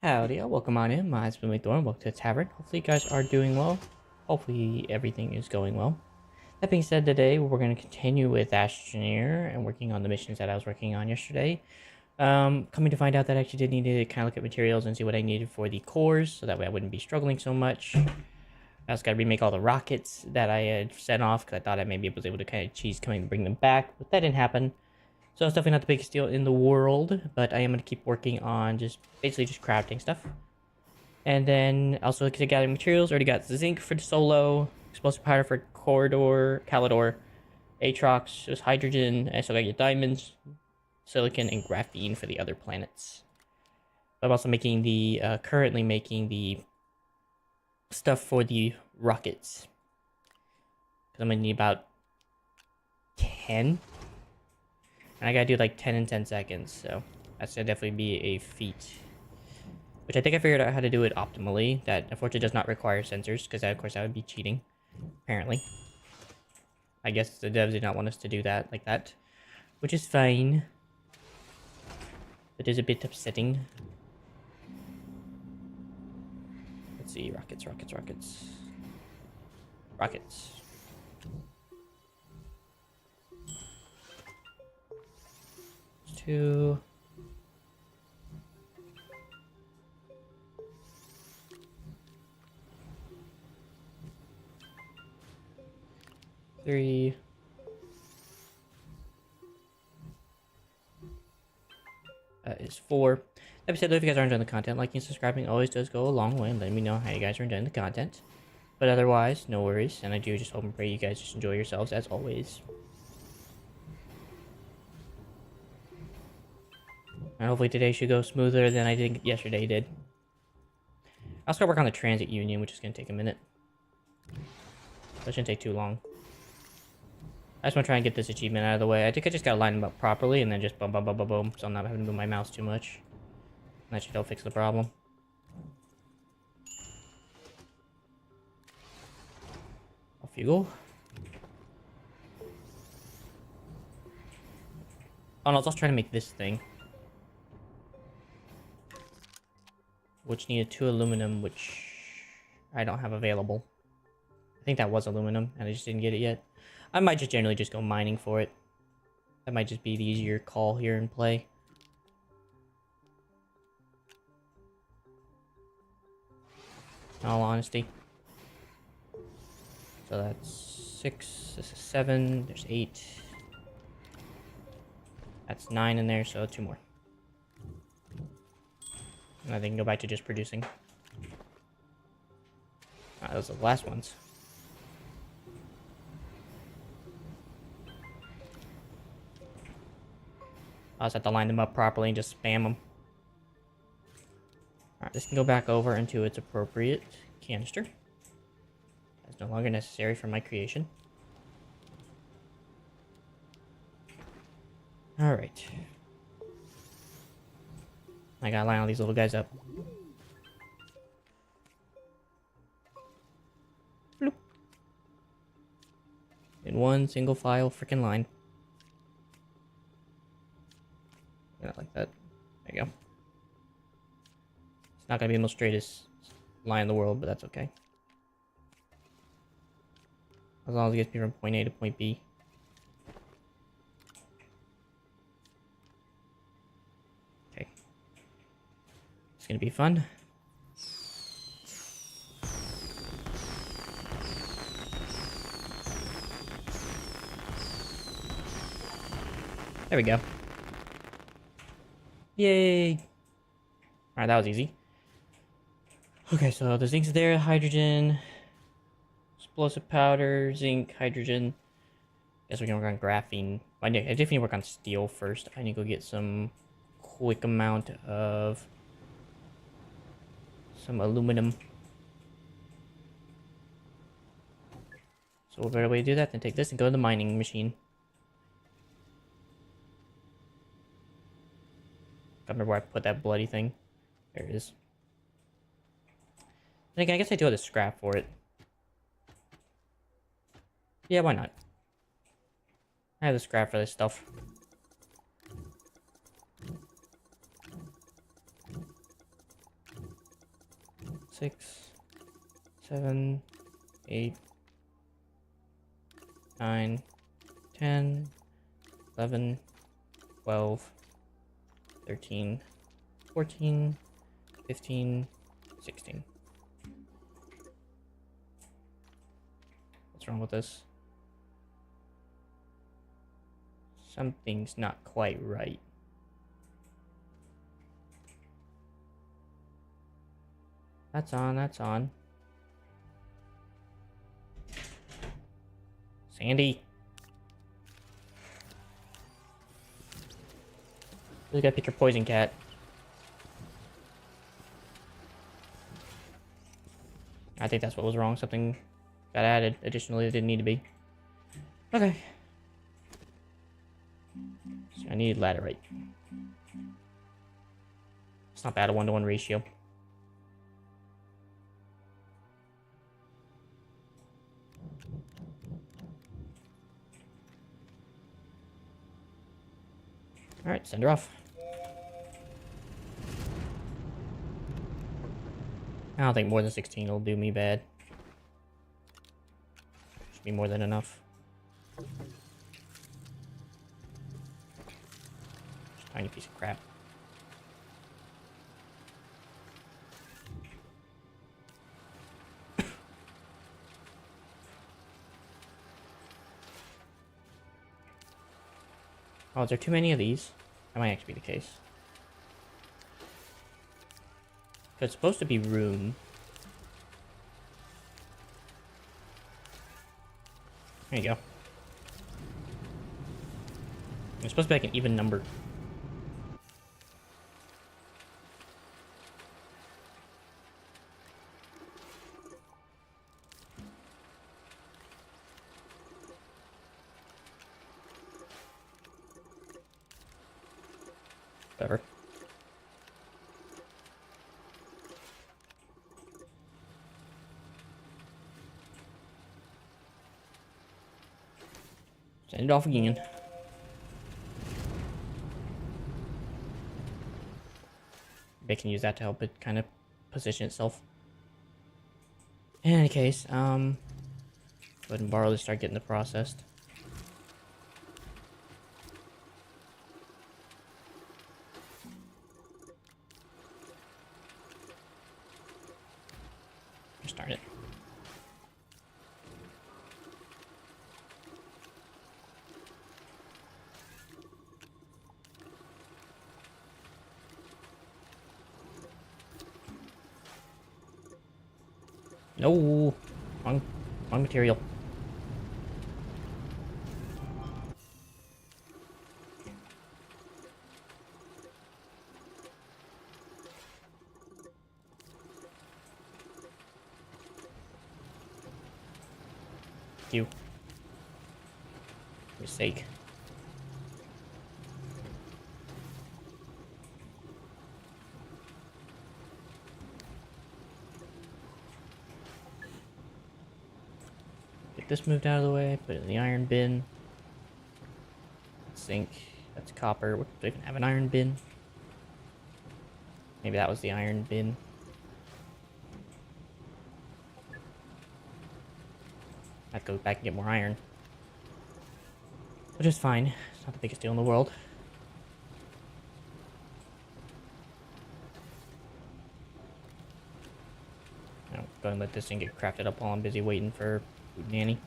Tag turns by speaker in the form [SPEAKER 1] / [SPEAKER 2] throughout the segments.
[SPEAKER 1] Howdy, welcome on in. My name's been Thorn. Welcome to the tavern. Hopefully, you guys are doing well. Hopefully, everything is going well. That being said, today we're going to continue with Astroneer and working on the missions that I was working on yesterday. Coming to find out that I actually did need to kind of look at materials and see what I needed for the cores, so that way I wouldn't be struggling so much. I also got to remake all the rockets that I had sent off because I thought I maybe was able to kind of cheese coming to bring them back, but that didn't happen. So it's definitely not the biggest deal in the world, but I am going to keep working on basically just crafting stuff. And then also to gathering materials, already got the zinc for the solo, explosive powder for Calidor, Atrox, just hydrogen, and so I get diamonds, silicon, and graphene for the other planets. I'm also making currently making the stuff for the rockets. Because I'm going to need about 10. And I got to do like 10 in 10 seconds. So that's going to definitely be a feat. Which I think I figured out how to do it optimally. That unfortunately does not require sensors. Because of course that would be cheating. Apparently. I guess the devs did not want us to do that like that. Which is fine. It is a bit upsetting. Let's see. Rockets, rockets, rockets. Rockets. Two. Three. That is 4. Like I said, if you guys are enjoying the content, liking and subscribing always does go a long way and letting me know how you guys are enjoying the content. But otherwise, no worries, and I do just hope and pray you guys just enjoy yourselves as always. And hopefully today should go smoother than I think yesterday did. I'll start work on the transit union, which is going to take a minute. That shouldn't take too long. I just want to try and get this achievement out of the way. I think I just got to line them up properly and then just boom, boom, boom, boom, boom, so I'm not having to move my mouse too much. And that should help fix the problem. Off you go. Oh no, let's also try to make this thing. Which needed 2 aluminum, which I don't have available. I think that was aluminum, and I just didn't get it yet. I might just generally just go mining for it. That might just be the easier call here in play. In all honesty. So that's 6, this is 7, there's 8. That's 9 in there, so 2 more. And I can go back to just producing. Those are the last ones. I just have to line them up properly and just spam them. Alright, this can go back over into its appropriate canister. That's no longer necessary for my creation. Alright. I gotta line all these little guys up. Bloop. In one single file freaking line. Not like that. There you go. It's not gonna be the most straightest line in the world, but that's okay. As long as it gets me from point A to point B. Okay. It's gonna be fun. There we go. Yay! Alright, that was easy. Okay, so the zinc's there, hydrogen, explosive powder, zinc, hydrogen. Guess we can work on graphene. I definitely need to work on steel first. I need to go get some quick amount of some aluminum. So what better way to do that than take this and go to the mining machine. I remember where I put that bloody thing. There it is. Then again, I guess I do have the scrap for it. Yeah, why not? I have the scrap for this stuff. Six, 7, 8, 9, 10, 11, 12, 13, 14, 15, 16. What's wrong with this? Something's not quite right. That's on, that's on. Sandy. You gotta pick your poison cat. I think that's what was wrong. Something got added additionally that didn't need to be. Okay. So I need laterite. It's not bad, a 1-to-1 ratio. Alright, send her off. I don't think more than 16 will do me bad. Should be more than enough. Just tiny piece of crap. Oh, is there too many of these? That might actually be the case. It's supposed to be room. There you go. It's supposed to be like an even number. Whatever. Send it off again. They can use that to help it kind of position itself. In any case, go ahead and borrow this, start getting it processed. Start it. No, wrong material. You. Mistake. Get this moved out of the way, put it in the iron bin. Zinc, that's copper. Do I even have an iron bin? Maybe that was the iron bin. I have to go back and get more iron. Which is fine. It's not the biggest deal in the world. I'll go and let this thing get crafted up while I'm busy waiting for Nanny.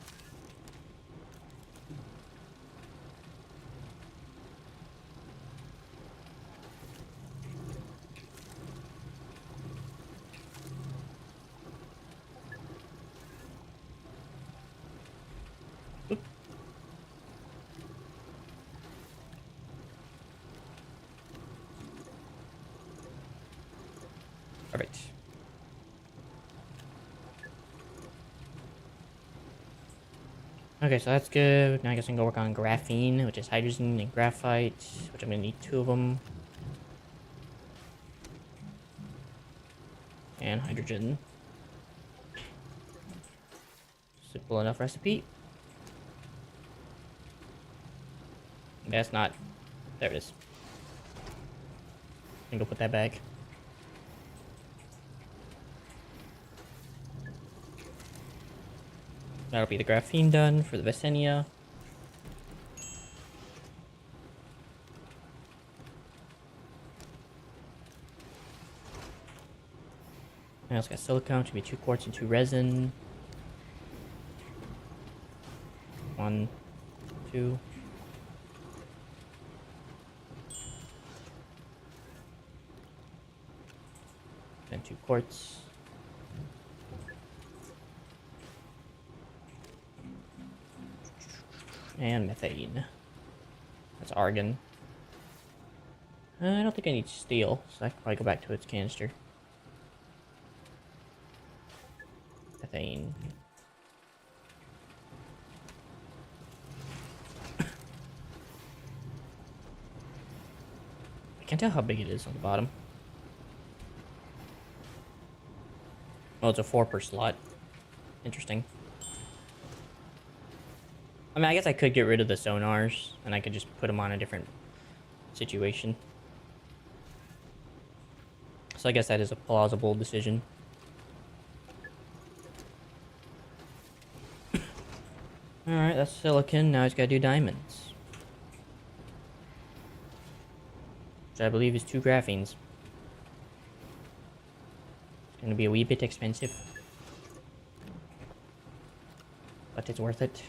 [SPEAKER 1] Oop. Perfect. Okay, so that's good. Now I guess I can go work on graphene, which is hydrogen, and graphite, which I'm gonna need 2 of them. And hydrogen. Simple enough recipe. That's not. There it is. I can go put that back. That'll be the graphene done for the Visenia. I also got silicone, should be 2 quartz and 2 resin. 1, 2. Then 2 quartz. And methane. That's argon. I don't think I need steel, so I can probably go back to its canister. Methane. I can't tell how big it is on the bottom. Oh, it's a 4 per slot. Interesting. I mean, I guess I could get rid of the sonars, and I could just put them on a different situation. So I guess that is a plausible decision. Alright, that's silicon. Now it's gotta do diamonds. Which I believe is 2 graphenes. It's gonna be a wee bit expensive. But it's worth it.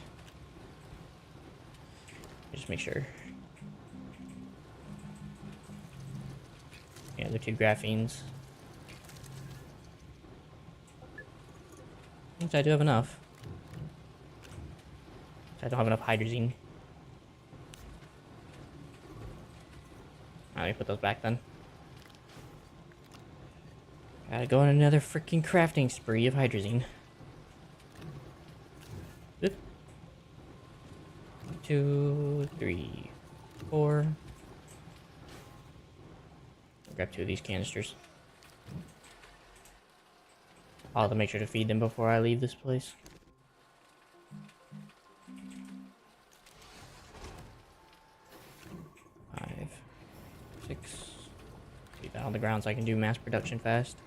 [SPEAKER 1] Just make sure. Yeah, they're 2 graphenes. I think I do have enough. I don't have enough hydrazine. Let me put those back then. Gotta go on another freaking crafting spree of hydrazine. Oop. 1, 2, 3, 4. Grab 2 of these canisters. I'll have to make sure to feed them before I leave this place. Five, 6. Leave that on the ground so I can do mass production fast.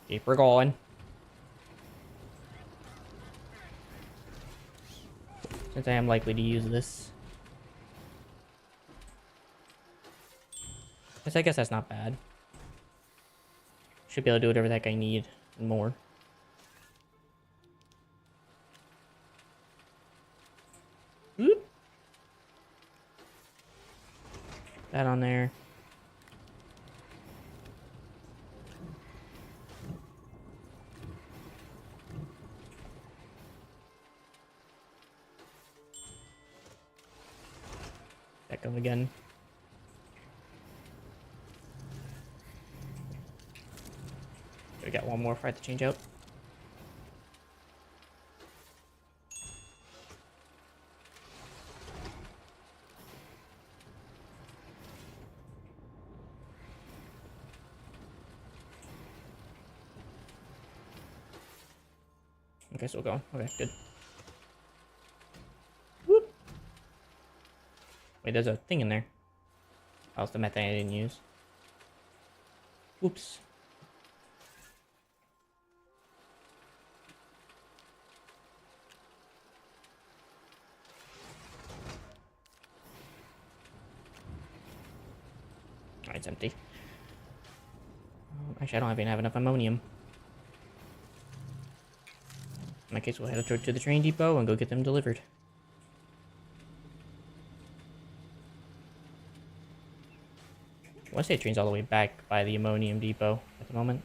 [SPEAKER 1] Keep her going. Since I am likely to use this. I guess that's not bad. Should be able to do whatever that guy need and more. Oop. That on there. That goes again. We got one more for I have to change out. Okay, so we'll go. Okay, good. Whoop. Wait, there's a thing in there. Oh, it's the methane I didn't use. Oops. Alright, it's empty. Actually, I don't even have enough ammonium. In my case, we'll head to the train depot and go get them delivered. I want to say train's all the way back by the ammonium depot at the moment.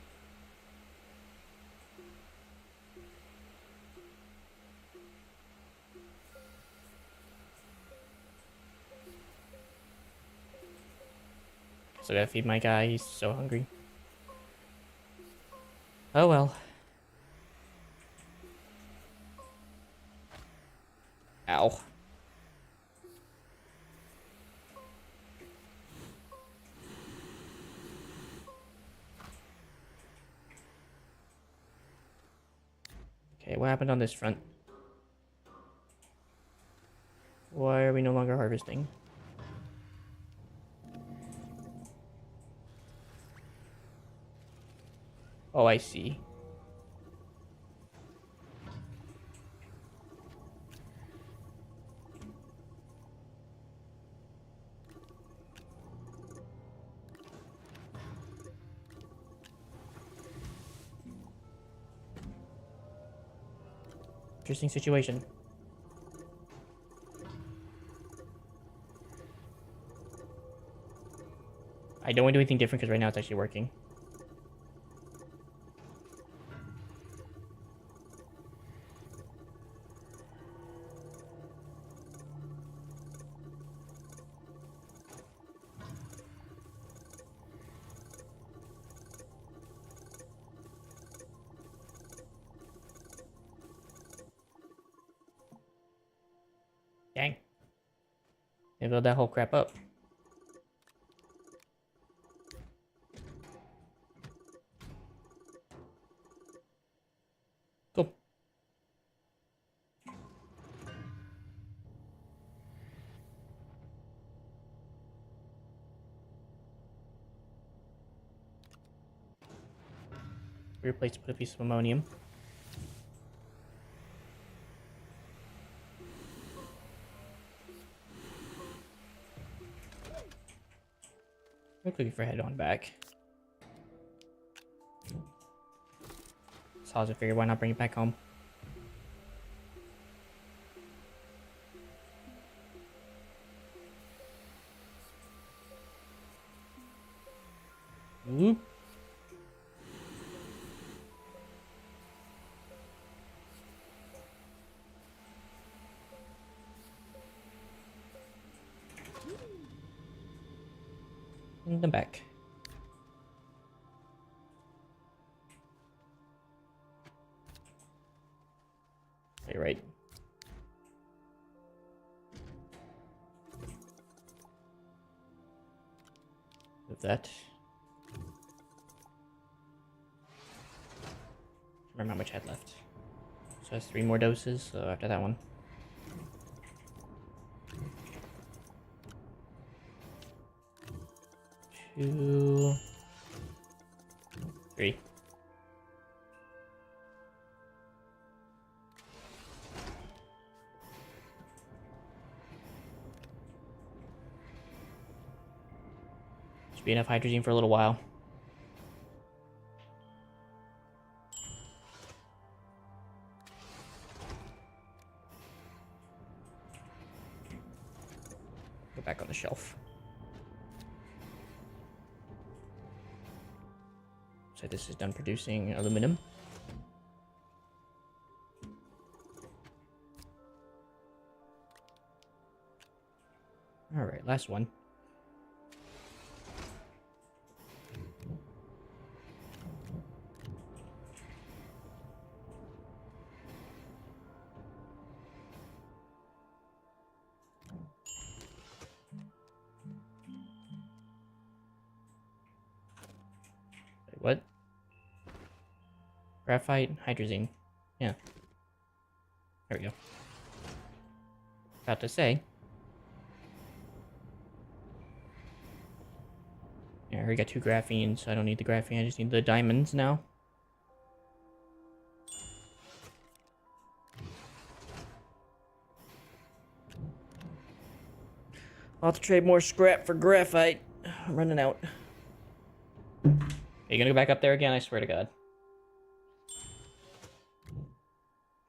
[SPEAKER 1] So I gotta feed my guy, he's so hungry. Oh well. Ow. Okay, what happened on this front? Why are we no longer harvesting? Oh, I see. Interesting situation. I don't want to do anything different because right now it's actually working. They build that whole crap up. Cool. Replace with a piece of ammonium. I'm clicking for head on back. So I figured, why not bring it back home? Whoop. In the back. You're right. With that. Remember how much I had left. So that's 3 more doses, so after that one. 2, 3. Should be enough hydrogen for a little while. Go back on the shelf. So this is done producing aluminum. Alright, last one. Wait, what? Graphite, hydrazine. Yeah. There we go. About to say. Yeah, I already got 2 graphene, so I don't need the graphene, I just need the diamonds now. I'll have to trade more scrap for graphite. I'm running out. Are you gonna go back up there again? I swear to God.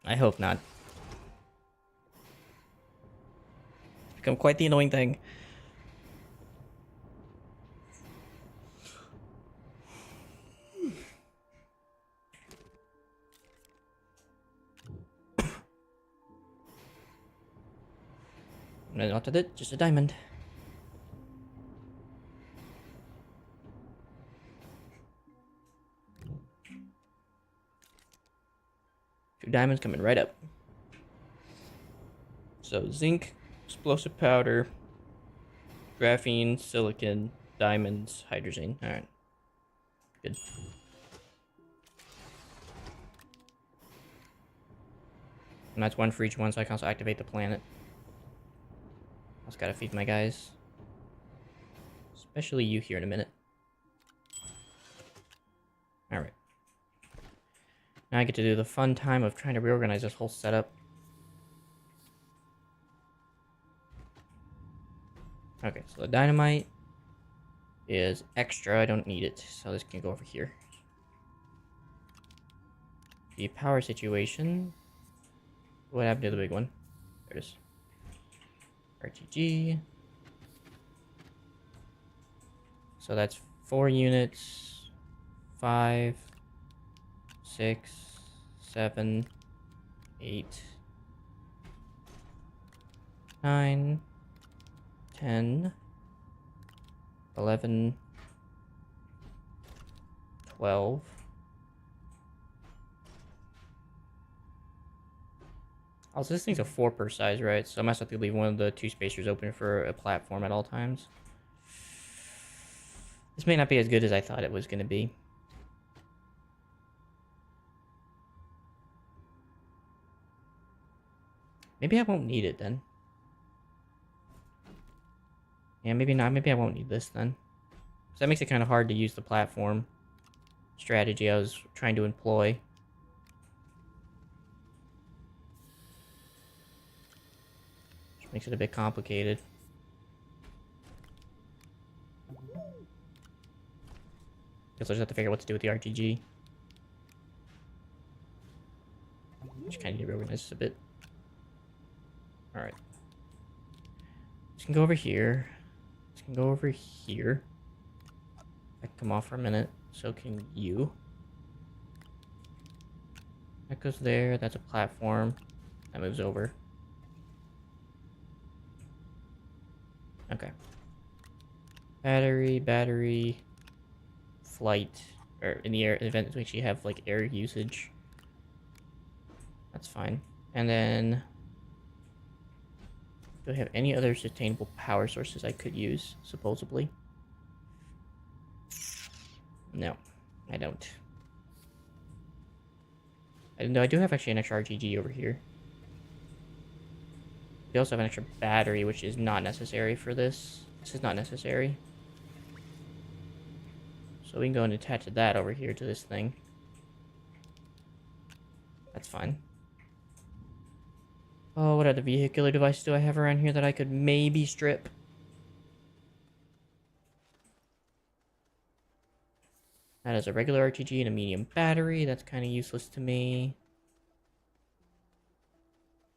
[SPEAKER 1] I hope not. It's become quite the annoying thing. Not it, just a diamond. Two diamonds coming right up. So zinc, explosive powder, graphene, silicon, diamonds, hydrazine. Alright. Good. And that's 1 for each one, so I can also activate the planet. Just gotta feed my guys. Especially you here in a minute. Alright. Now I get to do the fun time of trying to reorganize this whole setup. Okay, so the dynamite is extra. I don't need it, so this can go over here. The power situation. What happened to the big one? There it is. RTG. So that's 4 units. 5, 6, 7, 8, 9, 10, 11, 12, Also, this thing's a 4 per size, right? So I must have to leave one of the 2 spacers open for a platform at all times. This may not be as good as I thought it was going to be. Maybe I won't need it then. Yeah, maybe not. Maybe I won't need this then. So that makes it kind of hard to use the platform strategy I was trying to employ. Which makes it a bit complicated. Guess I'll just have to figure out what to do with the RTG. Just kind of need to reorganize this a bit. Alright. This can go over here. This can go over here. I can come off for a minute. So can you. That goes there. That's a platform. That moves over. Okay. Battery, flight, or in the air event in which you have like air usage. That's fine. And then, do I have any other sustainable power sources I could use, supposedly? No, I don't. I do have actually an extra RTG over here. We also have an extra battery, which is not necessary for this. This is not necessary. So we can go and attach that over here to this thing. That's fine. Oh, what other vehicular device do I have around here that I could maybe strip? That is a regular RTG and a medium battery. That's kind of useless to me.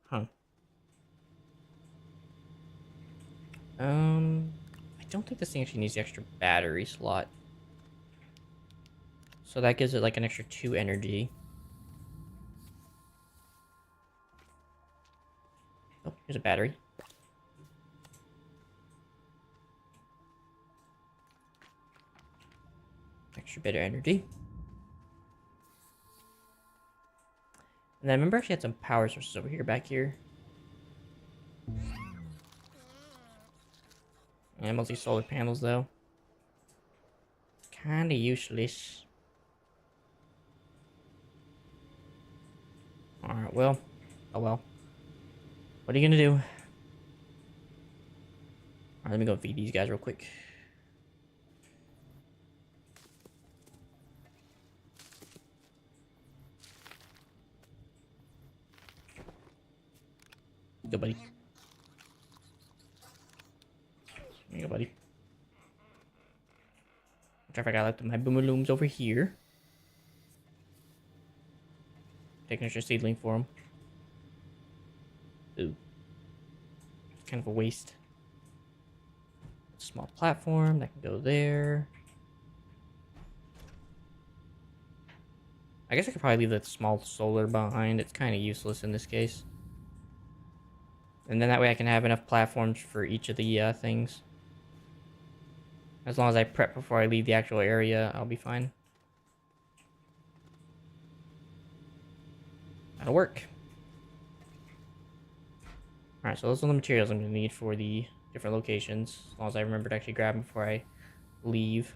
[SPEAKER 1] Huh. I don't think this thing actually needs the extra battery slot. So that gives it like an extra 2 energy. Oh, here's a battery. Extra bit of energy. And then I remember I actually had some power sources over here, back here. And mostly solar panels, though. Kinda useless. Alright, well. Oh well. What are you gonna do? Alright, let me go feed these guys real quick. Go, buddy. There you go, buddy. I got my boomalooms over here. Take an extra seedling for them. Ooh. It's kind of a waste. Small platform that can go there. I guess I could probably leave that small solar behind. It's kind of useless in this case. And then that way I can have enough platforms for each of the things. As long as I prep before I leave the actual area, I'll be fine. That'll work. Alright, so those are the materials I'm going to need for the different locations. As long as I remember to actually grab them before I leave.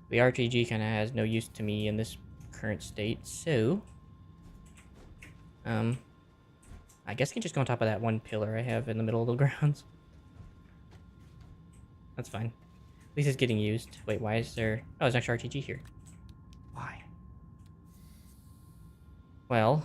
[SPEAKER 1] The RTG kind of has no use to me in this current state, so... I guess I can just go on top of that one pillar I have in the middle of the grounds. That's fine. At least it's getting used. Wait, why is there... Oh, there's an extra RTG here. Why? Well,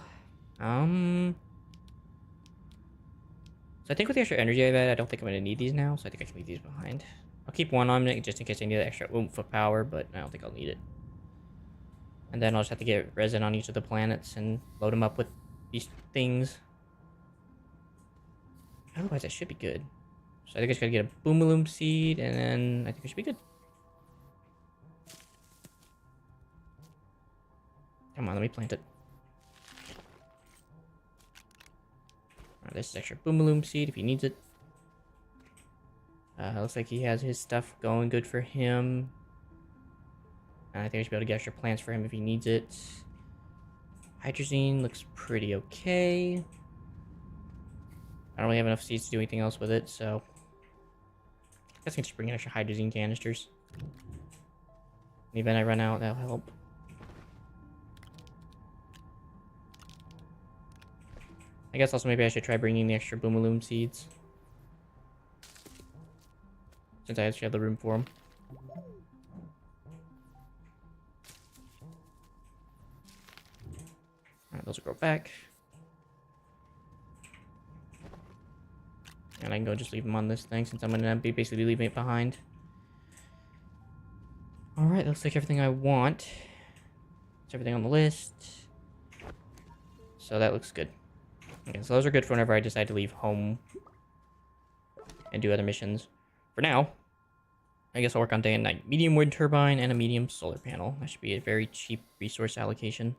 [SPEAKER 1] So I think with the extra energy I've had, I don't think I'm going to need these now, so I think I can leave these behind. I'll keep one on me just in case I need that extra oomph of power, but I don't think I'll need it. And then I'll just have to get resin on each of the planets and load them up with these things. Otherwise, I should be good. So I think I just gotta get a boomaloom seed, and then I think I should be good. Come on, let me plant it. Alright, this is extra boomaloom seed if he needs it. Looks like he has his stuff going good for him. And I think I should be able to get extra plants for him if he needs it. Hydrazine looks pretty okay. I don't really have enough seeds to do anything else with it, so I guess I can just bring in extra hydrazine canisters. In the event I run out, that'll help. I guess also maybe I should try bringing the extra boomaloom seeds, since I actually have the room for them. Alright, those will grow back. And I can go just leave them on this thing, since I'm going to be basically leaving it behind. Alright, looks like everything I want. It's everything on the list. So that looks good. Okay, so those are good for whenever I decide to leave home and do other missions. For now, I guess I'll work on day and night. Medium wind turbine and a medium solar panel. That should be a very cheap resource allocation.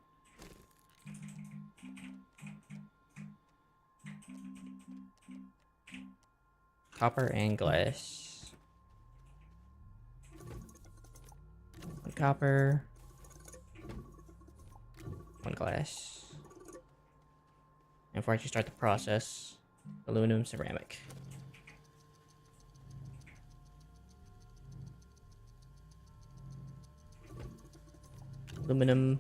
[SPEAKER 1] Copper and glass. One copper. One glass. And before I actually start the process, aluminum ceramic. Aluminum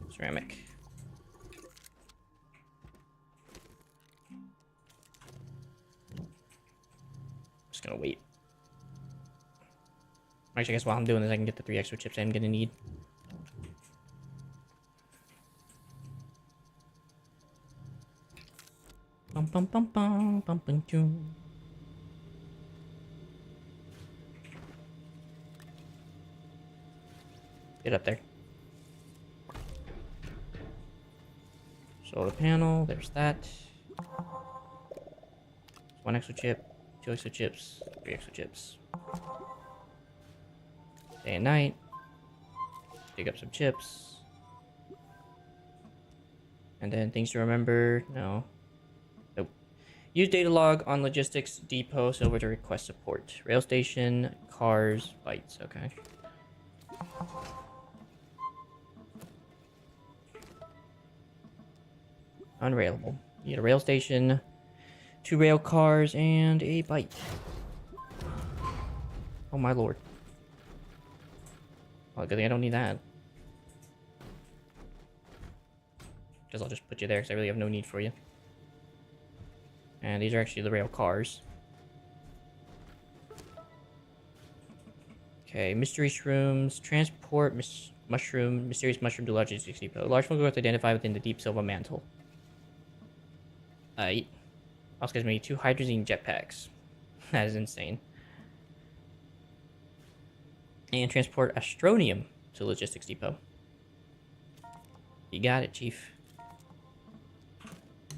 [SPEAKER 1] ceramic. Just gonna wait. Actually, I guess while I'm doing this, I can get the 3 extra chips I'm gonna need. Bum bum bum bum bum bum choo. Get up there. Solar panel, there's that. 1 extra chip, 2 extra chips, 3 extra chips. Day and night. Dig up some chips. And then things to remember. No. Nope. Use data log on logistics depot silver to request support. Rail station, cars, bytes. Okay. Unrailable. You get a rail station, 2 rail cars, and a byte. Oh my lord. Well, good thing I don't need that. Because I'll just put you there because I really have no need for you. And these are actually the rail cars. Okay, mystery shrooms, transport, mysterious mushroom to logistics depot. Large fungal growth identified within the deep silver mantle. Also gives me 2 hydrazine jetpacks. That is insane. And transport astronium to logistics depot. You got it, chief.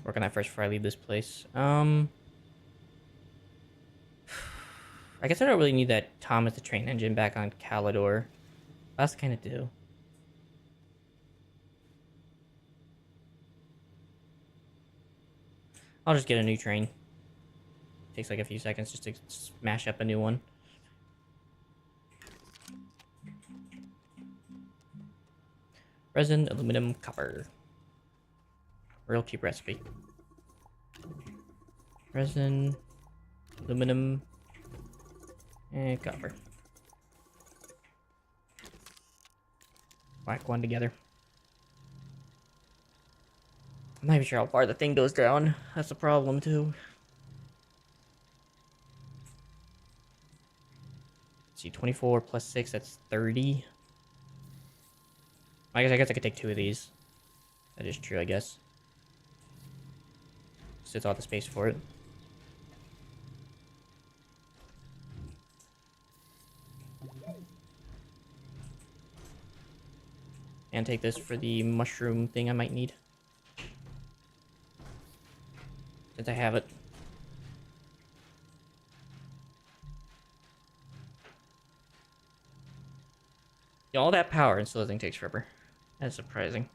[SPEAKER 1] Work on that first before I leave this place. I guess I don't really need that Thomas the Train Engine back on Calidor. That's kind of do. I'll just get a new train. Takes like a few seconds just to smash up a new one. Resin, aluminum, copper. Real cheap recipe. Resin, aluminum, and copper. Whack one together. I'm not even sure how far the thing goes down. That's the problem too. Let's see, 24 plus 6, that's 30. I guess I could take 2 of these. That is true, I guess. It's all the space for it. And take this for the mushroom thing I might need. Since I have it. Yeah, all that power and still the thing takes forever. That's surprising.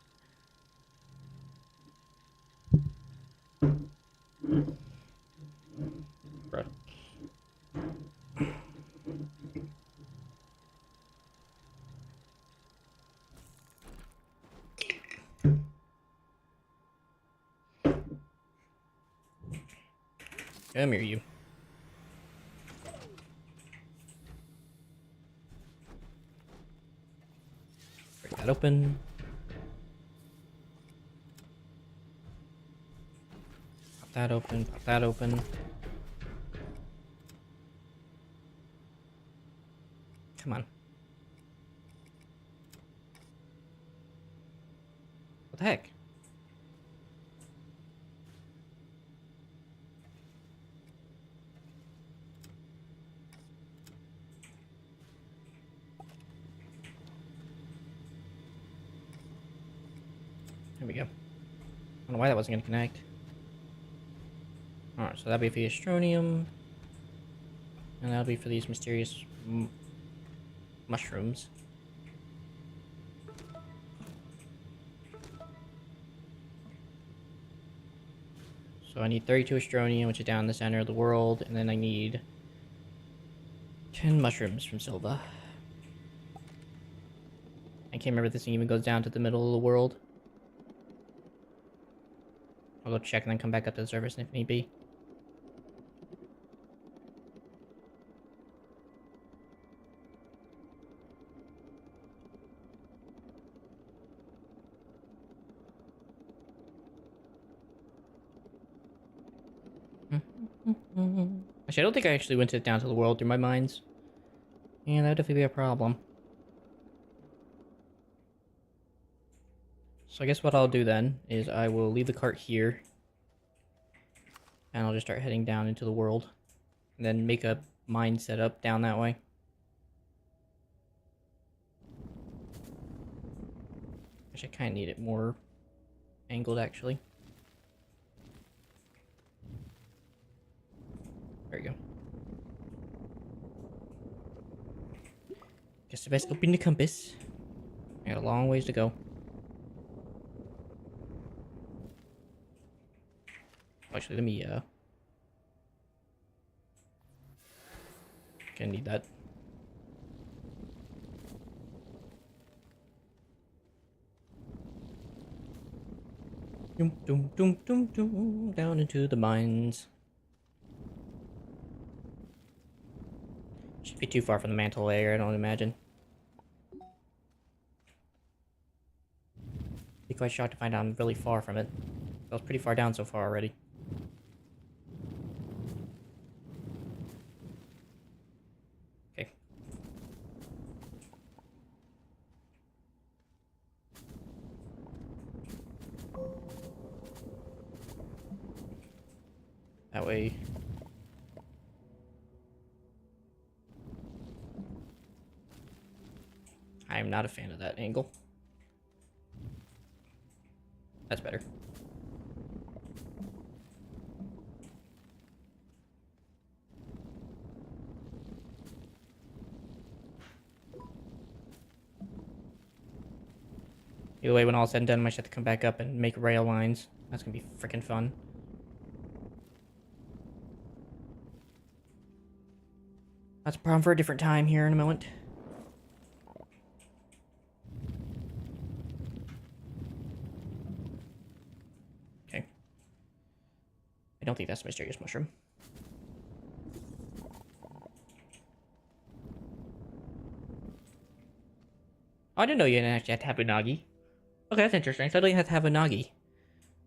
[SPEAKER 1] Bruh. Come here, you. Break that open. Pop that open. Pop that open. Come on. What the heck? There we go. I don't know why that wasn't going to connect. Alright, so that'll be for the Astronium. And that'll be for these mysterious mushrooms. So I need 32 Astronium, which is down in the center of the world, and then I need 10 mushrooms from Silva. I can't remember if this thing even goes down to the middle of the world. I'll go check and then come back up to the surface if need be. Actually, I don't think I actually went down to the world through my mines. Yeah, that would definitely be a problem. So I guess what I'll do then is I will leave the cart here. And I'll just start heading down into the world. And then make a mine setup down that way. Which I kind of need it more angled, actually. There you go. Guess the best open the compass. I got a long ways to go. Actually, let me, gonna need that. Doom, doom, doom, doom, doom, down into the mines. Should be too far from the mantle layer, I don't imagine. Be quite shocked to find out I'm really far from it. I was pretty far down so far already. Okay. That way. I am not a fan of that angle. That's better. Either way, when all said and done, I might have to come back up and make rail lines. That's gonna be freaking fun. That's a problem for a different time here in a moment. Okay. I don't think that's a mysterious mushroom. Oh, I didn't know you didn't actually have to have a Nagi. Okay, that's interesting. So I don't have to have a Nagi.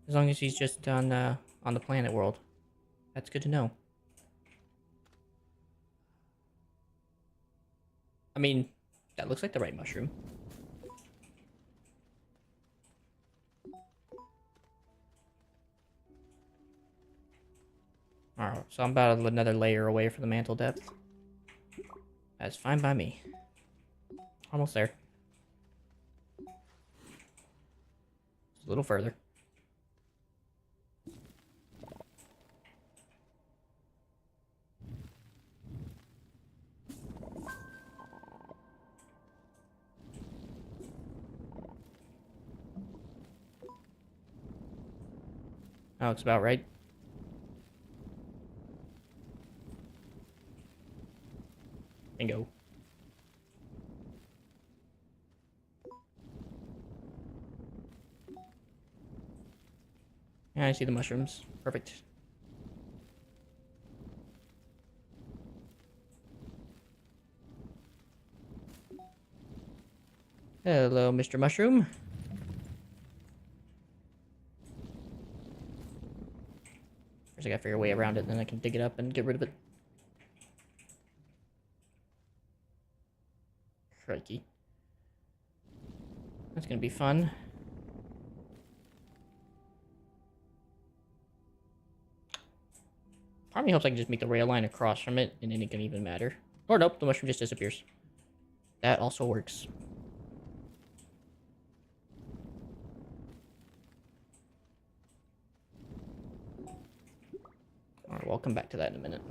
[SPEAKER 1] As long as he's just on the planet world. That's good to know. I mean, that looks like the right mushroom. Alright, so I'm about another layer away from the mantle depth. That's fine by me. Almost there. Just a little further. That looks about right. Bingo. Yeah, I see the mushrooms. Perfect. Hello, Mr. Mushroom. First I gotta figure a way around it, then I can dig it up and get rid of it. Crikey. That's gonna be fun. Part of me hopes I can just make the rail line across from it, and then it can even matter. Or nope, the mushroom just disappears. That also works. Alright, well, I'll come back to that in a minute.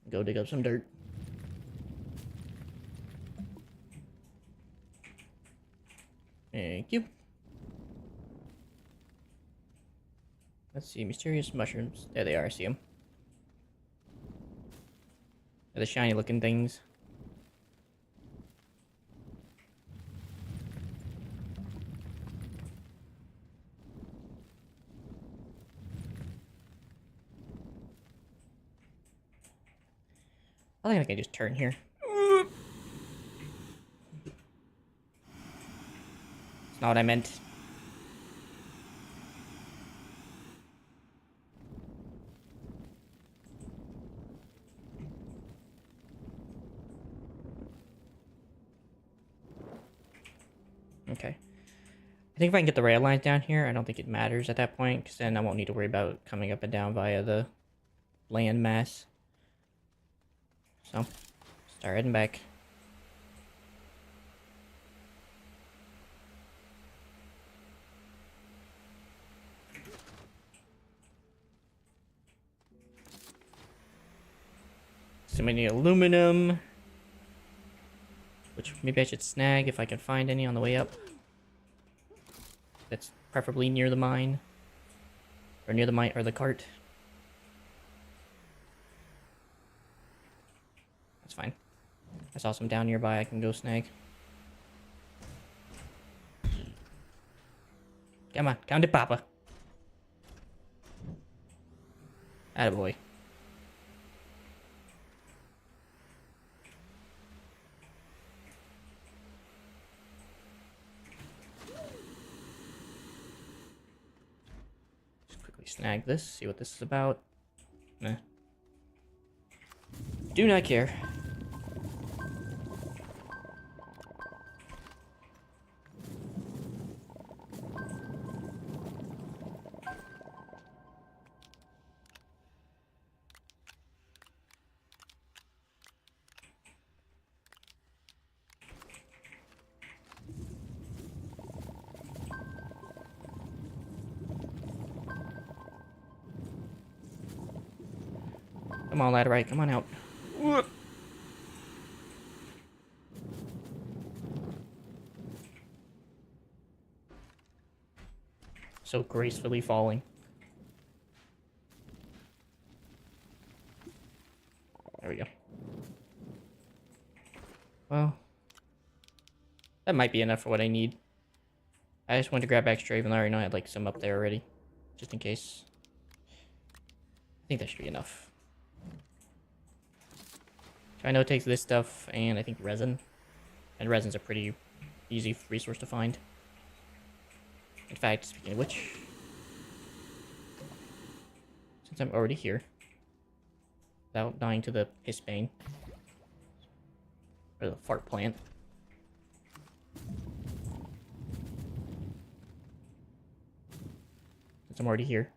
[SPEAKER 1] Go dig up some dirt. Thank you. Let's see, mysterious mushrooms. There they are, I see them. They're the shiny looking things. I think I can just turn here. It's not what I meant. Okay. I think if I can get the rail lines down here, I don't think it matters at that point, because then I won't need to worry about coming up and down via the land mass. So, start heading back. So we need aluminum, which maybe I should snag if I can find any on the way up. That's preferably near the mine, or near the mine or the cart. That's fine. I saw some down nearby I can go snag. Come on, count it, Papa. Attaboy. Just quickly snag this, see what this is about. Nah. Do not care. Come on, Laterite, come on out. So gracefully falling. There we go. Well, that might be enough for what I need. I just wanted to grab extra, even though I already know I had like some up there already, just in case. I think that should be enough. I know it takes this stuff and I think resin, and resin's a pretty easy resource to find. In fact, speaking of which, since I'm already here, without dying to the piss bane, or the fart plant, since I'm already here,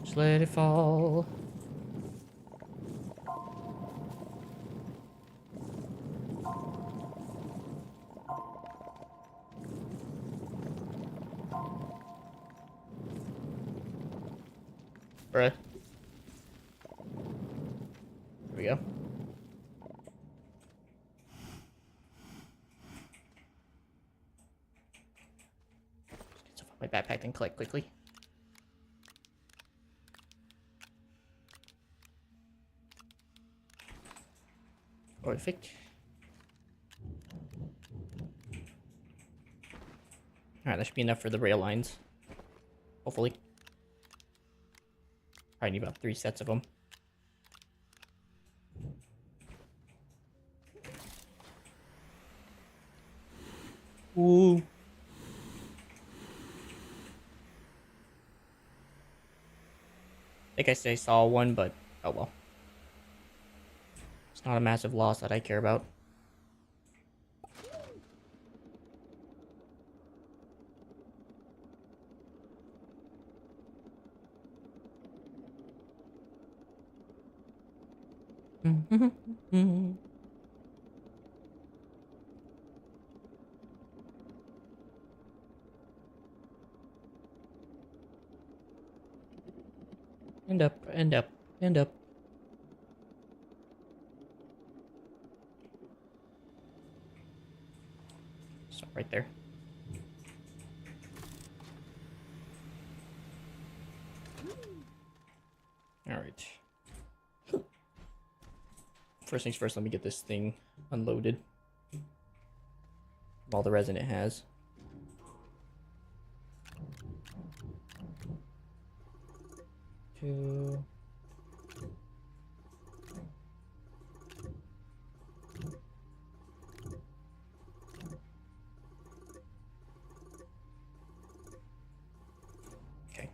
[SPEAKER 1] just let it fall. Bruh. There we go. Let's get stuff up my backpack and collect quickly. Perfect. Alright, that should be enough for the rail lines. Hopefully. Probably need about 3 sets of them. Ooh. I think I saw one, but oh well. It's not a massive loss that I care about. And up, and up, and up. So right there. Alright. First things first, let me get this thing unloaded. All the resin it has. Two. Okay.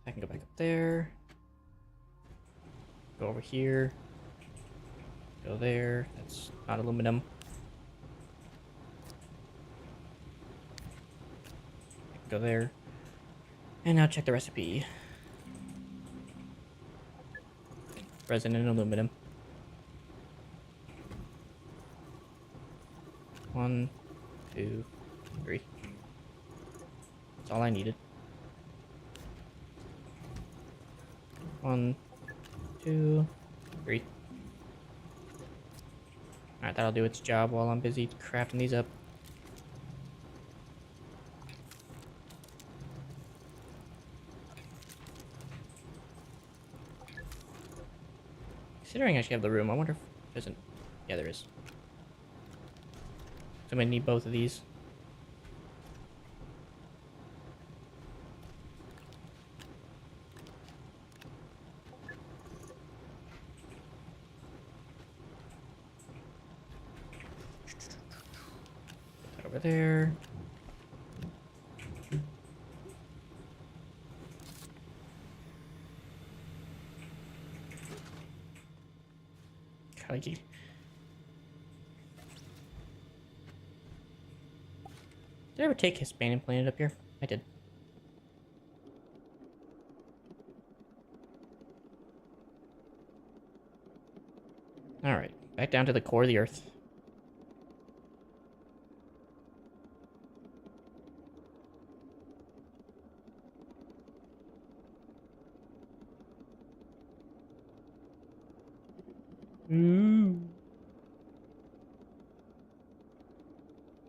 [SPEAKER 1] I can go back up there. Go over here. Go there. That's not aluminum. Go there. And now check the recipe. Resin and aluminum. 1, 2, 3. That's all I needed. 1, 2, 3. Alright, that'll do its job while I'm busy crafting these up. Considering I actually have the room, I wonder if there's an... Yeah, there is. So I'm gonna need both of these. Put that over there. Crikey. Did I ever take Hispanic Planet up here? I did. Alright, back down to the core of the Earth.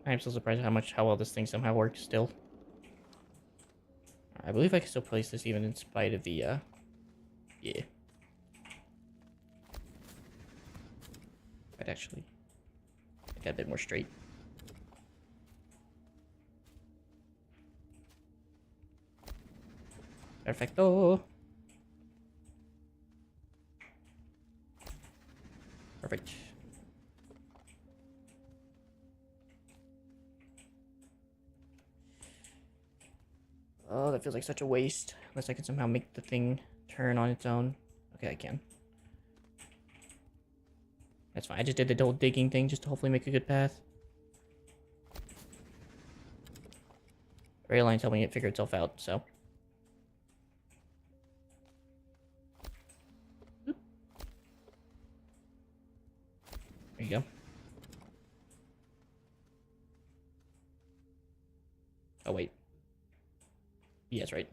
[SPEAKER 1] I'm so surprised how well this thing somehow works still. I believe I can still place this even in spite of the, yeah. I'd actually get a bit more straight. Perfecto. Perfect. Oh, that feels like such a waste. Unless I can somehow make the thing turn on its own. Okay, I can. That's fine. I just did the whole digging thing just to hopefully make a good path. Rail line's helping it figure itself out, so. Oop. There you go. Oh, wait. Yeah, that's right.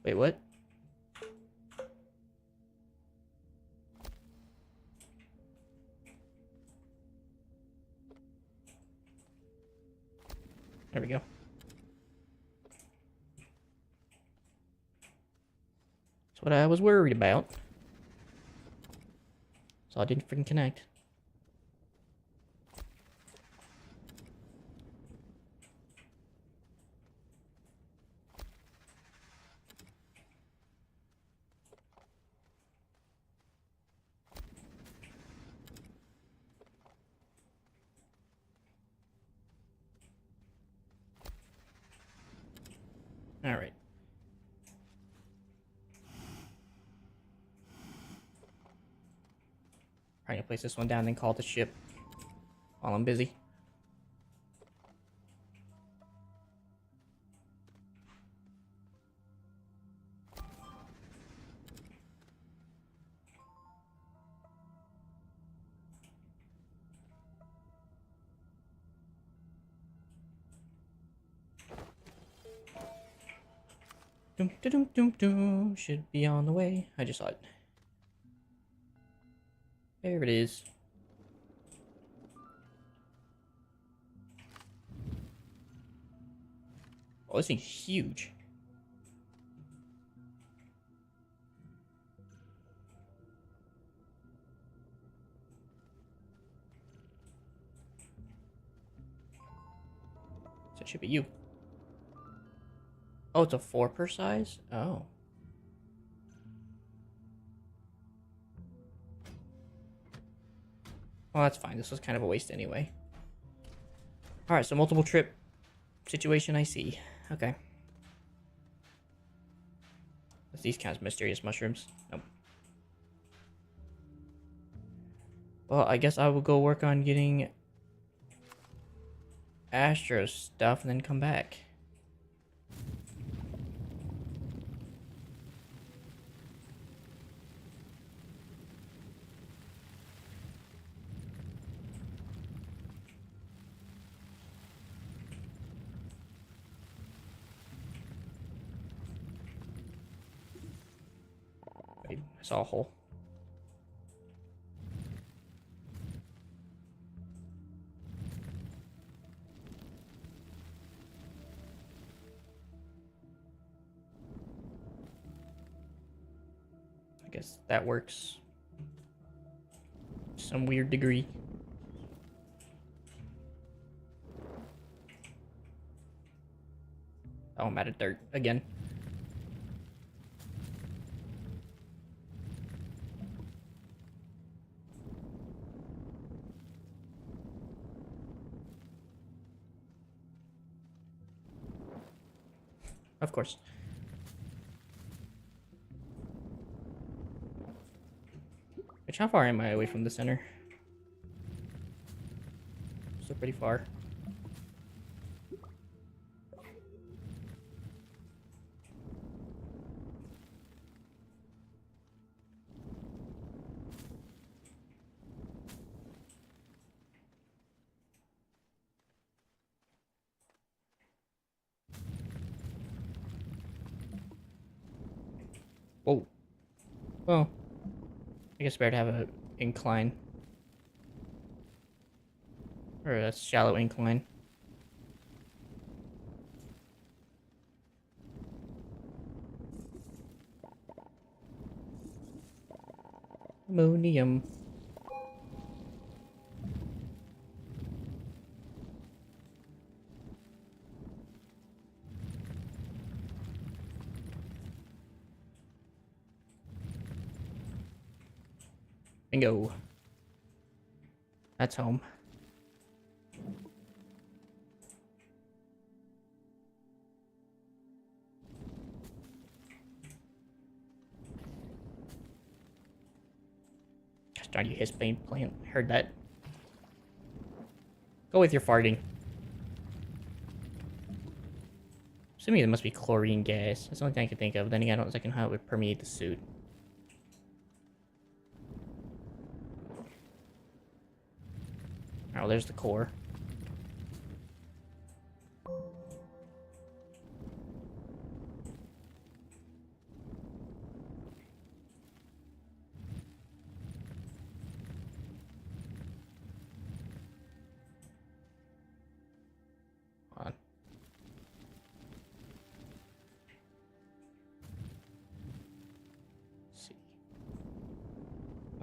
[SPEAKER 1] Wait, what? There we go. That's what I was worried about. So I didn't freaking connect. All right. I'm gonna place this one down and then call the ship while I'm busy. Doom, doom, doom, doom. Should be on the way. I just saw it. There it is. Oh, this thing's huge. So it should be you. Oh, it's a 4 per size? Oh. Well, that's fine. This was kind of a waste anyway. Alright, so multiple trip situation I see. Okay. What's these kinds of mysterious mushrooms? Nope. Well, I guess I will go work on getting Astro stuff and then come back. Wait, I saw a hole. I guess that works. Some weird degree. Oh, I'm out of dirt again. Of course. Which, how far am I away from the center? Still pretty far. Whoa. Well, I guess better to have an incline. Or a shallow incline. Ammonium. Bingo. That's home. Gosh darn you, Hisbane plant. Heard that. Go with your farting. Assuming it must be chlorine gas. That's the only thing I can think of. Then again, I don't think how it would permeate the suit. Oh, there's the core.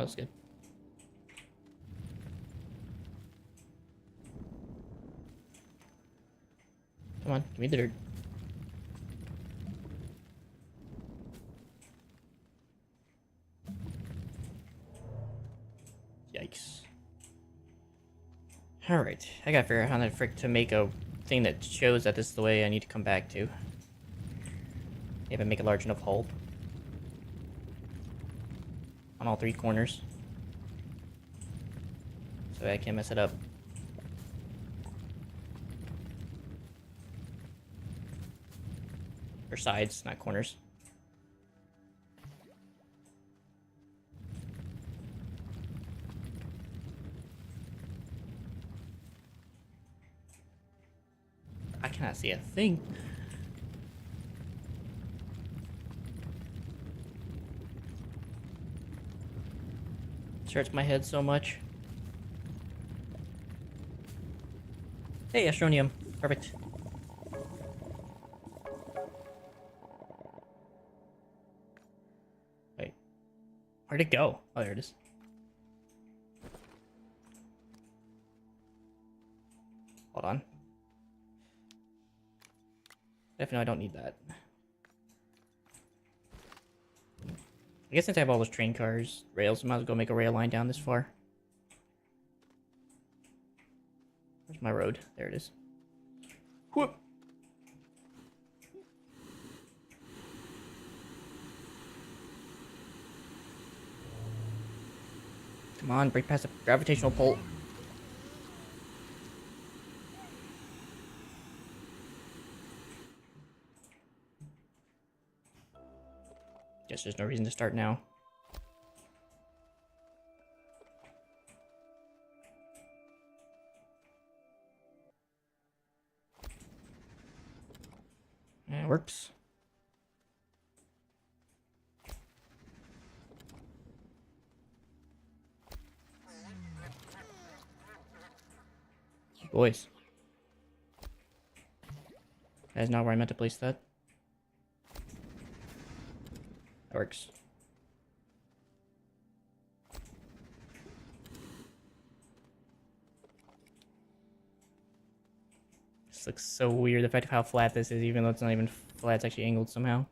[SPEAKER 1] That's good. Come on, give me the dirt. Yikes. Alright, I gotta figure out how the frick to make a thing that shows that this is the way I need to come back to. If I make a large enough hole. On all 3 corners. So I can't mess it up. Or sides, not corners. I cannot see a thing. It hurts my head so much. Hey, Astronium. Perfect. Wait. Where'd it go? Oh, there it is. Hold on. Definitely, I don't need that. I guess since I have all those train cars, rails, I might as well go make a rail line down this far. Where's my road? There it is. Whoop! Come on, break past the gravitational pull. Guess there's no reason to start now. Yeah, it works. Boys. That is not where I meant to place that. That works. This looks so weird, the fact of how flat this is, even though it's not even flat, it's actually angled somehow.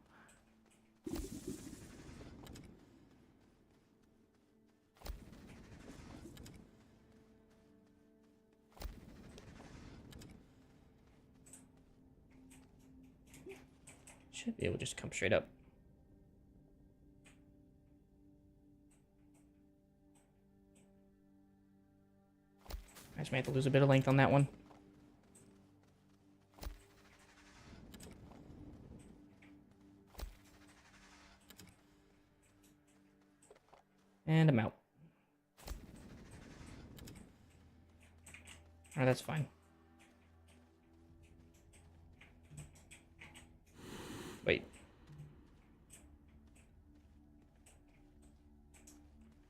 [SPEAKER 1] Should be able to just come straight up. I just might have to lose a bit of length on that one. And I'm out. Oh, that's fine. Wait.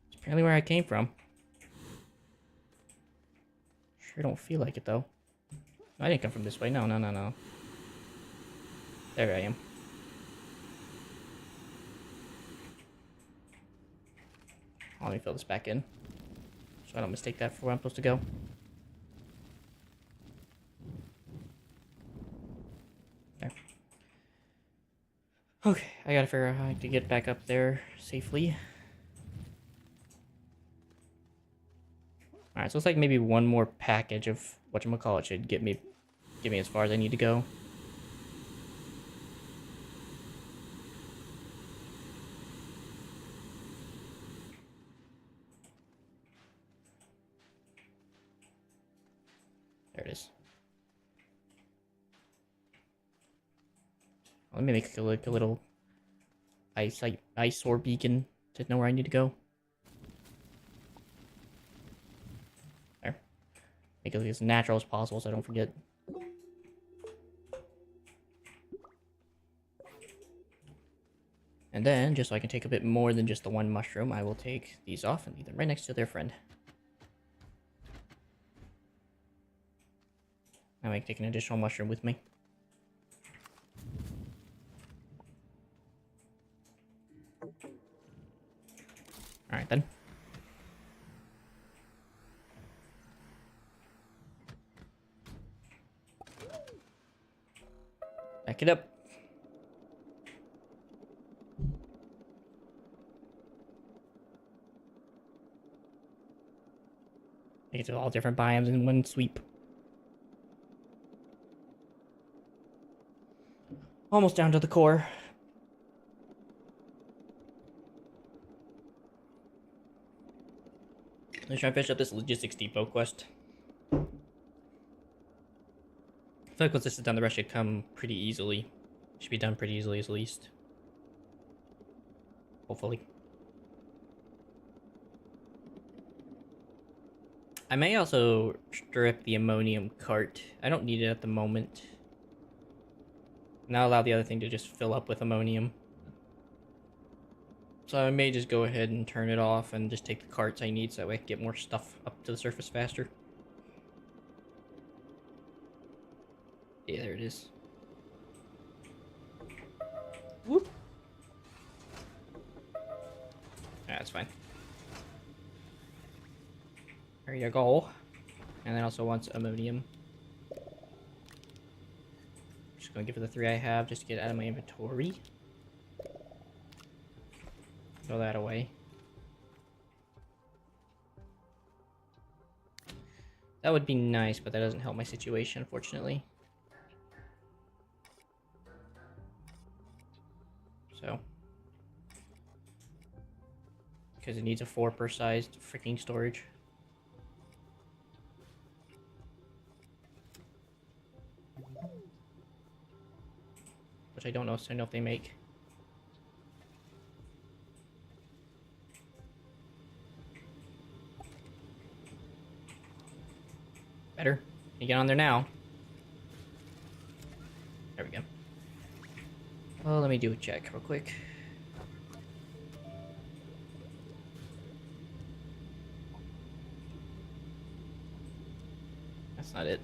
[SPEAKER 1] It's apparently where I came from. Sure don't feel like it, though. I didn't come from this way. No, no, no, no. There I am. Let me fill this back in, so I don't mistake that for where I'm supposed to go. There. Okay, I gotta figure out how to get back up there safely. Alright, so it's like maybe one more package of whatchamacallit should get me as far as I need to go. There it is. Let me make like a little eyesore beacon to know where I need to go. There. Make it as natural as possible so I don't forget. And then, just so I can take a bit more than just the one mushroom, I will take these off and leave them right next to their friend. Now I can take an additional mushroom with me. Alright then. Back it up. These are all different biomes in one sweep. Almost down to the core. Let's try to finish up this logistics depot quest. I feel like once this is done, the rest should come pretty easily. Should be done pretty easily, at least. Hopefully. I may also strip the ammonium cart. I don't need it at the moment. Now allow the other thing to just fill up with ammonium. So I may just go ahead and turn it off and just take the carts I need so that way I can get more stuff up to the surface faster. Yeah, there it is. Whoop. That's fine. There you go. And then also wants ammonium. Just gonna give it the 3 I have just to get it out of my inventory. Throw that away. That would be nice, but that doesn't help my situation, unfortunately. So. Because it needs a 4 per sized freaking storage. Which I don't know, so I know if they make. Better. You get on there now. There we go. Well, let me do a check real quick. That's not it.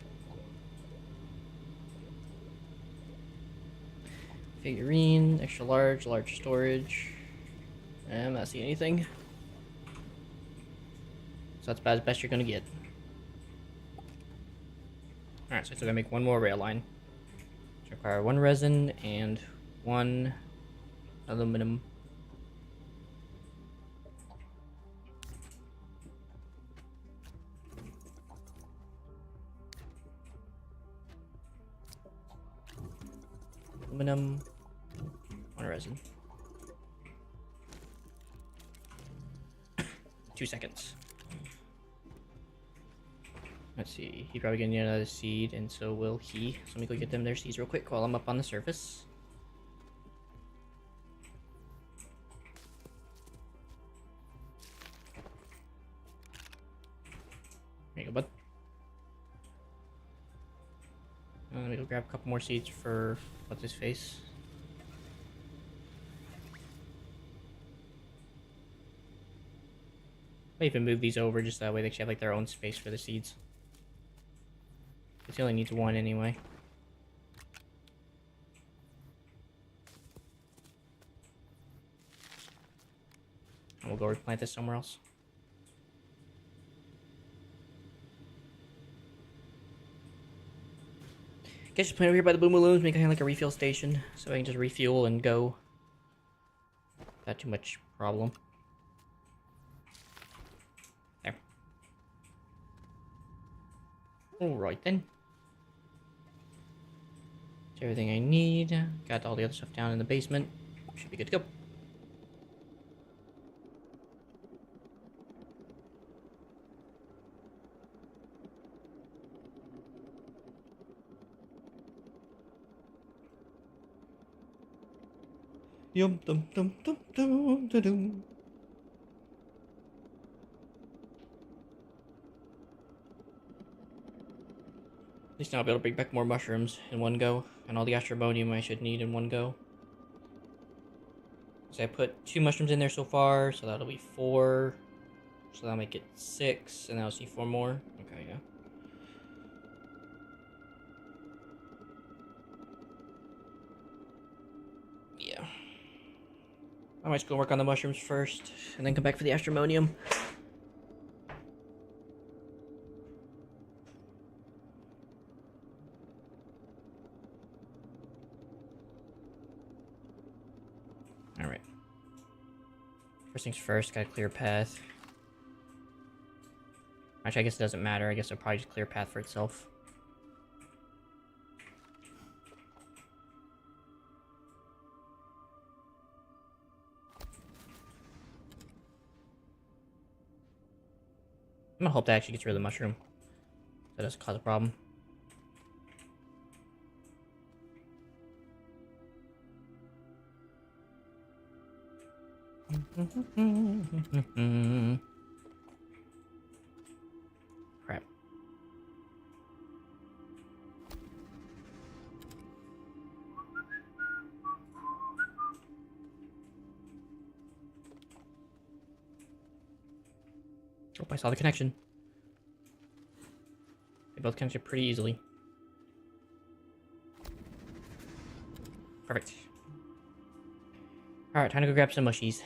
[SPEAKER 1] Figurine, extra large, large storage. I'm not seeing anything. So that's about as best you're gonna get. Alright, so I still gotta make 1 more rail line. Which require 1 resin and 1 aluminum. Aluminum, 1 resin. 2 seconds. Let's see, he's probably gonna need another seed, and so will he. So let me go get them their seeds real quick while I'm up on the surface. There you go, bud. Let me go grab a couple more seeds for what's his face. I'll even move these over just that way they should have like their own space for the seeds. He only needs 1 anyway. And we'll go replant this somewhere else. Guess just plant over here by the boom-balloons, make kind of like a refuel station, so I can just refuel and go. Not too much problem. There. Alright then. That's everything I need. Got all the other stuff down in the basement. Should be good to go. Yum dum dum dum dum dum dum. At least now I'll be able to bring back more mushrooms in one go, and all the astromonium I should need in one go. So I put 2 mushrooms in there so far, so that'll be 4. So that'll make it 6, and I'll see 4 more. Okay, yeah. Yeah. I might just go work on the mushrooms first, and then come back for the astromonium. Alright. First things first, gotta clear a path. Actually, I guess it doesn't matter. I guess it'll probably just clear a path for itself. I'm gonna hope that actually gets rid of the mushroom. That doesn't cause a problem. Crap. Oh, I saw the connection. They both connected pretty easily. Perfect. Alright, time to go grab some mushies.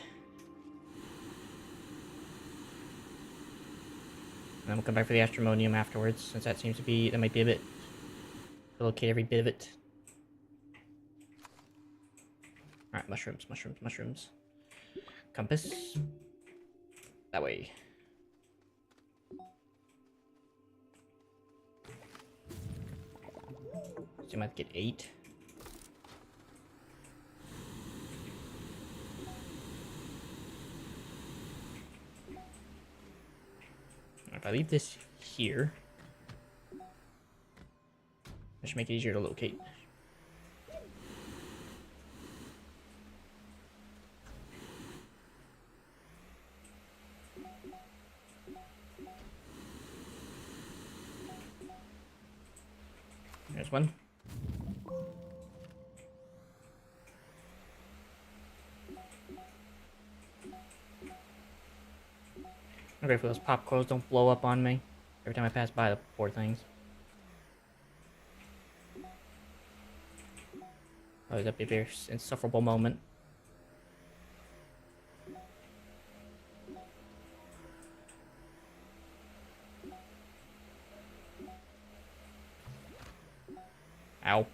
[SPEAKER 1] And then we'll come back for the astromonium afterwards, since that seems to be, that might be a bit, to locate every bit of it. Alright, mushrooms, mushrooms, mushrooms. Compass. That way. So you might get 8. If I leave this here, that should make it easier to locate. There's one. Okay, for those pop coils don't blow up on me every time I pass by the poor things. Oh, that'd be a very insufferable moment. Ow.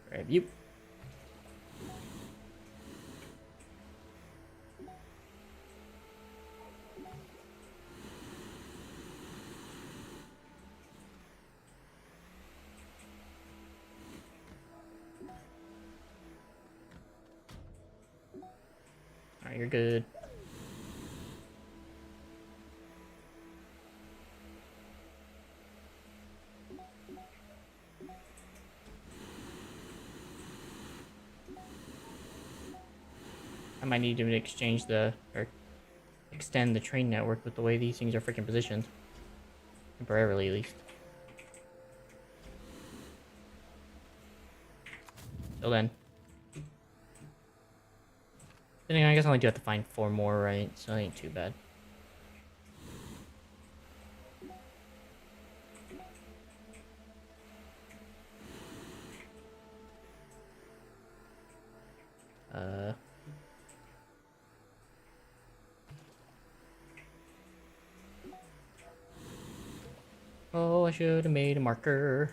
[SPEAKER 1] Grab you. Alright, you're good. I might need to exchange the, or extend the train network with the way these things are freaking positioned. Temporarily, at least. Till then. Then I guess I only do have to find 4 more, right? So that ain't too bad. Oh, I should have made a marker.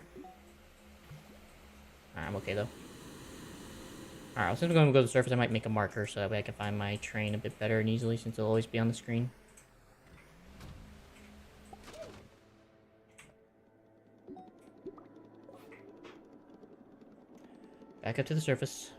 [SPEAKER 1] Alright, I'm okay though. Alright, I was going to go to the surface. I might make a marker so that way I can find my train a bit better and easily since it'll always be on the screen. Back up to the surface.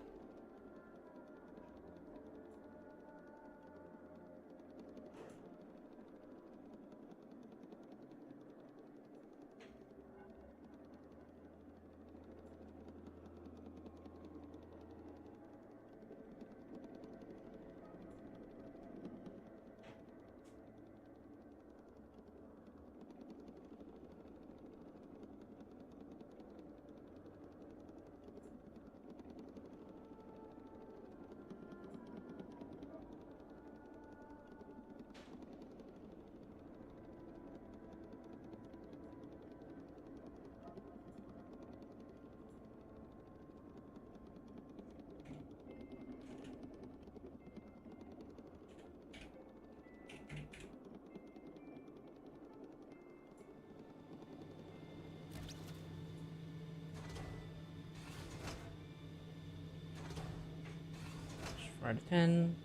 [SPEAKER 1] 4 out of 10.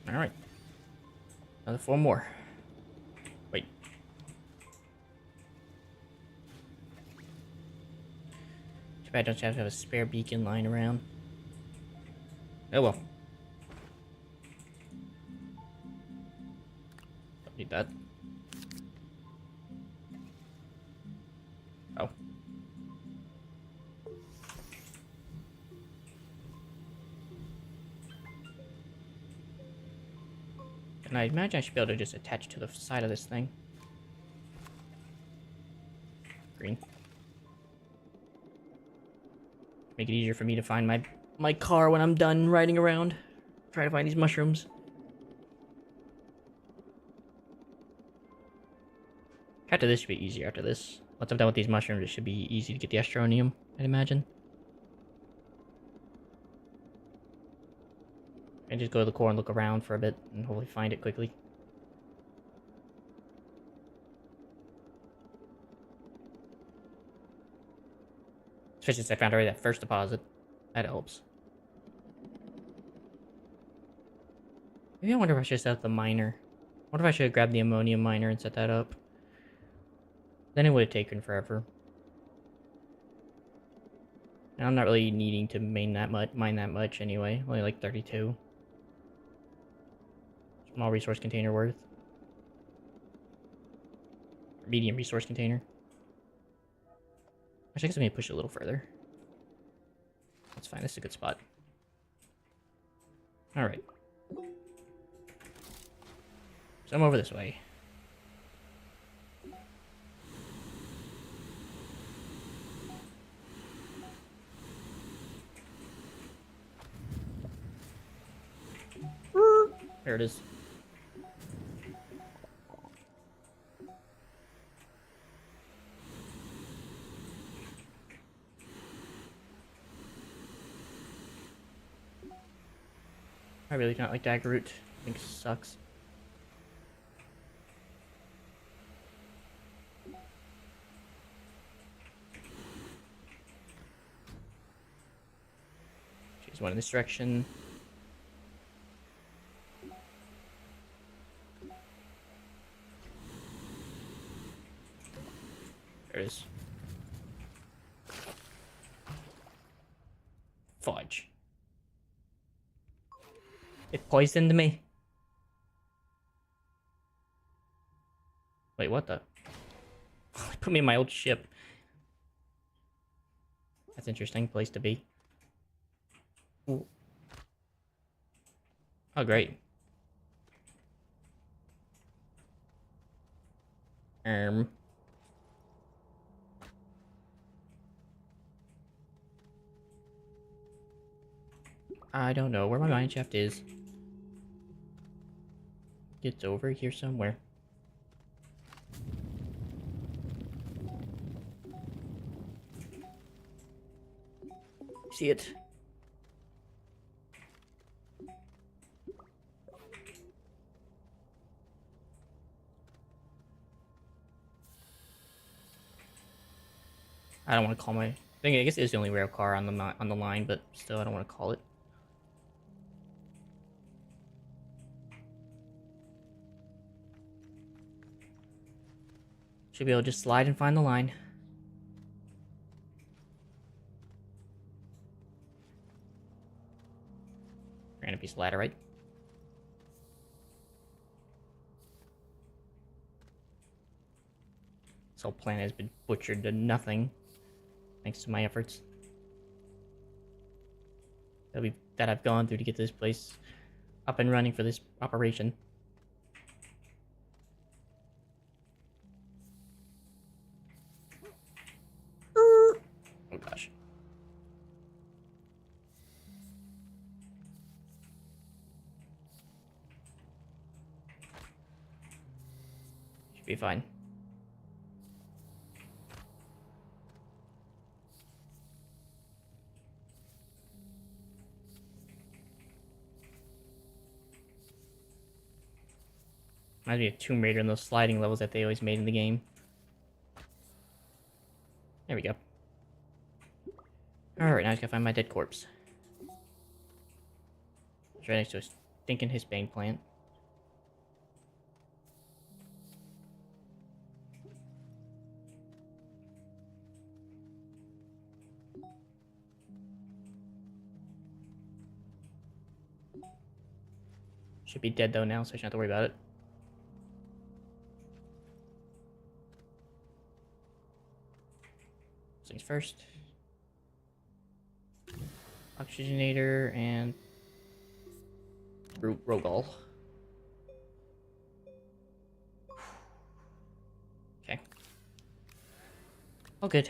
[SPEAKER 1] Alright. Another 4 more. Wait. Too bad I don't have to have a spare beacon lying around. Oh well. Don't need that. Oh. And I imagine I should be able to just attach to the side of this thing. Green. Make it easier for me to find my car when I'm done riding around. Try to find these mushrooms. After this should be easier after this. Once I'm done with these mushrooms, it should be easy to get the Astroneer, I'd imagine. And just go to the core and look around for a bit and hopefully find it quickly. Especially since I found already that first deposit. That helps. Maybe I wonder if I should set up the miner. What if I should have grabbed the ammonium miner and set that up? Then it would have taken forever. And I'm not really needing to mine that much anyway. Only like 32. Small resource container worth. Medium resource container. Actually, I guess I may push it a little further. That's fine, this is a good spot. Alright. So I'm over this way. There it is. I really don't like dagger root. I think it sucks. Choose one in this direction. There it is. Fudge. It poisoned me. Wait, what the? Put me in my old ship. That's an interesting place to be. Ooh. Oh, great. I don't know where my mine shaft is. It's over here somewhere. See it? I don't want to call my thing. I guess it is the only rail car on the line, but still, I don't want to call it. Should be able to just slide and find the line. Random piece of laterite. This whole planet has been butchered to nothing, thanks to my efforts that I've gone through to get this place up and running for this operation. Oh gosh. Should be fine. Reminds me of Tomb Raider and those sliding levels that they always made in the game. There we go. Alright, now I just gotta find my dead corpse. It's right next to a stinking Hispane plant. Should be dead though now, so I shouldn't have to worry about it. Things first. Oxygenator and Rogol. Okay. All good.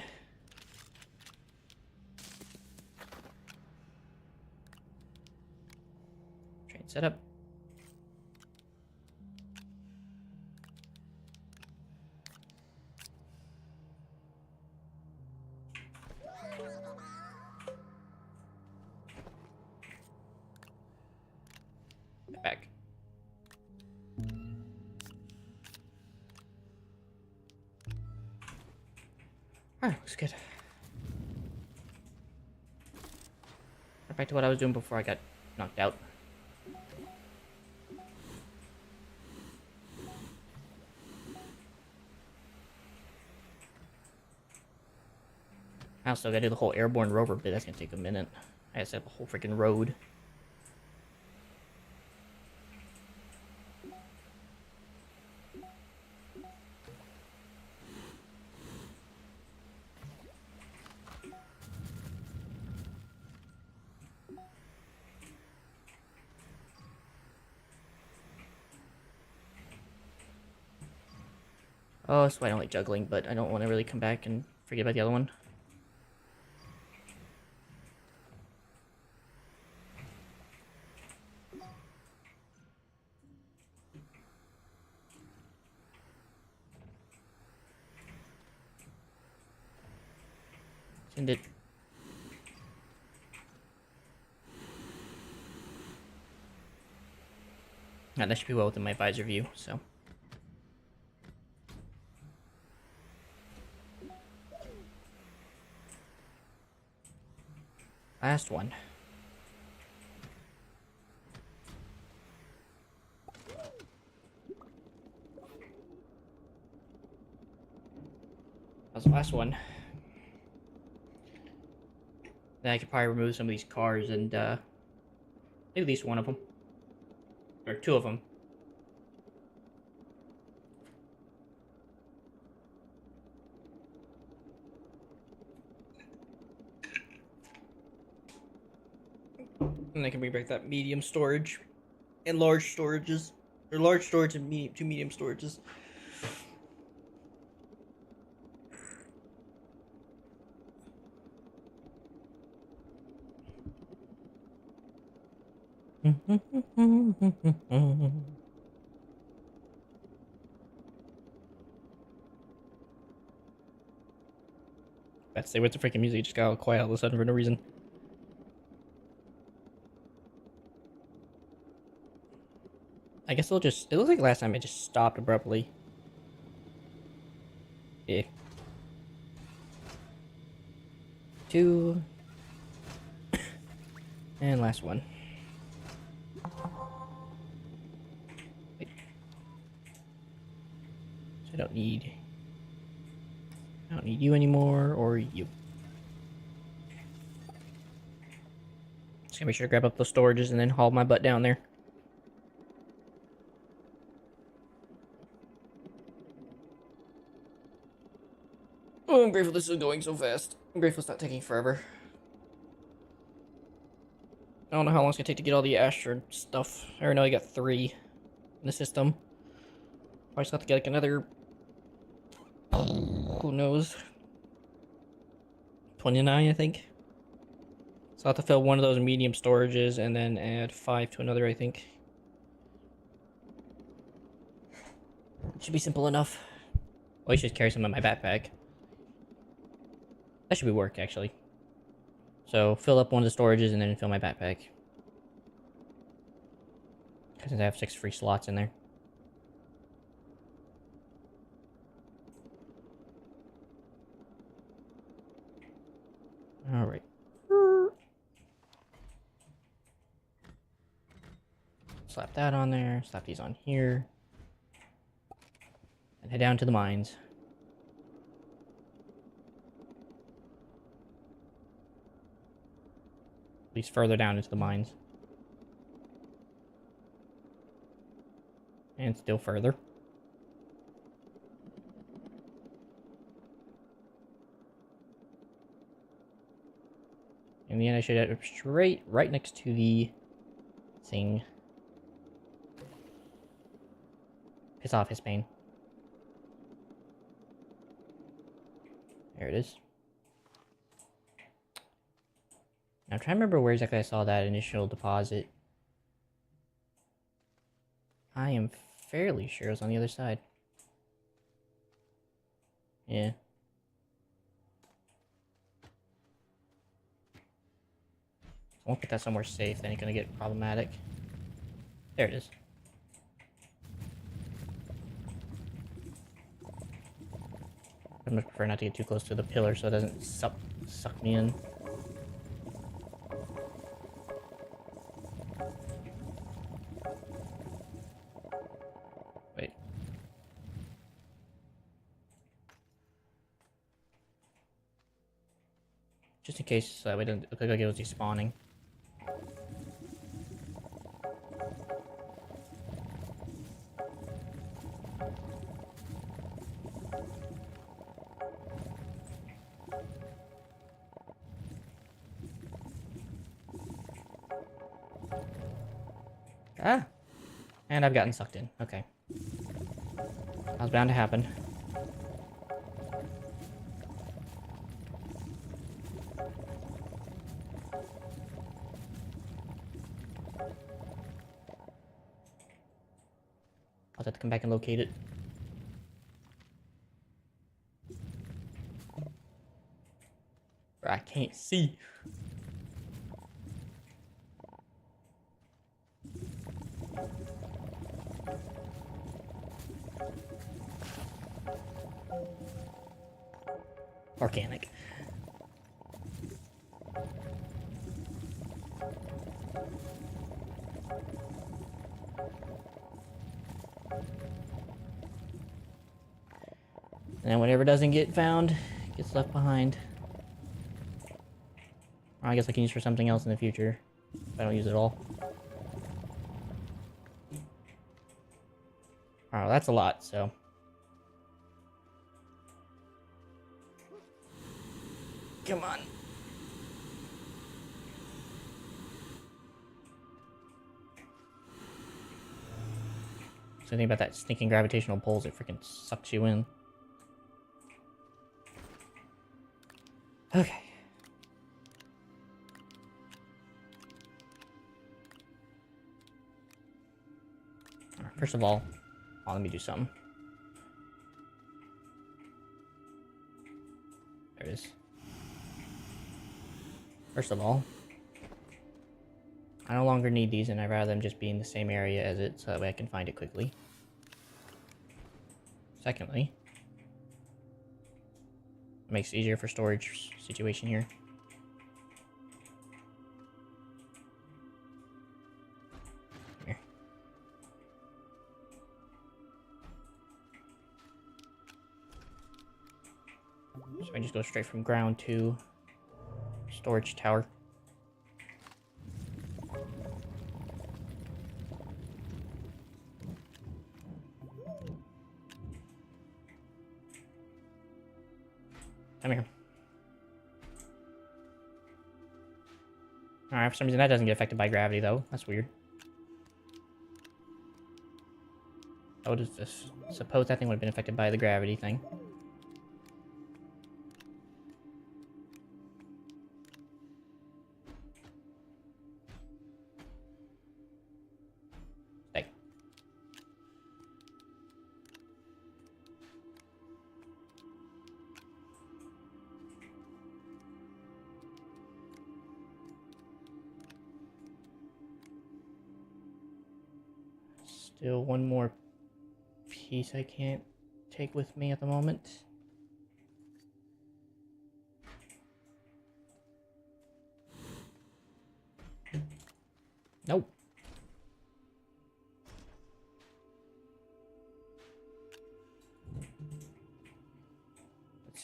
[SPEAKER 1] Train setup. Back. Alright, looks good. Back to what I was doing before I got knocked out. I also gotta do the whole airborne rover bit. That's gonna take a minute. I gotta set up a whole freaking road. Oh, that's why I don't like juggling, but I don't want to really come back and forget about the other one. Send it. Now, that should be well within my visor view, so. Last one. That was the last one. Then I could probably remove some of these cars and, maybe at least one of them. Or two of them. And I can bring back that medium storage. And large storages. Or large storage and two medium storages. Let's say, what's the freaking music? It just got all quiet all of a sudden for no reason. I guess it'll just... It looks like last time it just stopped abruptly. Yeah. 2. And last one. Wait. So I don't need you anymore, or you. Just gonna make sure to grab up those storages and then haul my butt down there. Oh, I'm grateful this is going so fast. I'm grateful it's not taking forever. I don't know how long it's gonna take to get all the Astro stuff. I already know I got 3 in the system. I just have to get like another... Who knows? 29, I think. So I'll have to fill one of those medium storages and then add 5 to another, I think. Should be simple enough. Oh, I should just carry some in my backpack. That should be work, actually. So, fill up one of the storages and then fill my backpack. Since I have 6 free slots in there. Slap that on there. Slap these on here. And head down to the mines. At least further down into the mines. And still further. In the end, I should end up straight right next to the thing. Piss off, Hispane. There it is. Now, I'm trying to remember where exactly I saw that initial deposit. I am fairly sure it was on the other side. Yeah. I won't put that somewhere safe, then it's gonna get problematic. There it is. I much prefer not to get too close to the pillar so it doesn't suck me in. Wait. Just in case that way doesn't look like it was despawning. Ah! And I've gotten sucked in. Okay. That was bound to happen. I'll have to come back and locate it. I can't see. Organic. And then whatever doesn't get found gets left behind. Or I guess I can use for something else in the future if I don't use it all. Alright, well, that's a lot, so. Come on. Something about that sneaking gravitational pulls, it freaking sucks you in. Okay. First of all, let me do something. There it is. First of all, I no longer need these, and I'd rather them just be in the same area as it, so that way I can find it quickly. Secondly, it makes it easier for storage situation here. Here. So I just go straight from ground to storage tower. Come here. Alright, for some reason that doesn't get affected by gravity, though. That's weird. I would have just supposed that thing would have been affected by the gravity thing. Stay. Still one more piece I can't take with me at the moment. Nope.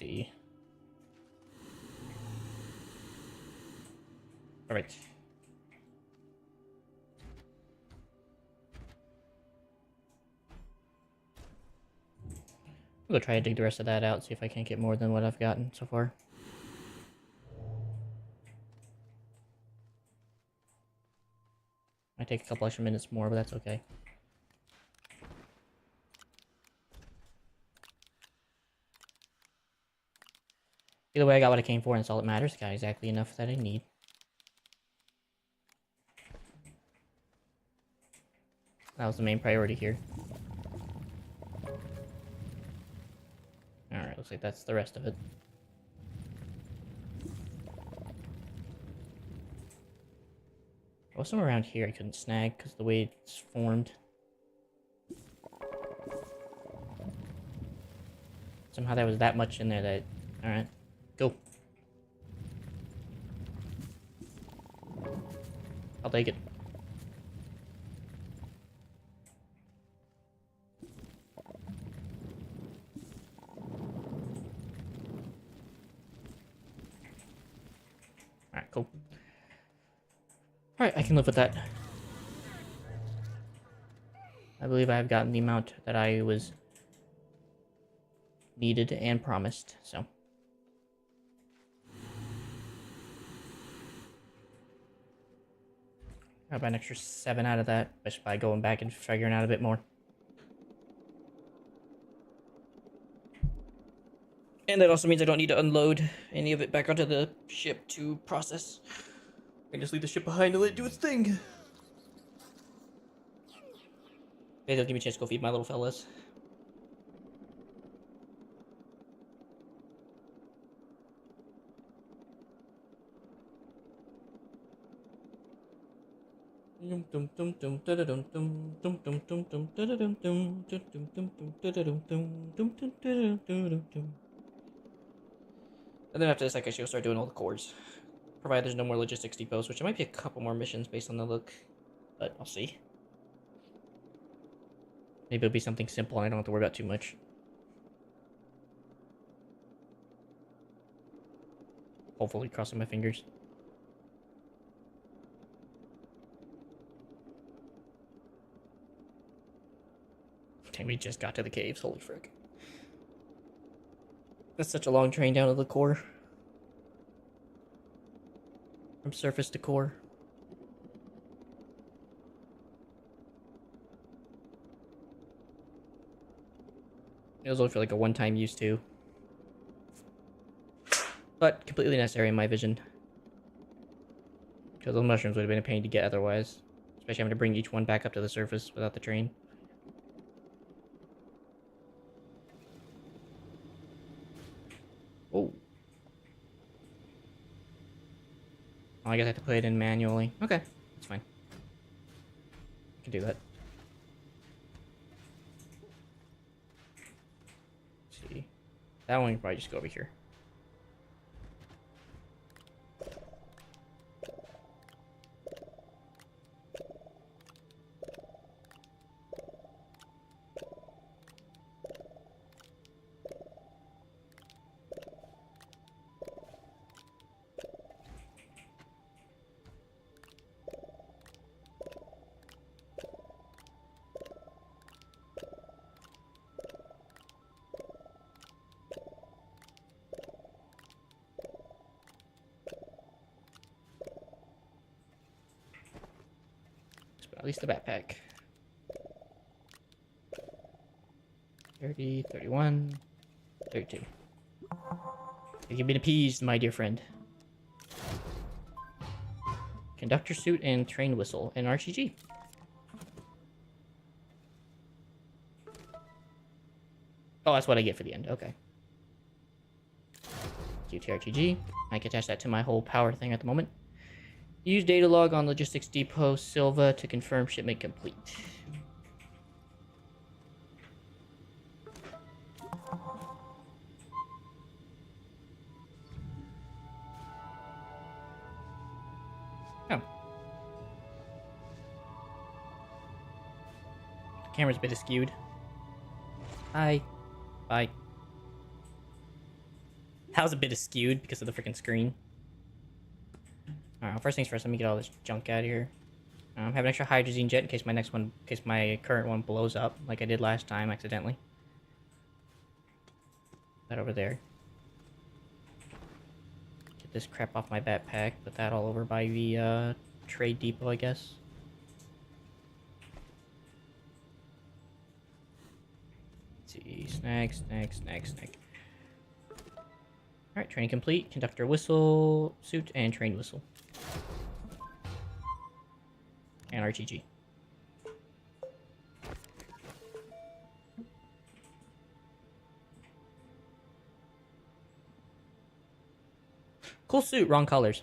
[SPEAKER 1] see. All right. I'll go try to dig the rest of that out, see if I can't get more than what I've gotten so far. Might take a couple extra minutes more, but that's okay. Either way, I got what I came for, and that's all that matters. Got exactly enough that I need. That was the main priority here. Alright, looks like that's the rest of it. There was some around here I couldn't snag because of the way it's formed. Somehow there was that much in there that... Alright, go. I'll take it. Alright, cool. Alright, I can live with that. I believe I've gotten the amount that I was needed and promised, so. Got about an extra 7 out of that, just by going back and figuring out a bit more. And that also means I don't need to unload any of it back onto the ship to process. I can just leave the ship behind and let it do its thing. Maybe they'll give me a chance to go feed my little fellas. And then after this, I guess you'll start doing all the cores. Provided there's no more logistics depots, which there might be a couple more missions based on the look. But I'll see. Maybe it'll be something simple and I don't have to worry about too much. Hopefully, crossing my fingers. Dang, we just got to the caves, holy frick. That's such a long train down to the core. From surface to core. It was only for like a one-time use too. But completely necessary in my vision. Because those mushrooms would have been a pain to get otherwise. Especially having to bring each one back up to the surface without the train. Oh. I guess I have to put it in manually. Okay, that's fine. I can do that. Let's see. That one can probably just go over here. At least the backpack. 30, 31, 32. You've been appeased, my dear friend. Conductor suit and train whistle and RTG. Oh, that's what I get for the end. Okay. QTRTG. I can attach that to my whole power thing at the moment. Use data log on logistics depot Silva to confirm shipment complete. Oh. Camera's a bit skewed. Hi. Bye. That was a bit skewed because of the freaking screen. Alright, first things first, let me get all this junk out of here. Have an extra hydrazine jet in case in case my current one blows up, like I did last time accidentally. That over there. Get this crap off my backpack. Put that all over by the trade depot, I guess. Let's see, snag. Alright, training complete. Conductor whistle, suit, and train whistle. And RTG. Cool suit, wrong colors.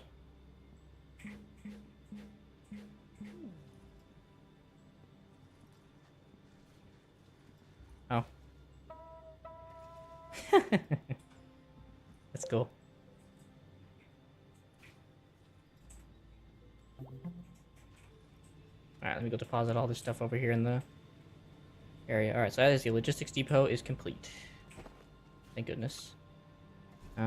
[SPEAKER 1] Oh. That's cool. Alright, let me go deposit all this stuff over here in the area. Alright, so as the logistics depot is complete. Thank goodness. I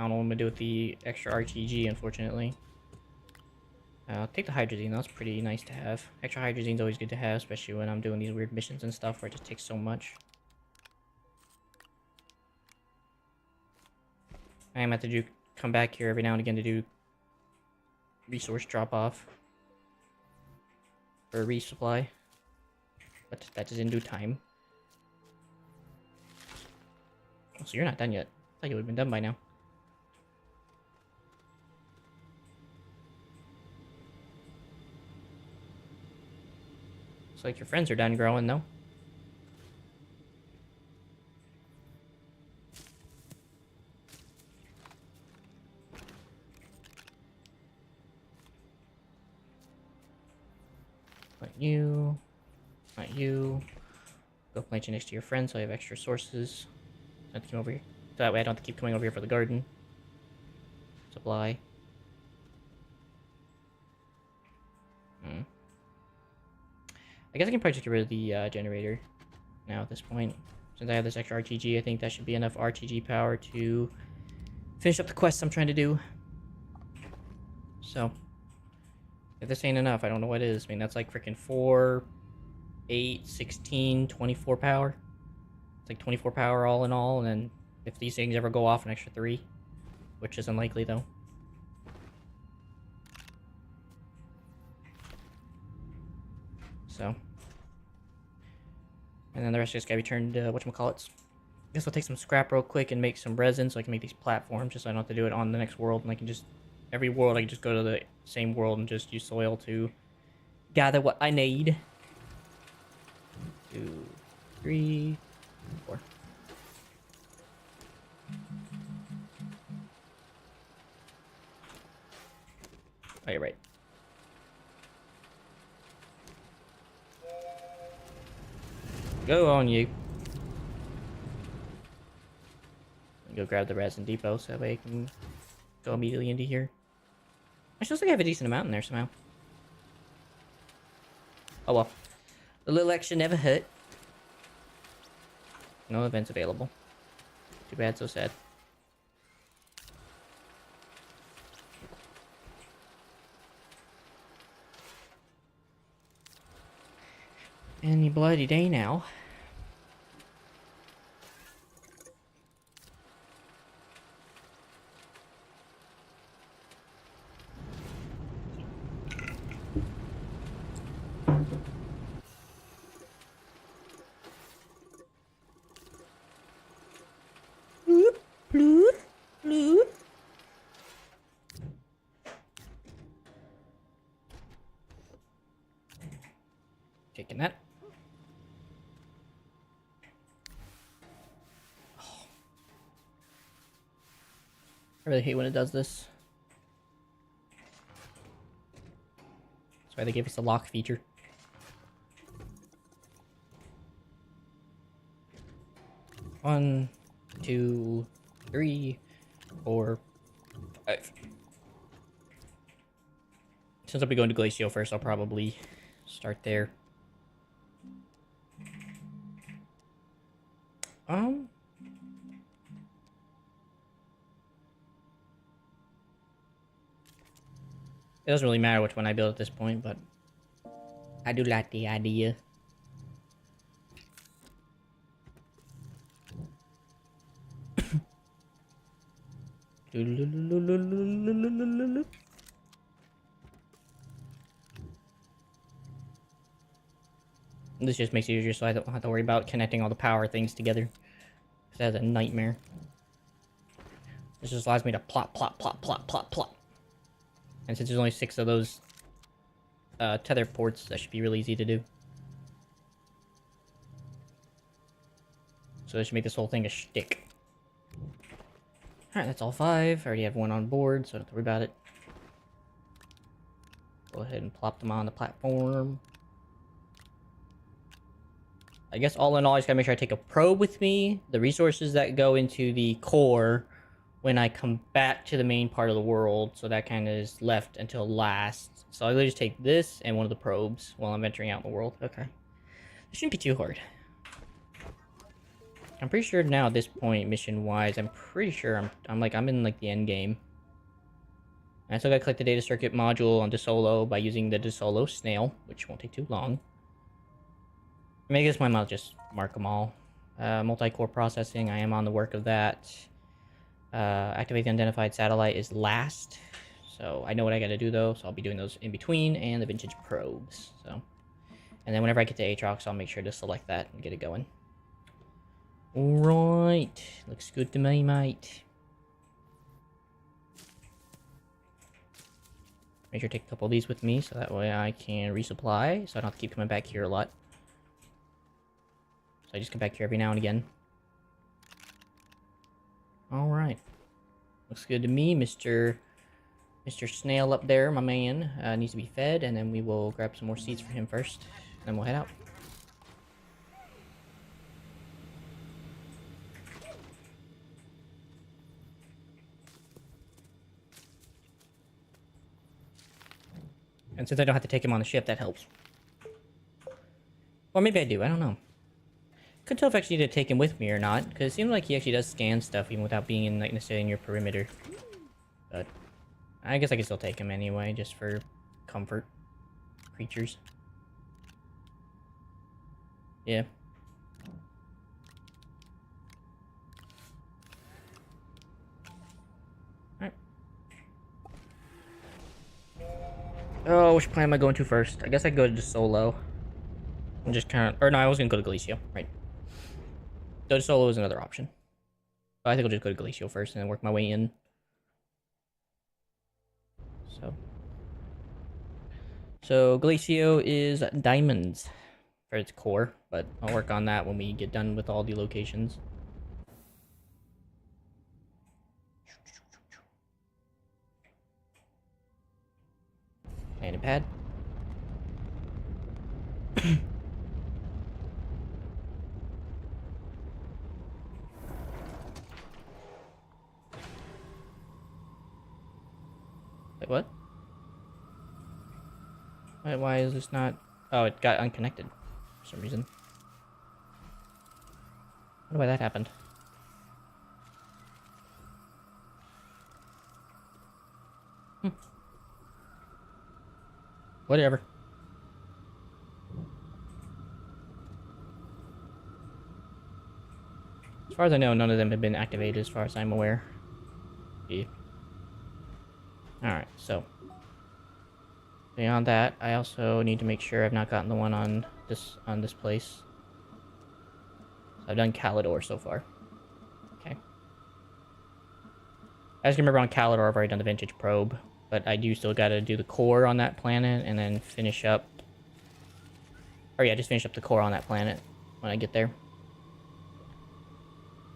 [SPEAKER 1] don't know what I'm gonna do with the extra RTG, unfortunately. I'll take the hydrazine, that's pretty nice to have. Extra hydrazine's always good to have, especially when I'm doing these weird missions and stuff where it just takes so much. I am have to come back here every now and again to do resource drop-off. Or resupply. But that is in due time. Oh, so you're not done yet. I thought you would have been done by now. Looks like your friends are done growing, though. Not you. Not you. Go plant you next to your friends so I have extra sources. I have to come over here. So that way I don't have to keep coming over here for the garden. Supply. I guess I can probably just get rid of the generator now at this point. Since I have this extra RTG, I think that should be enough RTG power to finish up the quests I'm trying to do. So, if this ain't enough, I don't know what is. I mean, that's like freaking 4, 8, 16, 24 power. It's like 24 power all in all, and then if these things ever go off, an extra 3. Which is unlikely, though. So. And then the rest just gotta be turned, whatchamacallits. I guess I'll take some scrap real quick and make some resin so I can make these platforms, just so I don't have to do it on the next world, and I can just... Every world, I can just go to the same world and just use soil to gather what I need. 2, 3, 4. Oh, you're right. Go on, you. Go grab the resin depot so that way I can go immediately into here. I still think I have a decent amount in there somehow. Oh well. A little extra never hurt. No events available. Too bad, so sad. Any bloody day now. Bloop, bloop, bloop. Taking that. I really hate when it does this. That's why they gave us the lock feature. One, 2, 3, 4, 5. Since I'll be going to Glacio first, I'll probably start there. It doesn't really matter which one I build at this point, but I do like the idea. This just makes it easier so I don't have to worry about connecting all the power things together. That's a nightmare. This just allows me to plop, plop, plop, plop, plop, plop. And since there's only 6 of those tether ports, that should be really easy to do. So this should make this whole thing a shtick. Alright, that's all 5. I already have 1 on board, so I don't have to worry about it. Go ahead and plop them on the platform. I guess all in all, I just gotta make sure I take a probe with me. The resources that go into the core when I come back to the main part of the world. So that kind of is left until last. So I literally just take this and one of the probes while I'm venturing out in the world. Okay. It shouldn't be too hard. I'm pretty sure now at this point, mission-wise, I'm pretty sure I'm in like the end game. I still gotta collect the data circuit module on DeSolo by using the DeSolo snail, which won't take too long. I guess I might just mark them all. Multi-core processing, I am on the work of that. Activate the unidentified satellite is last. So I know what I gotta do though, so I'll be doing those in between, and the vintage probes. So, and then whenever I get to Aatrox, I'll make sure to select that and get it going. Alright, looks good to me, mate. Make sure to take a couple of these with me, so that way I can resupply, so I don't have to keep coming back here a lot. So I just come back here every now and again. Alright. Looks good to me, Mr. Snail up there, my man. Needs to be fed, and then we will grab some more seeds for him first. And then we'll head out. And since I don't have to take him on the ship, that helps. Or maybe I do, I don't know. Couldn't tell if I actually need to take him with me or not, because it seems like he actually does scan stuff even without being in, like, necessarily in your perimeter. But I guess I can still take him anyway, just for comfort. Creatures. Yeah. Alright. Oh, which plan am I going to first? I guess I go to Solo. I'm just kind of... Or no, I was going to go to Galicio. Right. Go to Solo is another option. But I think I'll just go to Galicio first and then work my way in. So Galicio is diamonds for its core, but I'll work on that when we get done with all the locations. Landing pad. Wait, what? Why is this not... Oh, it got unconnected for some reason. I wonder why that happened. Whatever. As far as I know, none of them have been activated as far as I'm aware. Yeah. Alright, so... Beyond that, I also need to make sure I've not gotten the one on this place. So I've done Calidor so far. Okay. I just remember on Calidor I've already done the vintage probe, but I do still gotta do the core on that planet and then finish up... Or yeah, just finish up the core on that planet when I get there.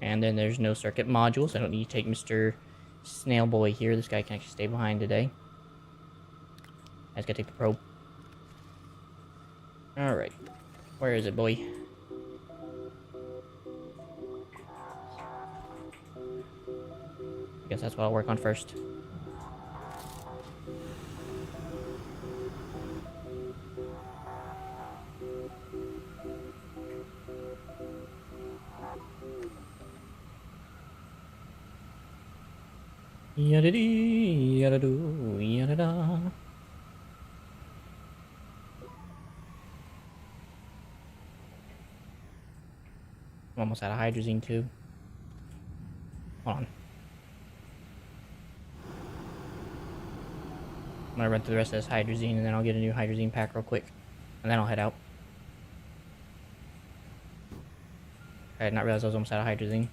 [SPEAKER 1] And then there's no circuit module, so I don't need to take Mr. Snail Boy here. This guy can actually stay behind today. I just gotta take the probe. Alright. Where is it, boy? I guess that's what I'll work on first. Yada-dee, yada-doo, yada-da. I'm almost out of hydrazine too. Hold on. I'm gonna run through the rest of this hydrazine and then I'll get a new hydrazine pack real quick. And then I'll head out. I did not realize I was almost out of hydrazine.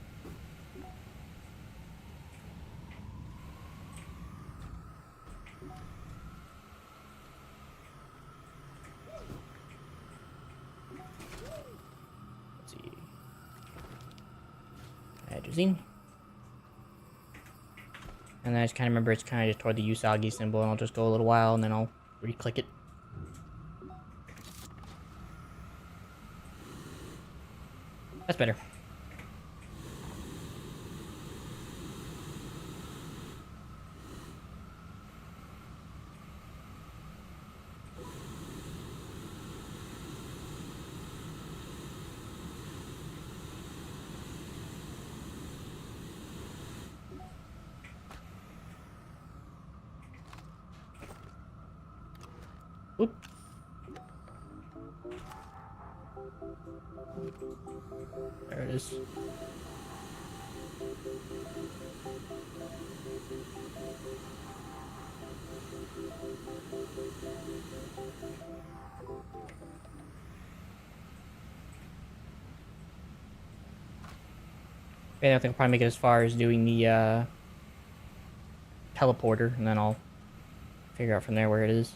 [SPEAKER 1] Let's see. Hydrazine. And then I just kind of remember it's kind of just toward the Usagi symbol, and I'll just go a little while, and then I'll re-click it. That's better. Oop. There it is. Okay, I think I'll probably make it as far as doing the teleporter, and then I'll figure out from there where it is.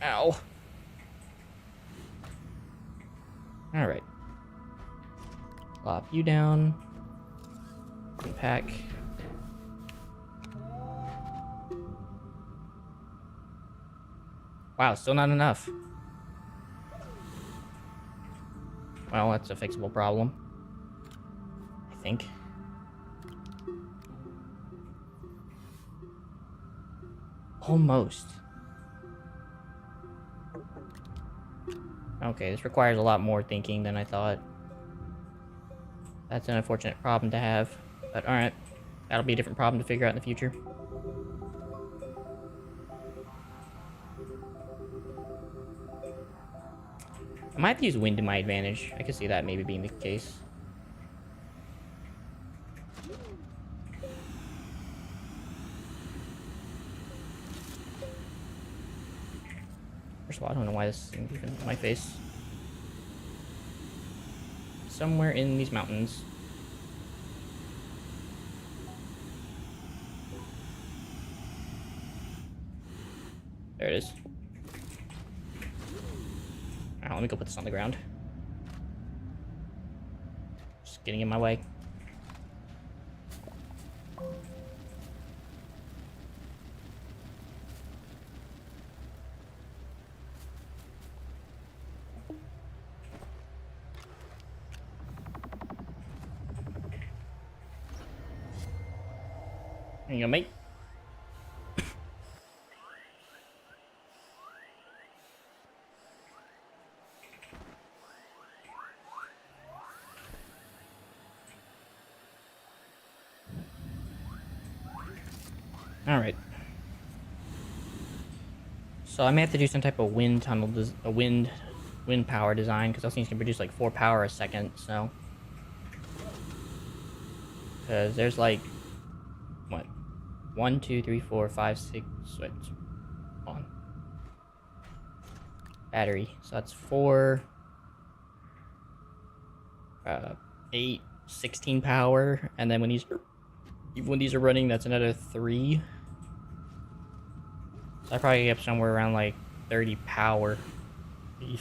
[SPEAKER 1] Ow. Alright. Plop you down. Pack. Wow, still not enough. Well, that's a fixable problem. I think. Almost. Okay, this requires a lot more thinking than I thought. That's an unfortunate problem to have. But alright. That'll be a different problem to figure out in the future. I might have to use wind to my advantage. I could see that maybe being the case. First of all, I don't know why this thing's even in my face. Somewhere in these mountains. There it is. Alright, let me go put this on the ground. Just getting in my way. There you go, mate. Alright. So I may have to do some type of wind tunnel, a wind power design, because those things can produce like 4 power a second, so. Because there's like, what? 1, 2, 3, 4, 5, 6, wait, hold on. Battery, so that's 4, 8, 16 power, and then when these are running, that's another 3. So I probably get up somewhere around like 30 power. Eesh.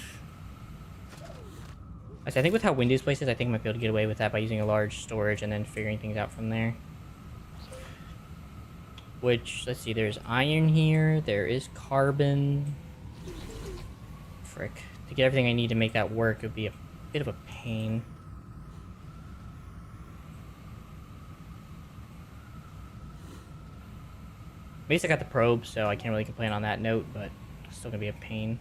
[SPEAKER 1] I think with how windy this place is, I think I might be able to get away with that by using a large storage and then figuring things out from there. Which, let's see, there's iron here, there is carbon. Frick. To get everything I need to make that work would be a bit of a pain. At least I got the probe, so I can't really complain on that note, but it's still gonna be a pain.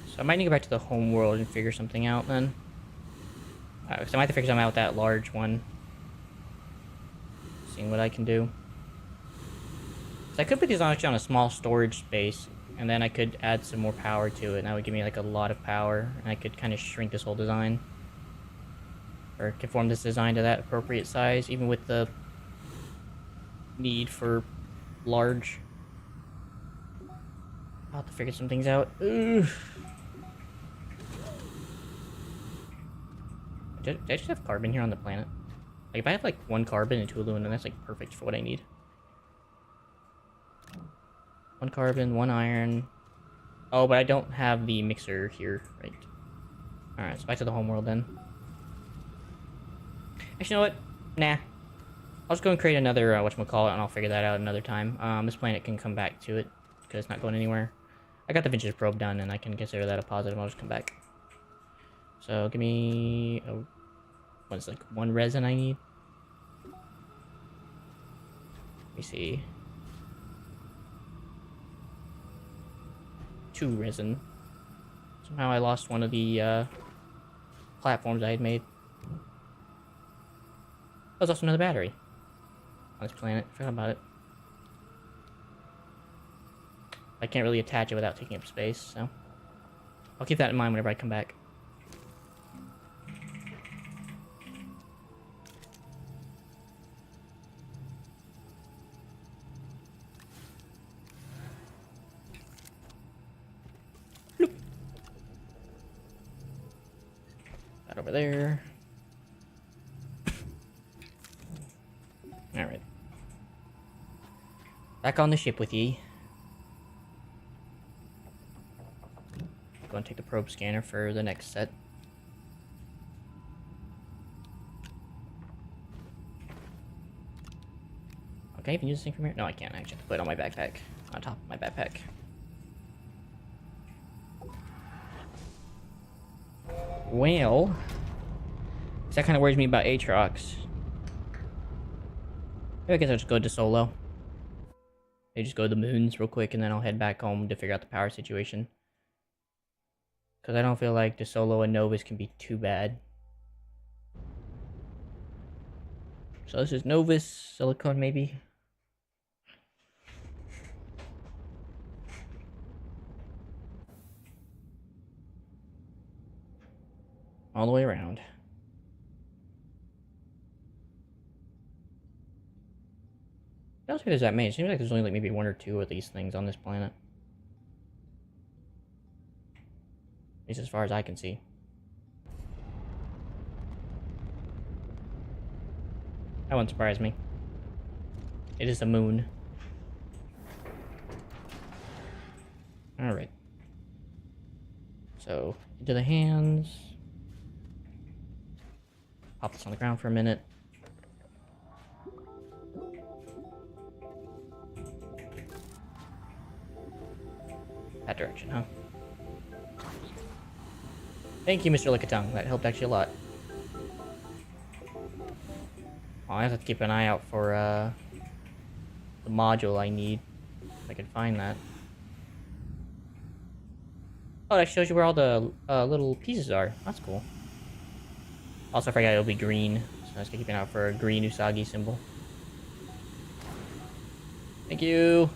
[SPEAKER 1] So I might need to go back to the home world and figure something out then. So I might have to figure something out with that large one. Seeing what I can do. So I could put these actually on a small storage space, and then I could add some more power to it, and that would give me like a lot of power, and I could kind of shrink this whole design. Or conform this design to that appropriate size, even with the need for large. I'll have to figure some things out. Ugh. Did I just have carbon here on the planet? Like, if I have like 1 carbon and 2 aluminum, that's like perfect for what I need. 1 carbon, 1 iron. Oh, but I don't have the mixer here, right? Alright, so back to the homeworld then. Actually, you know what? Nah. I'll just go and create another, whatchamacallit, and I'll figure that out another time. This planet can come back to it, because it's not going anywhere. I got the vintage probe done, and I can consider that a positive. I'll just come back. So, give me... what is like 1 resin I need? Let me see. 2 resin. Somehow I lost one of the platforms I had made. There's also another battery on this planet. I forgot about it. I can't really attach it without taking up space, so I'll keep that in mind whenever I come back. Bloop. That over there. Alright. Back on the ship with ye. Go and take the probe scanner for the next set. Okay, I can use this thing from here? No, I can't. I actually have to put it on my backpack. On top of my backpack. Well... that kind of worries me about Aatrox. Maybe I guess I'll just go to Solo. Maybe just go to the moons real quick, and then I'll head back home to figure out the power situation. Because I don't feel like the Solo and Novus can be too bad. So this is Novus, Silicon maybe? All the way around. I don't think there's that many. It seems like there's only like maybe 1 or 2 of these things on this planet. At least as far as I can see. That won't surprise me. It is the moon. Alright. So, into the hands. Pop this on the ground for a minute. That direction, huh? Thank you, Mr. Lickitung. That helped actually a lot. Oh, I have to keep an eye out for the module I need. If I can find that. Oh, that shows you where all the little pieces are. That's cool. Also, I forgot it'll be green, so I have to keep an eye out for a green Usagi symbol. Thank you!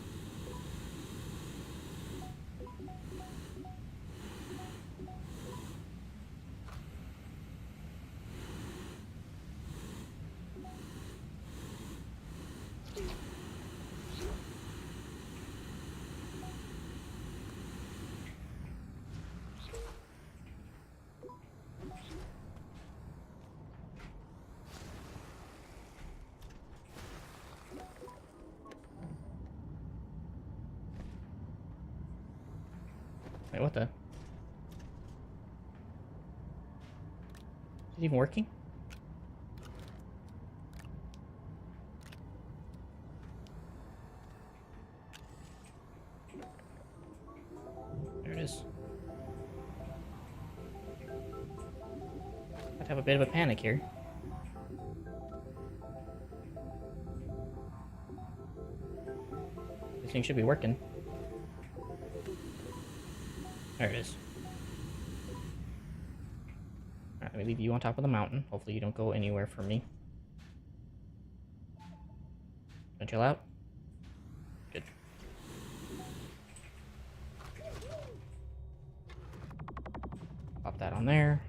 [SPEAKER 1] Wait, what the? Is it even working? There it is. I have a bit of a panic here. Everything should be working. There it is. Alright, let me leave you on top of the mountain. Hopefully you don't go anywhere from me. Don't chill out. Good. Pop that on there.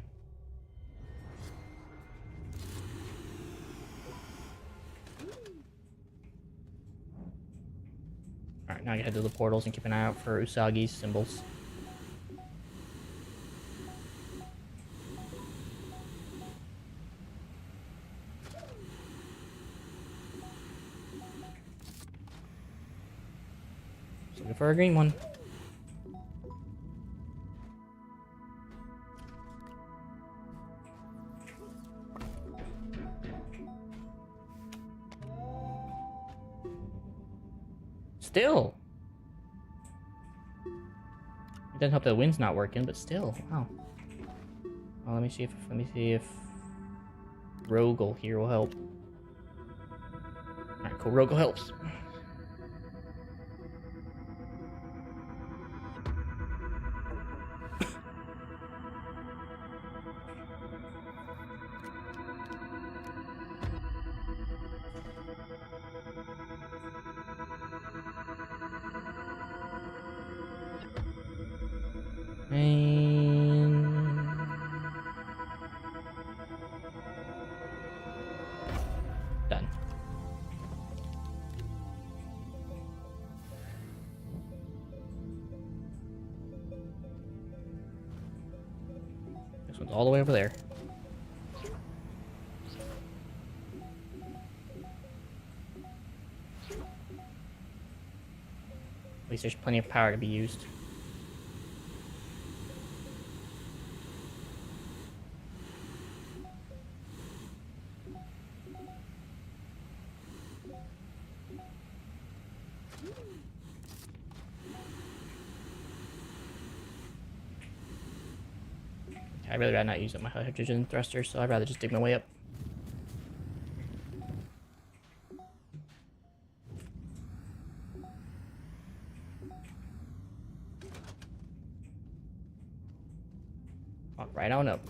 [SPEAKER 1] Alright, now I gotta do the portals and keep an eye out for Usagi's symbols. Just looking for a green one. Still. It doesn't help that the wind's not working, but still, wow. Well, let me see if Rogel here will help. Alright, cool, Rogel helps. And done. This one's all the way over there. At least there's plenty of power to be used. I'd rather not use up my hydrogen thruster, so I'd rather just dig my way up. Walk right on up.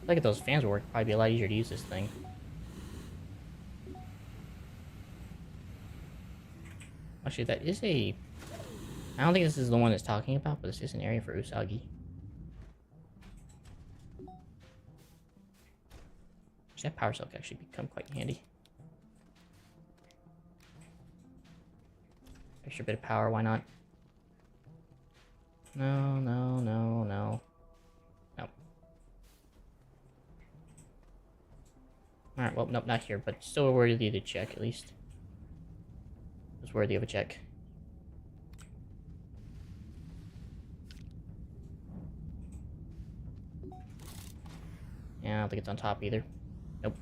[SPEAKER 1] Look at those fans work. Probably be a lot easier to use this thing. Actually, that is a... I don't think this is the one it's talking about, but this is an area for Usagi. That power cell could actually become quite handy. Extra bit of power, why not? No, no, no, no. No. Alright, well, nope, not here, but still worthy to check, at least. It was worthy of a check. Yeah, I don't think it's on top either. Nope.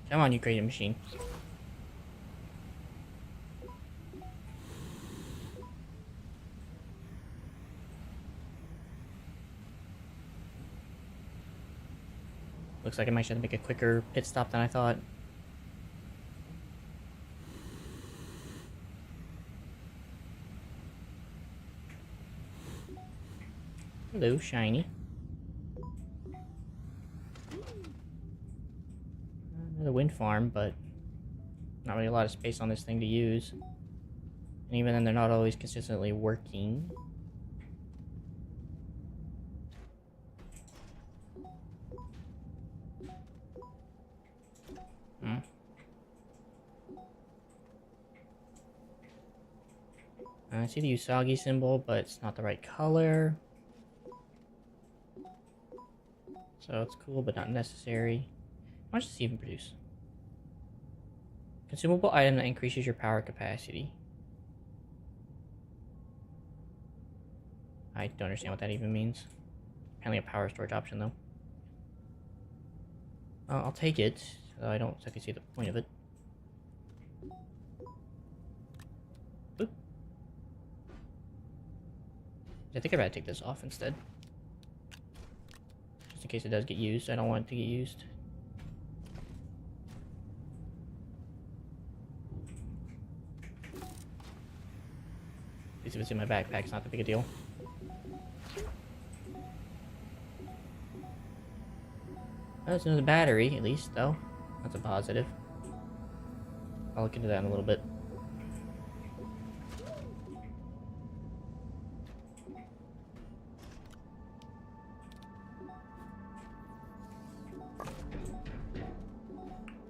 [SPEAKER 1] Come on, you crazy machine. Looks like I might have to make a quicker pit stop than I thought. Hello, shiny. Another wind farm, but not really a lot of space on this thing to use. And even then, they're not always consistently working. I see the Usagi symbol, but it's not the right color. So it's cool, but not necessary. How much does it even produce? Consumable item that increases your power capacity. I don't understand what that even means. Apparently a power storage option, though. I'll take it, though I don't exactly see the point of it. I think I'd rather take this off instead. Just in case it does get used. I don't want it to get used. At least if it's in my backpack, it's not that big a deal. Oh, it's another battery, at least, though. That's a positive. I'll look into that in a little bit.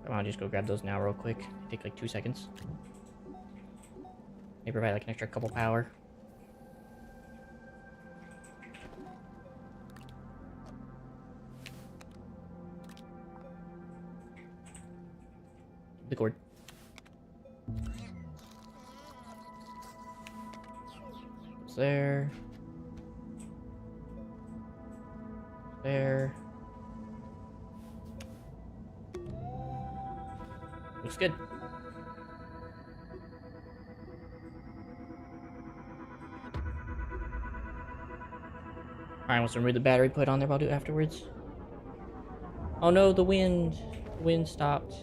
[SPEAKER 1] I'll just go grab those now real quick. Take like 2 seconds. They provide like an extra couple power. The cord. It's there. There. Looks good. Alright, once I remove the battery put on there, I'll do it afterwards. Oh no, the wind. The wind stopped.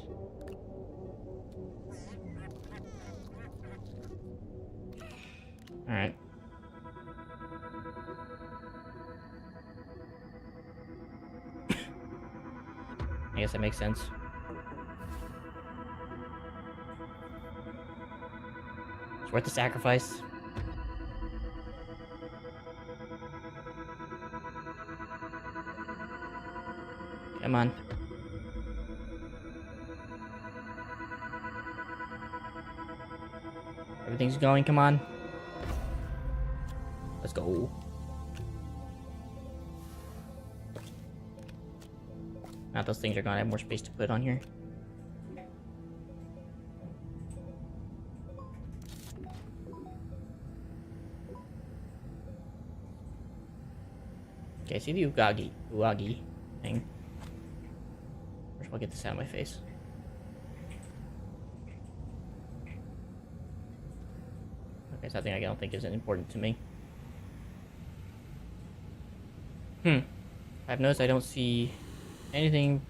[SPEAKER 1] Alright. I guess that makes sense. It's worth the sacrifice. Come on. Everything's going, come on. Let's go. Now those things are gonna have more space to put on here. Okay, see the Uagi thing. First, I'll get this out of my face. Okay, something I don't think is important to me. I've noticed I don't see anything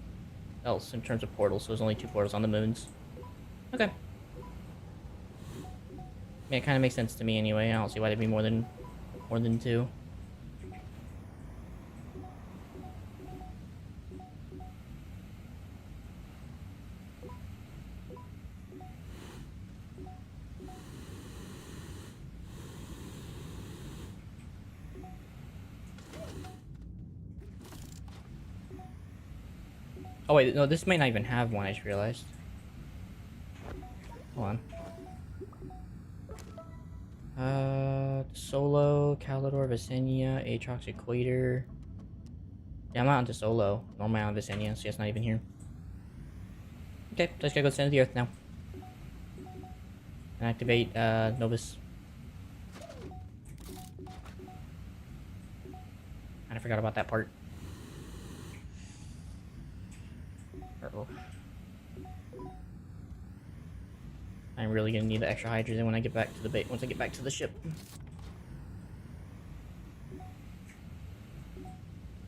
[SPEAKER 1] else in terms of portals, so there's only 2 portals on the moons. Okay. I mean, it kind of makes sense to me anyway. I don't see why there'd be more than 2. Oh wait, no, this might not even have one, I just realized. Hold on. Solo, Calidor, Visenya, Aatrox, Equator. Yeah, I'm not onto Solo. Normally on Visenya, so it's not even here. Okay, just gotta go to the center of the Earth now. And activate, Novus. Kinda forgot about that part. Uh-oh. I'm really gonna need the extra hydrogen when I get back to the bait. Once I get back to the ship.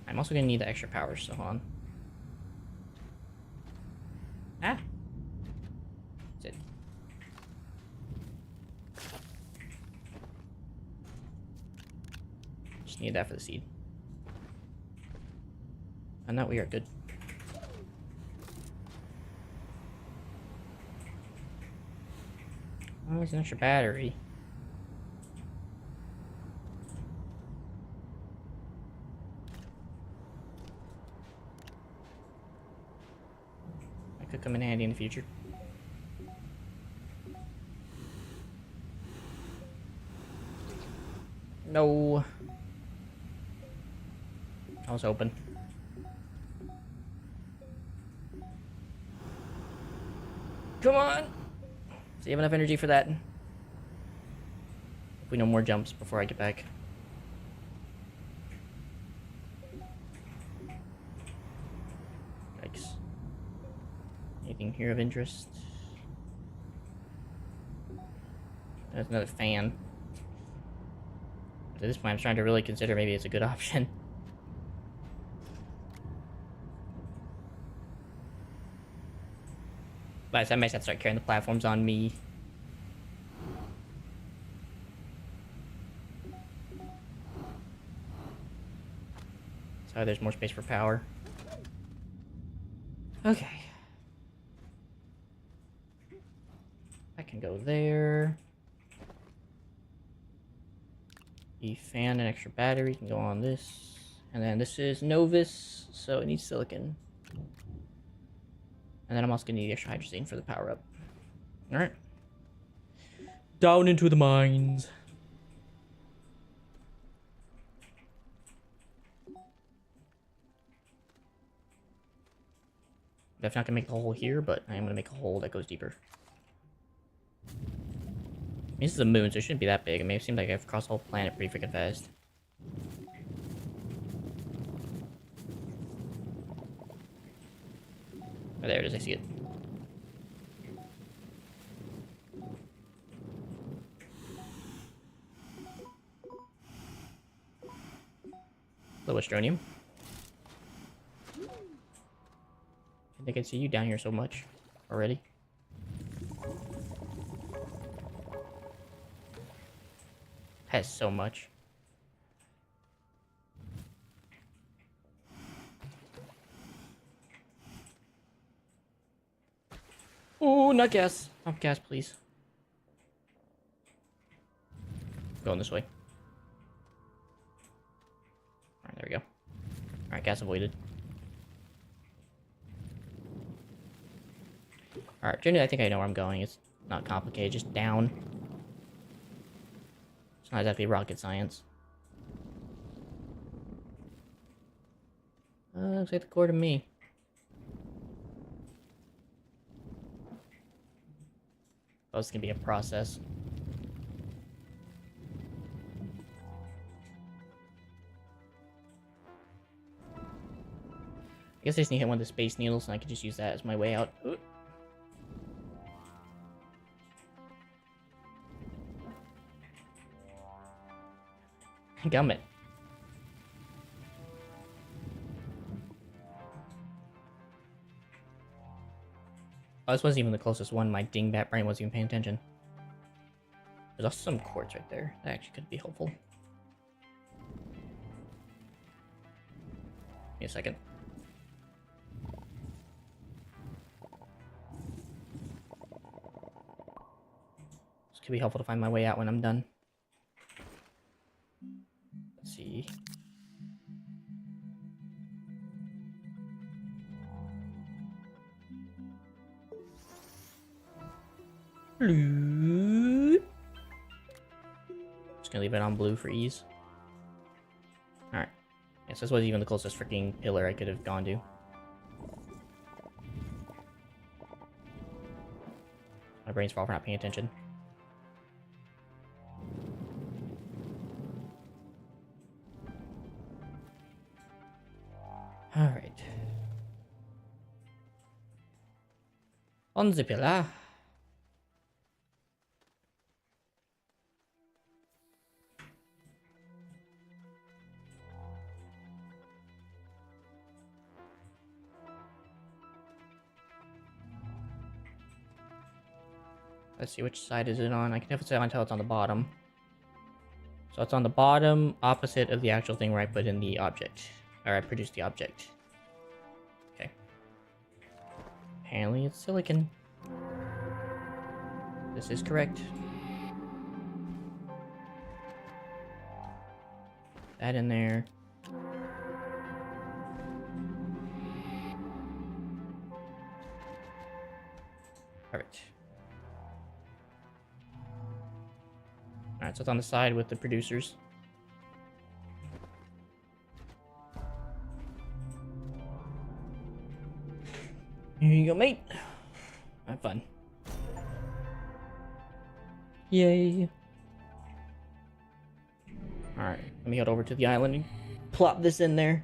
[SPEAKER 1] I'm also gonna need the extra power, so hold on. Ah! That's it. Just need that for the seed. And that we are good. Oh, there's an extra battery. That could come in handy in the future. No. I was hoping. Come on! So you have enough energy for that? If we know more jumps before I get back. Yikes. Anything here of interest? There's another fan. At this point, I'm trying to really consider maybe it's a good option. But I might have to start carrying the platforms on me. So there's more space for power. Okay. I can go there. The fan and extra battery can go on this. And then this is Novus, so it needs silicon. And then I'm also going to need extra hydrazine for the power up. Alright. Down into the mines. Definitely not going to make a hole here, but I am going to make a hole that goes deeper. This is a moon, so it shouldn't be that big. I mean, it seems like I've crossed the whole planet pretty freaking fast. Oh, there it is, I see it. Hello, Astronium. I think I see you down here so much already. Has so much. Oh, not gas. Not gas, please. Going this way. Alright, there we go. Alright, gas avoided. Alright, generally I think I know where I'm going. It's not complicated, just down. It's not exactly rocket science. Looks like the core to me. Oh, it's gonna be a process. I guess I just need to hit one of the space needles and I can just use that as my way out. Ooh. Gummit. Oh, this wasn't even the closest one. My dingbat brain wasn't even paying attention. There's also some quartz right there. That actually could be helpful. Give me a second. This could be helpful to find my way out when I'm done. Let's see. Blue. Just gonna leave it on blue for ease. Alright. Yes, this was even the closest freaking pillar I could have gone to. My brain's fall for not paying attention. Alright. On the pillar. Let's see, which side is it on? I can definitely tell it's on the bottom. So it's on the bottom, opposite of the actual thing where I put in the object. Or I produced the object. Okay. Apparently it's silicon. This is correct. That in there. Perfect. Alright, so it's on the side with the producers. Here you go, mate. Have fun. Yay. Alright, let me head over to the island and plop this in there.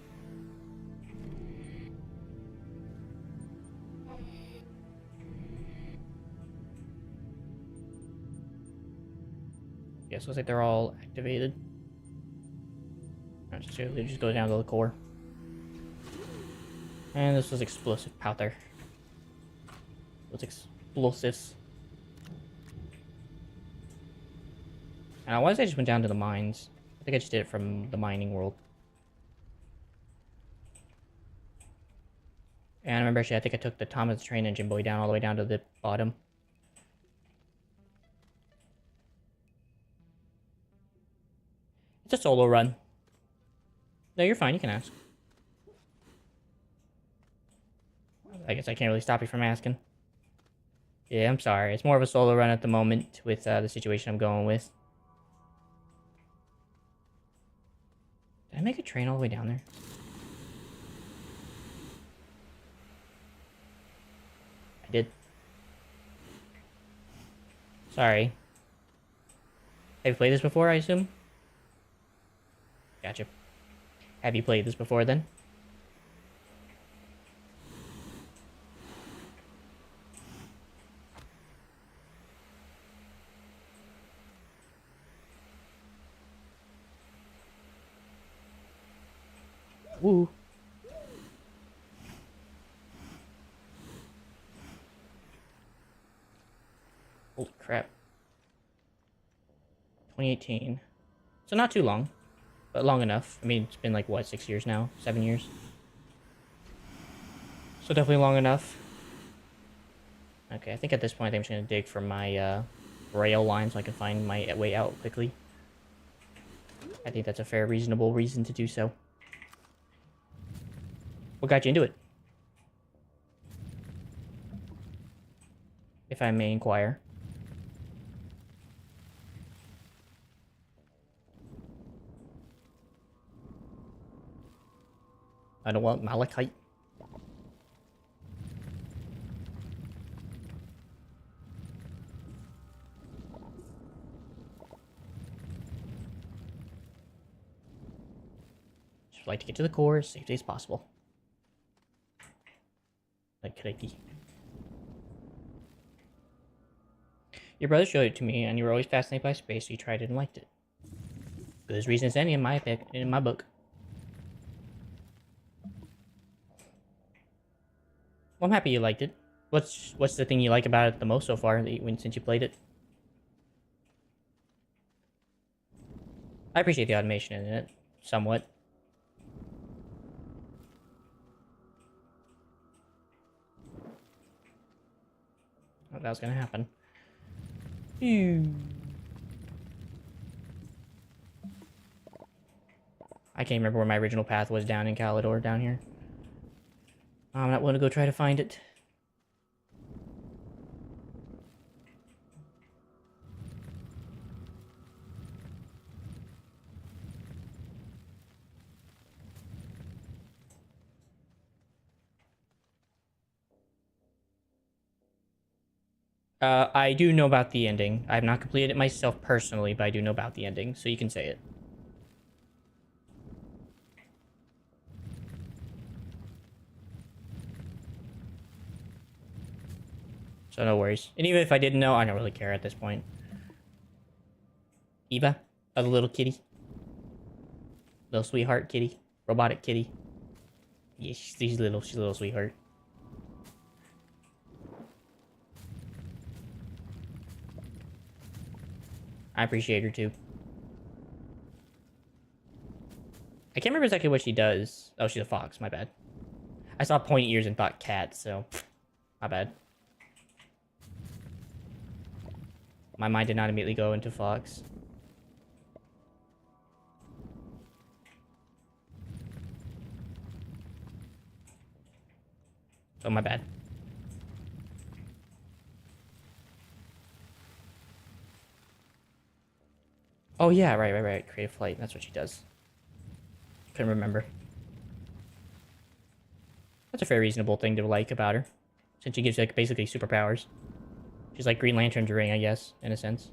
[SPEAKER 1] Yes, looks like they're all activated. Alright, so they just go down to the core. And this was explosive powder. Those explosives. And I want to say I just went down to the mines. I think I just did it from the mining world. And I remember actually, I think I took the Thomas the Train Engine boy down all the way down to the bottom. It's a solo run. No, you're fine. You can ask. I guess I can't really stop you from asking. Yeah, I'm sorry. It's more of a solo run at the moment with the situation I'm going with. Did I make a train all the way down there? I did. Sorry. Have you played this before, I assume? Gotcha. Have you played this before, then? Woo. Holy crap. 2018. So not too long, but long enough. I mean, it's been like, what, 6 years now? 7 years? So definitely long enough. Okay, I think at this point, I think I'm just going to dig for my rail line so I can find my way out quickly. I think that's a fair, reasonable reason to do so. What got you into it? If I may inquire. I don't want malachite. Just like to get to the core as safely as possible. Like Kreki. Your brother showed it to me, and you were always fascinated by space, so you tried it and liked it. Good as reason as any in my book. Well, I'm happy you liked it. What's the thing you like about it the most so far since you played it? I appreciate the automation in it, somewhat. Oh, that was gonna happen. Ew. I can't remember where my original path was down in Calidor down here. I'm not willing to go try to find it. I do know about the ending. I have not completed it myself personally, but I do know about the ending, so you can say it. So no worries. And even if I didn't know, I don't really care at this point. Eva, a little kitty. Little sweetheart kitty. Robotic kitty. Yeah, she's a little sweetheart. I appreciate her too. I can't remember exactly what she does. Oh, she's a fox, my bad. I saw pointy ears and thought cat, so my bad. My mind did not immediately go into fox. Oh, my bad. Oh, yeah, right. Creative flight. That's what she does. Couldn't remember. That's a very reasonable thing to like about her. Since she gives you, like, basically superpowers. She's like Green Lantern's ring, I guess, in a sense.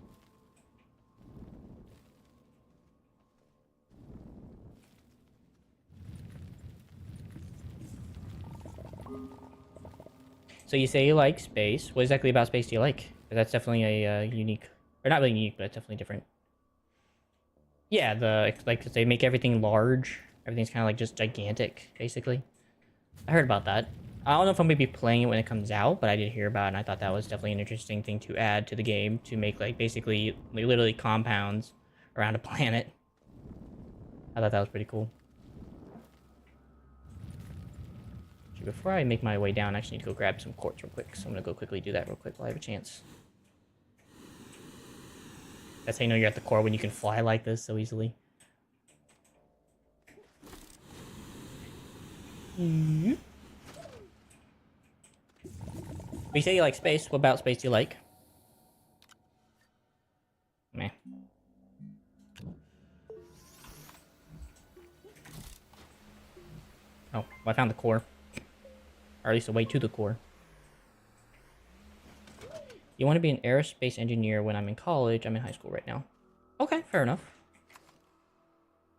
[SPEAKER 1] So you say you like space. What exactly about space do you like? 'Cause that's definitely a unique... Or not really unique, but it's definitely different. Yeah, like they make everything large. Everything's kind of like just gigantic, basically. I heard about that. I don't know if I'm gonna be playing it when it comes out, but I did hear about it, and I thought that was definitely an interesting thing to add to the game to make like basically like, literally compounds around a planet. I thought that was pretty cool. Actually, before I make my way down, I actually need to go grab some quartz real quick. So I'm gonna go quickly do that real quick while I have a chance. That's how you know you're at the core when you can fly like this so easily. Mm-hmm. You say you like space. What about space do you like? Meh. Oh, well, I found the core. Or at least a way to the core. You want to be an aerospace engineer when I'm in college. I'm in high school right now. Okay, fair enough.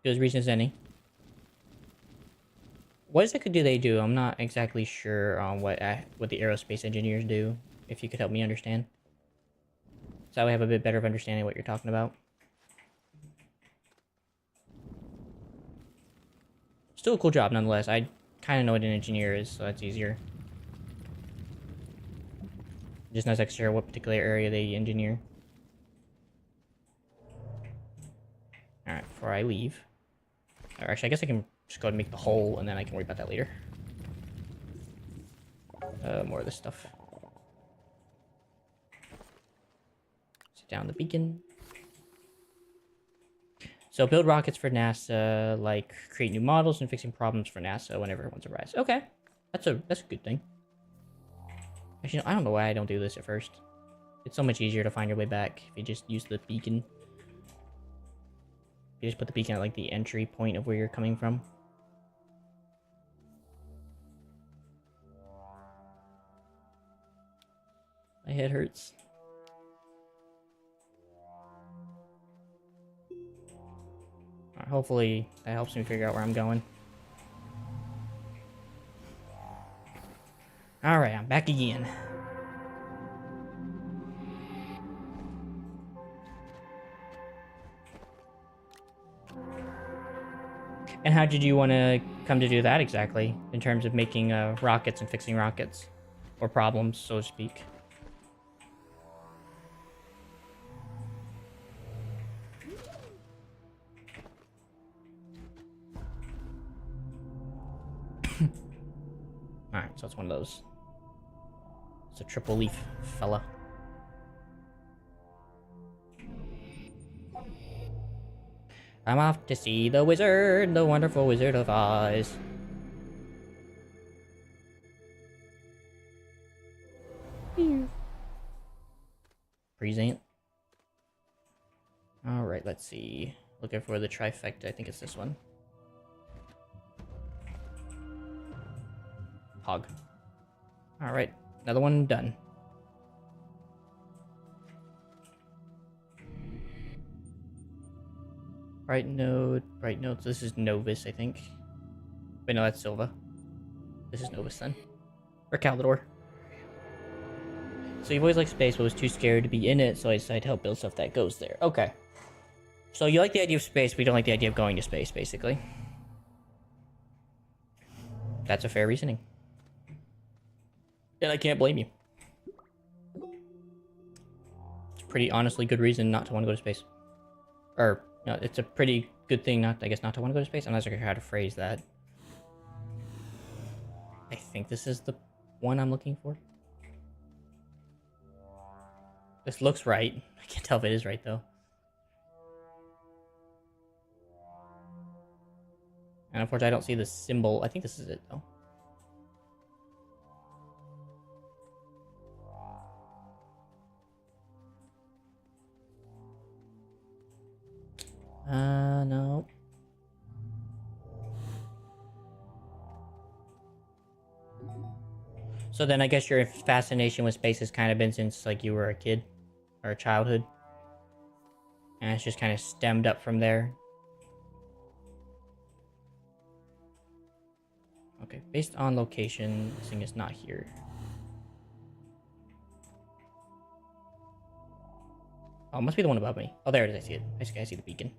[SPEAKER 1] Good as reason as any. What exactly do they do? I'm not exactly sure on what the aerospace engineers do. If you could help me understand. So I have a bit better of understanding of what you're talking about. Still a cool job nonetheless. I kind of know what an engineer is, so that's easier. Just not exactly sure what particular area they engineer. Alright, before I leave. Or actually, I guess I can just go ahead and make the hole, and then I can worry about that later. More of this stuff. Sit down the beacon. So build rockets for NASA, like create new models and fixing problems for NASA whenever ones arise. Okay, that's a good thing. Actually, I don't know why I don't do this at first. It's so much easier to find your way back if you just use the beacon. You just put the beacon at like the entry point of where you're coming from. My head hurts. Right, hopefully that helps me figure out where I'm going. Alright, I'm back again. And how did you want to come to do that exactly? In terms of making rockets and fixing rockets? Or problems, so to speak. Alright, so it's one of those. It's a triple leaf fella. I'm off to see the wizard, the wonderful Wizard of Oz. Present. Alright, let's see. Looking for the trifecta. I think it's this one. Hog. Alright, another one done. Bright notes. This is Novus, I think. Wait, no, that's Silva. This is Novus then. Or Caldor. So you've always liked space, but was too scared to be in it, so I decided to help build stuff that goes there. Okay. So you like the idea of space, but you don't like the idea of going to space, basically. That's a fair reasoning. And I can't blame you. It's a pretty honestly good reason not to want to go to space. Or, no, it's a pretty good thing not, I guess, not to want to go to space. I'm not sure how to phrase that. I think this is the one I'm looking for. This looks right. I can't tell if it is right, though. And unfortunately, I don't see the symbol. I think this is it, though. No. So then I guess your fascination with space has kind of been since, like, you were a kid. Or a childhood. And it's just kind of stemmed up from there. Okay, based on location, this thing is not here. Oh, it must be the one above me. Oh, there it is. I see it. I see the beacon.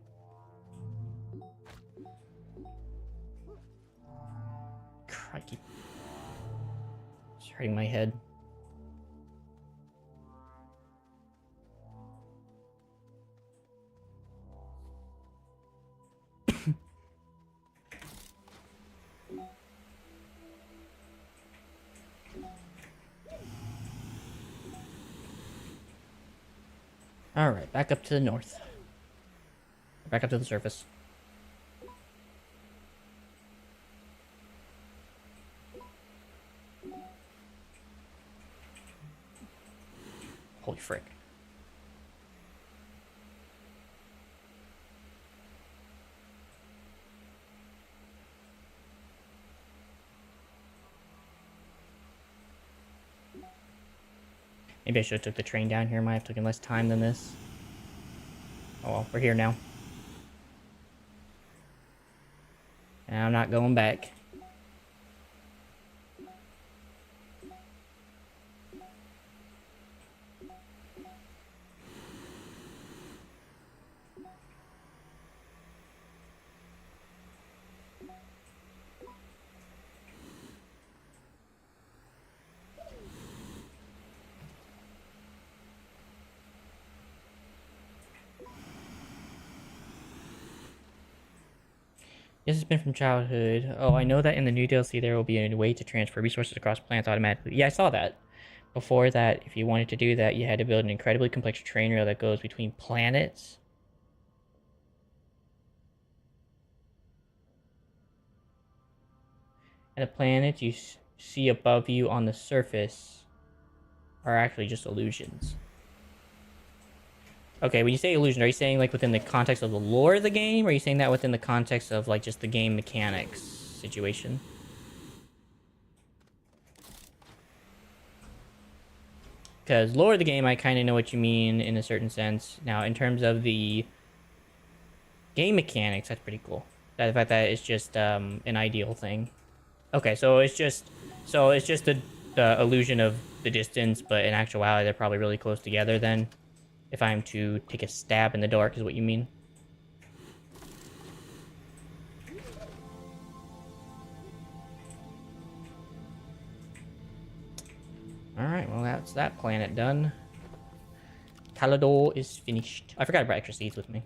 [SPEAKER 1] I keep... It's hurting my head. Alright, back up to the north. Back up to the surface. Holy frick. Maybe I should have took the train down here. Might have taken less time than this. Oh well, we're here now. And I'm not going back. This has been from childhood. Oh, I know that in the new DLC there will be a way to transfer resources across planets automatically. Yeah, I saw that. Before that, if you wanted to do that, you had to build an incredibly complex train rail that goes between planets. And the planets you see above you on the surface are actually just illusions. Okay, when you say illusion, are you saying like within the context of the lore of the game, or are you saying that within the context of like just the game mechanics situation? Because lore of the game, I kind of know what you mean in a certain sense. Now, in terms of the game mechanics, that's pretty cool. The fact that it's just an ideal thing. Okay, so it's just the illusion of the distance, but in actuality, they're probably really close together then. If I'm to take a stab in the dark, is what you mean? Alright, well that's that planet done. Calidor is finished. I forgot I brought extra seeds with me.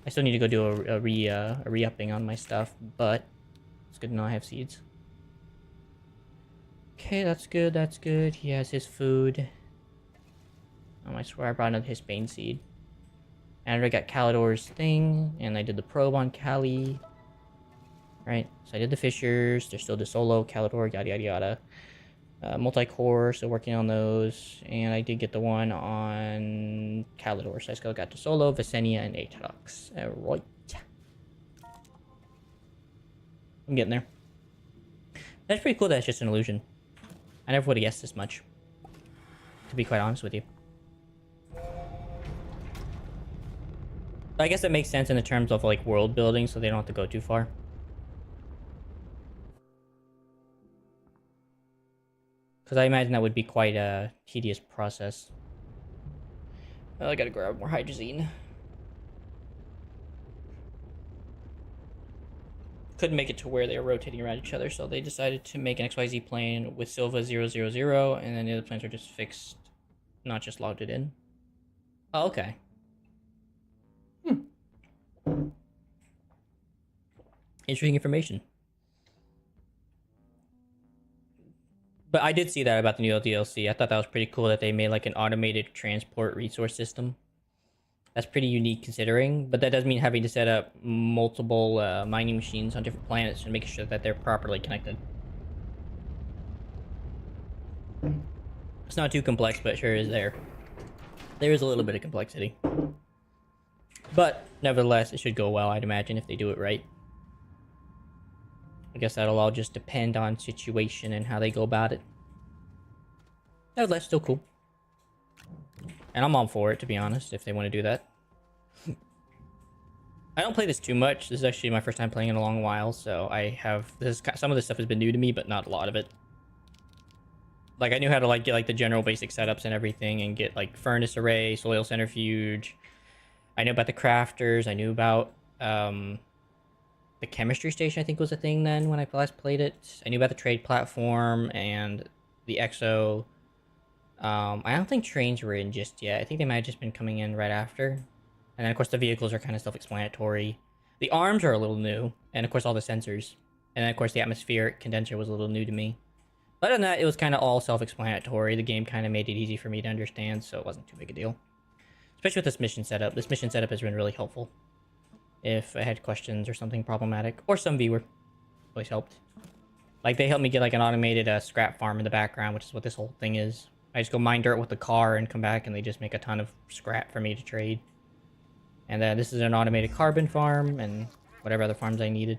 [SPEAKER 1] I still need to go do a re-upping on my stuff, but it's good to know I have seeds. Okay, that's good, that's good. He has his food. Oh, I swear I brought another Hisbane seed. And I already got Calidor's thing, and I did the probe on Cali. Right, so I did the Fissures, there's still the solo, Calidor, yada yada yada. Multi-core, so working on those. And I did get the one on Calidor, so I still got the solo, Visenia, and Aatrox. Alright. I'm getting there. That's pretty cool that it's just an illusion. I never would have guessed this much, to be quite honest with you. I guess it makes sense in the terms of like world building, so they don't have to go too far. Because I imagine that would be quite a tedious process. Well, I gotta grab more hydrazine. Couldn't make it to where they were rotating around each other, so they decided to make an XYZ plane with Silva 000, and then the other planes are just fixed, not just logged it in. Oh, okay. Interesting information. But I did see that about the new DLC. I thought that was pretty cool that they made like an automated transport resource system. That's pretty unique considering, but that does mean having to set up multiple mining machines on different planets and making sure that they're properly connected. It's not too complex, but it sure is there. There is a little bit of complexity. But, nevertheless, it should go well, I'd imagine, if they do it right. I guess that'll all just depend on situation and how they go about it. Nevertheless, still cool. And I'm all for it, to be honest, if they want to do that. I don't play this too much. This is actually my first time playing in a long while, so I have... some of this stuff has been new to me, but not a lot of it. Like, I knew how to, like, get, like, the general basic setups and everything, and get, like, furnace array, soil centrifuge. I knew about the crafters. I knew about, the chemistry station, I think, was a thing then when I last played it. I knew about the trade platform and the exo. I don't think trains were in just yet. I think they might have just been coming in right after. And then, of course, the vehicles are kind of self-explanatory. The arms are a little new, and of course, all the sensors. And then, of course, the atmospheric condenser was a little new to me. But other than that, it was kind of all self-explanatory. The game kind of made it easy for me to understand, so it wasn't too big a deal. Especially with this mission setup. This mission setup has been really helpful. If I had questions or something problematic, or some viewer, always helped. Like, they helped me get, like, an automated scrap farm in the background, which is what this whole thing is. I just go mine dirt with the car and come back, and they just make a ton of scrap for me to trade. And this is an automated carbon farm, and whatever other farms I needed.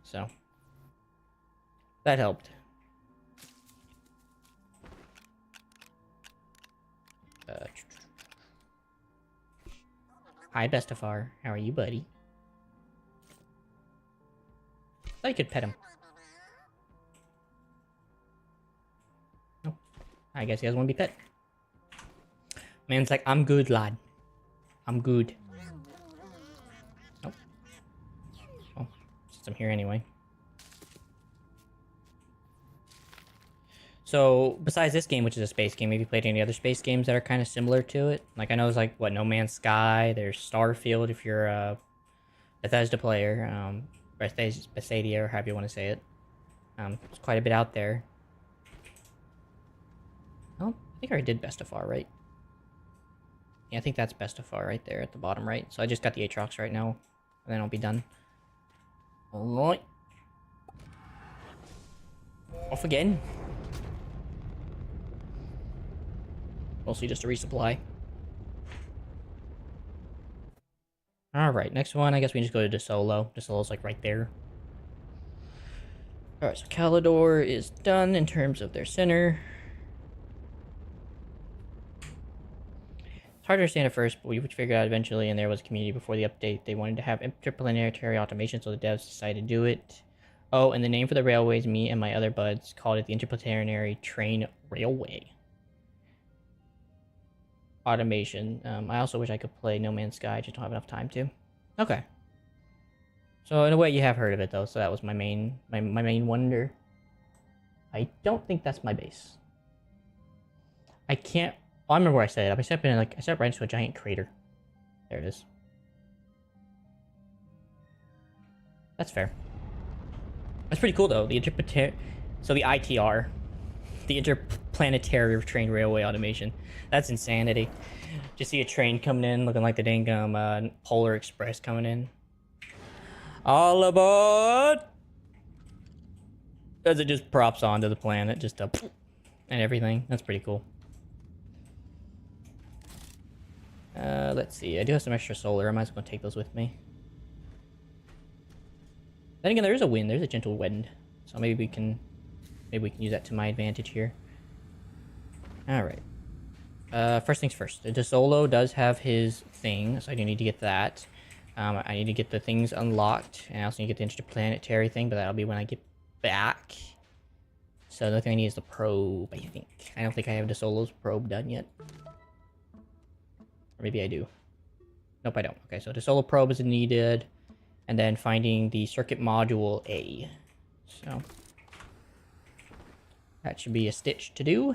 [SPEAKER 1] So, that helped. Hi, Bestafar. How are you, buddy? Thought you could pet him. Nope. I guess he doesn't want to be pet. Man's like, I'm good, lad. I'm good. Nope. Well, since I'm here anyway. So, besides this game, which is a space game, have you played any other space games that are kind of similar to it? Like, I know there's, like, what, No Man's Sky, there's Starfield if you're a Bethesda player, Bethesda, or however you want to say it. There's quite a bit out there. Oh, I think I already did Bestafar, right? Yeah, I think that's Bestafar right there at the bottom right. So I just got the Aatrox right now, and then I'll be done. Alright. Off again. Mostly just a resupply. Alright, next one, I guess we can just go to DeSolo. DeSolo's like right there. Alright, so Calidor is done in terms of their center. It's hard to understand at first, but we would figure out eventually, and there was a community before the update. They wanted to have interplanetary automation, so the devs decided to do it. Oh, and the name for the railways, me and my other buds called it the Interplanetary Train Railway. Automation. I also wish I could play No Man's Sky, I just don't have enough time to. Okay. So in a way you have heard of it though, so that was my main wonder. I don't think that's my base. I can't. Oh, I remember where I set it up. I set it right into a giant crater. There it is. That's fair. That's pretty cool though. The ITR. The Interplanetary Train Railway Automation. That's insanity. Just see a train coming in looking like the dang Polar Express coming in. All aboard! As it just props onto the planet, just and everything. That's pretty cool. Let's see. I do have some extra solar. I might as well take those with me. Then again, there is a wind. There's a gentle wind. So maybe we can use that to my advantage here. Alright. First things first. The DeSolo does have his thing, so I do need to get that. I need to get the things unlocked, and I also need to get the interplanetary thing, but that'll be when I get back. So the only thing I need is the probe, I think. I don't think I have DeSolo's probe done yet. Or maybe I do. Nope, I don't. Okay, so DeSolo probe is needed, and then finding the circuit module A. So that should be a stitch to do.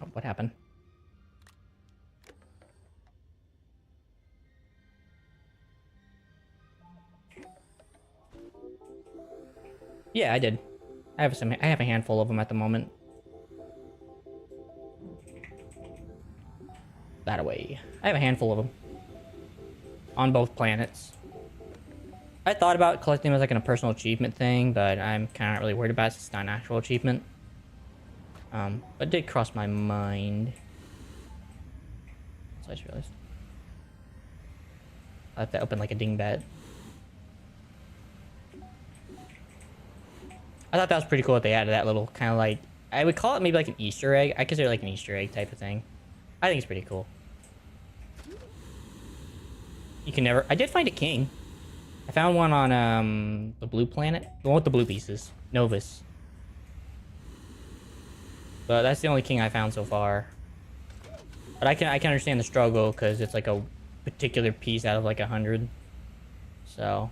[SPEAKER 1] Oh, what happened? Yeah, I did. I have a handful of them at the moment. That away. I have a handful of them. On both planets. I thought about collecting them as like a personal achievement thing, but I'm kind of not really worried about it since it's not an actual achievement. But it did cross my mind. So I just realized. I have to open like a dingbat. I thought that was pretty cool that they added that little kind of like, I would call it maybe like an Easter egg. I consider it like an Easter egg type of thing. I think it's pretty cool. You can never, I did find a king. I found one on the blue planet. The one with the blue pieces. Novus. But that's the only king I found so far. But I can understand the struggle because it's like a particular piece out of like 100. So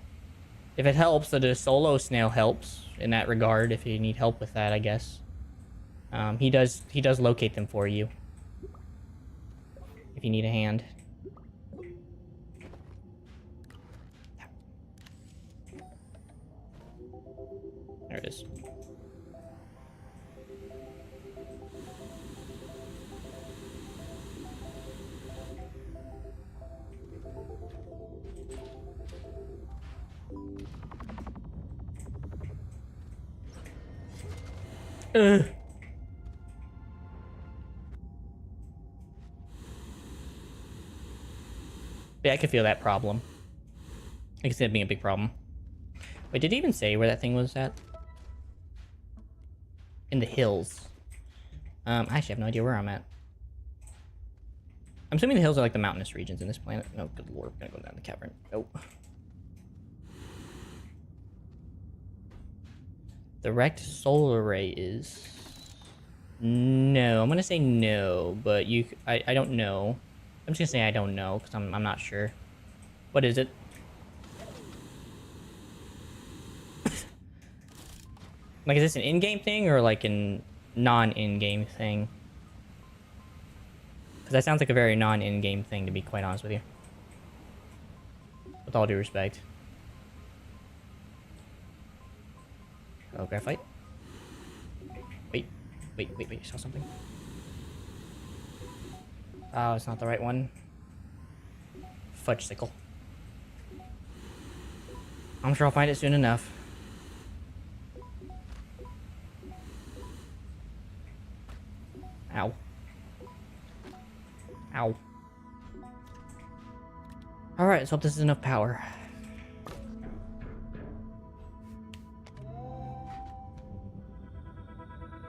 [SPEAKER 1] if it helps that a solo snail helps in that regard, if you need help with that, I guess. He does locate them for you if you need a hand. There it is. Ugh. Yeah, I can feel that problem. I can see it being a big problem. Wait, did he even say where that thing was at? In the hills. I actually have no idea where I'm at. I'm assuming the hills are like the mountainous regions in this planet. No, good lord, we're gonna go down the cavern. Nope. The wrecked solar ray is... No, I'm gonna say no, but I don't know. I'm just gonna say I don't know, because I'm not sure. What is it? Like, is this an in-game thing, or like a non-in-game thing? Because that sounds like a very non-in-game thing, to be quite honest with you. With all due respect. Oh, graphite? Wait, you saw something? Oh, it's not the right one. Fudge sickle. I'm sure I'll find it soon enough. Ow. Ow. Alright, let's hope this is enough power.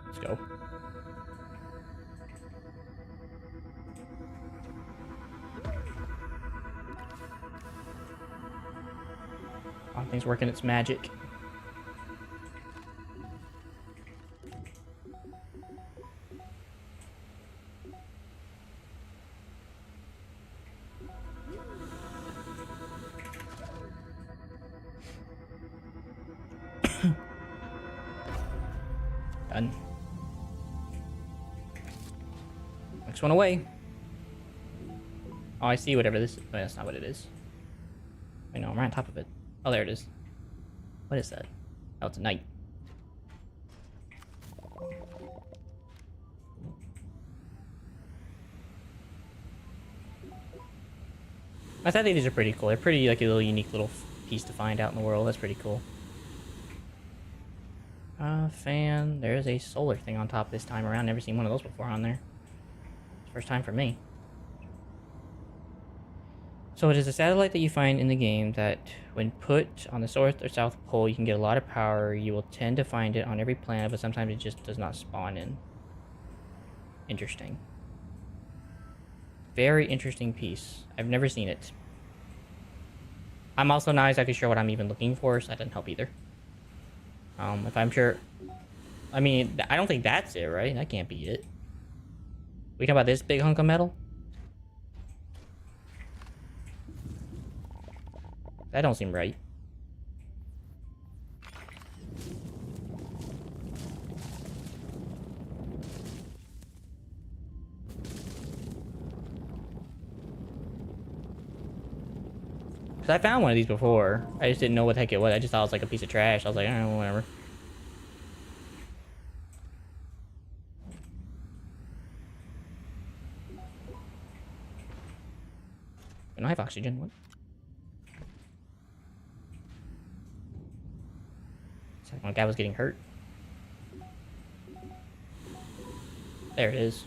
[SPEAKER 1] Let's go. Oh, thing's working its magic. Done. Next one away. Oh, I see whatever this is. Oh, that's not what it is. Wait, no, I'm right on top of it. Oh, there it is. What is that? Oh, it's a knight. I think these are pretty cool. They're pretty, like, a little unique little piece to find out in the world. That's pretty cool. Fan. There's a solar thing on top this time around. Never seen one of those before on there. First time for me. So it is a satellite that you find in the game that when put on the north or south pole, you can get a lot of power. You will tend to find it on every planet, but sometimes it just does not spawn in. Interesting. Very interesting piece. I've never seen it. I'm also not exactly sure what I'm even looking for, so that doesn't help either. If I'm sure... I mean, I don't think that's it, right? That can't be it. We talking about this big hunk of metal? That don't seem right. Cause I found one of these before. I just didn't know what the heck it was. I just thought it was like a piece of trash. I was like, I don't know, whatever. I don't have oxygen. What? One guy was getting hurt. There it is.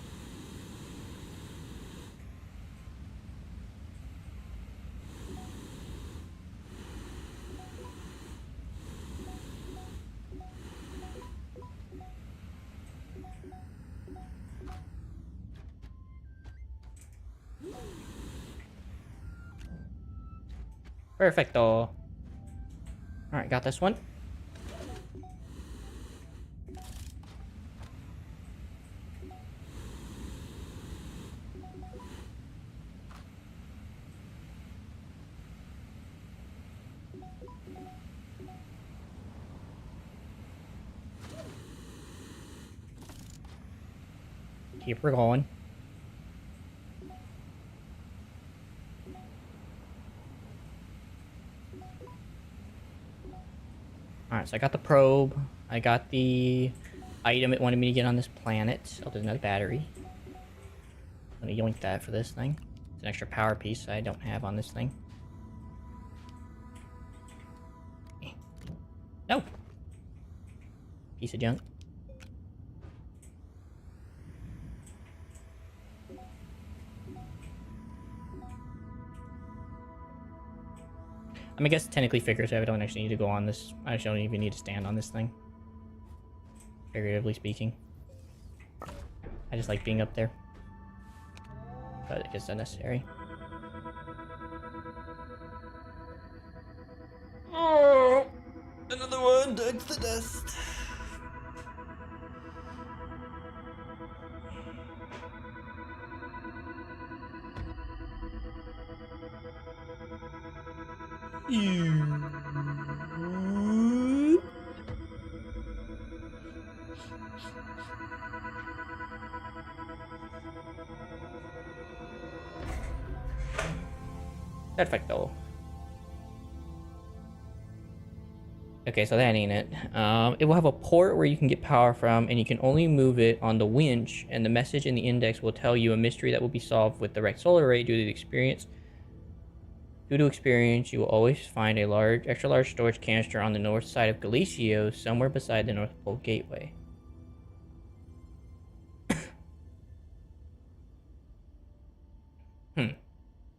[SPEAKER 1] Perfecto. Alright, got this one. Keep her going. Alright, so I got the probe. I got the item it wanted me to get on this planet. Oh, there's another battery. I'm gonna yoink that for this thing. It's an extra power piece I don't have on this thing. No! Piece of junk. I mean, I guess technically figuratively, I don't actually need to go on this. I actually don't even need to stand on this thing. Figuratively speaking. I just like being up there. But I guess unnecessary. Oh! Another one dug to the dust. Perfecto. Okay, so that ain't it. It will have a port where you can get power from, and you can only move it on the winch, and the message in the index will tell you a mystery that will be solved with direct solar array due to the experience. Due to experience, you will always find a extra large storage canister on the north side of Galicio, somewhere beside the North Pole Gateway.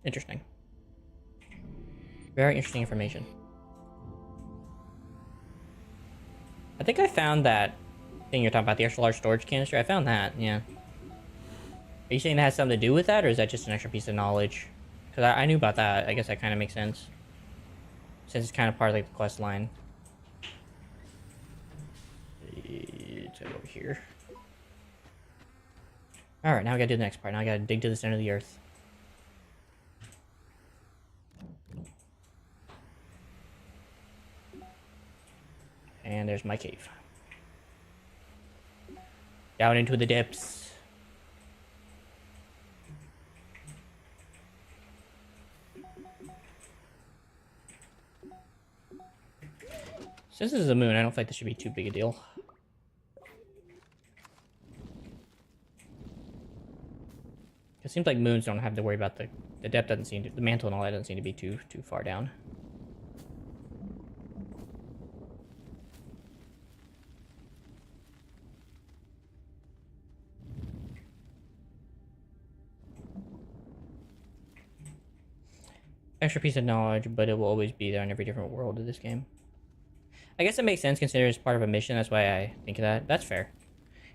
[SPEAKER 1] Interesting. Very interesting information. I think I found that thing you're talking about, the extra large storage canister. I found that, yeah. Are you saying that has something to do with that, or is that just an extra piece of knowledge? Because I knew about that. I guess that kind of makes sense. Since it's kind of part of like the quest line. Let's go over here. Alright, now we gotta do the next part. Now I gotta dig to the center of the earth. And there's my cave. Down into the depths. Since this is a moon, I don't think this should be too big a deal. It seems like moons don't have to worry about the depth doesn't seem to, the mantle and all that doesn't seem to be too far down. Extra piece of knowledge, but it will always be there in every different world of this game. I guess it makes sense considering it's part of a mission. That's why I think of that. That's fair.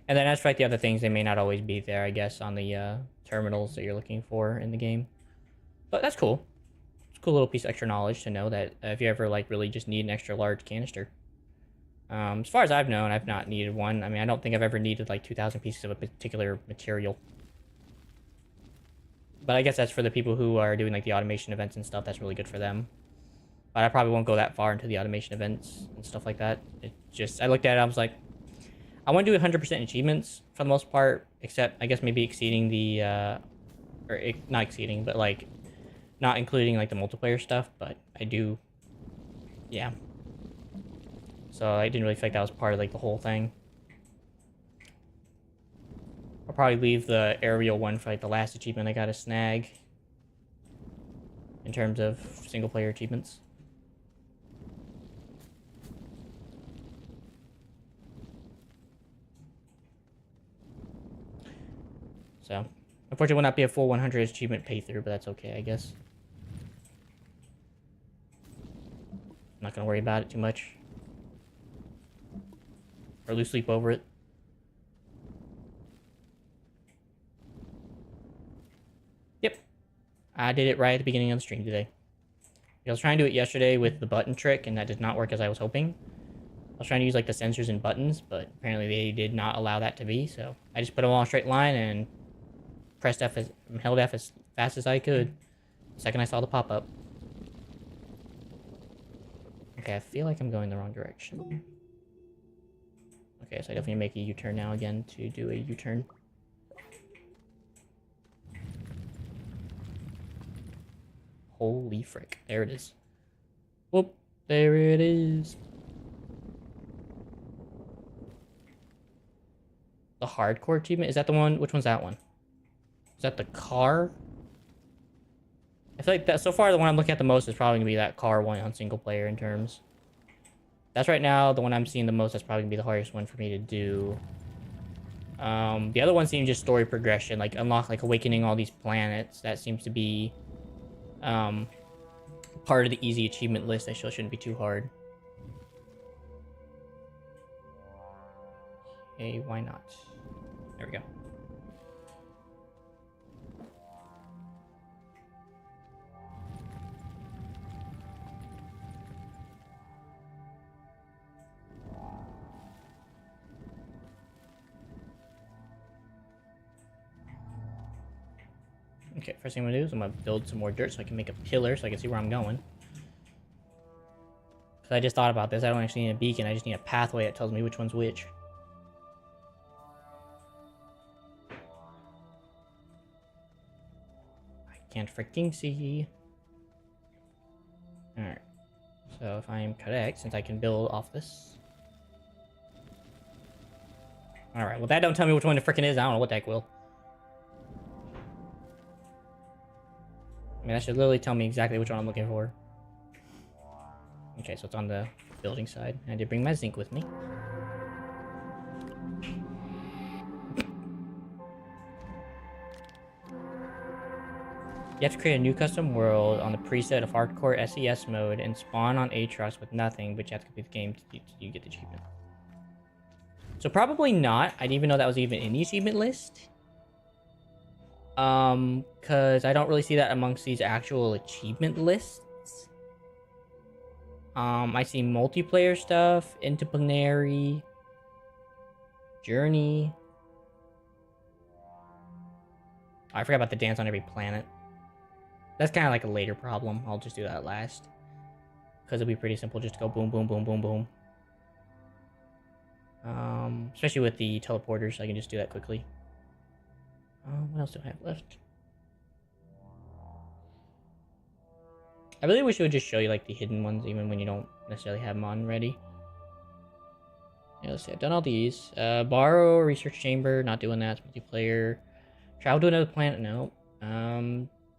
[SPEAKER 1] And then as for like the other things, they may not always be there, I guess, on the terminals that you're looking for in the game. But that's cool. It's a cool little piece of extra knowledge to know that if you ever like really just need an extra large canister. As far as I've known, I've not needed one. I mean, I don't think I've ever needed like 2,000 pieces of a particular material. But I guess that's for the people who are doing like the automation events and stuff. That's really good for them. But I probably won't go that far into the automation events and stuff like that. It just, I looked at it, I was like, I want to do 100% achievements for the most part, except I guess maybe exceeding the, not exceeding, but like not including like the multiplayer stuff. But I do, yeah. So I didn't really feel like that was part of like the whole thing. I'll probably leave the aerial one for like the last achievement I gotta snag in terms of single player achievements. So, unfortunately, will not be a full 100 achievement playthrough, but that's okay, I guess. I'm not gonna worry about it too much. Or lose sleep over it. Yep. I did it right at the beginning of the stream today. I was trying to do it yesterday with the button trick, and that did not work as I was hoping. I was trying to use like the sensors and buttons, but apparently they did not allow that to be, so I just put them all in a straight line and pressed F held F as fast as I could the second I saw the pop-up. Okay, I feel like I'm going the wrong direction. Okay, so I definitely make a U-turn now again to do a U-turn. Holy frick. There it is. Whoop. There it is. The hardcore achievement? Is that the one? Which one's that one? Is that the car? I feel like that so far the one I'm looking at the most is probably gonna be that car one on single player in terms. That's right now the one I'm seeing the most. That's probably gonna be the hardest one for me to do. The other one seems just story progression, like unlock, like awakening all these planets. That seems to be part of the easy achievement list. That still shouldn't be too hard. Hey, why not? There we go. Okay, first thing I'm gonna do is I'm gonna build some more dirt so I can make a pillar so I can see where I'm going. Because I just thought about this. I don't actually need a beacon. I just need a pathway that tells me which one's which. I can't freaking see. Alright. So if I'm correct, since I can build off this. Alright, well that don't tell me which one the frickin' is. I don't know what the heck will. I mean, that should literally tell me exactly which one I'm looking for. Okay, so it's on the building side. I did bring my zinc with me. You have to create a new custom world on the preset of hardcore SES mode and spawn on Aatrox with nothing, but you have to complete the game to get the achievement. So probably not. I didn't even know that was even in the achievement list. Because I don't really see that amongst these actual achievement lists. I see multiplayer stuff, interplanetary, journey. Oh, I forgot about the dance on every planet. That's kind of like a later problem. I'll just do that last. Because it'll be pretty simple just to go boom, boom, boom, boom, boom. Especially with the teleporters, I can just do that quickly. What else do I have left? I really wish it would just show you like the hidden ones even when you don't necessarily have them on ready. Yeah, let's see. I've done all these. Borrow a research chamber. Not doing that. It's multiplayer. Travel to another planet. No.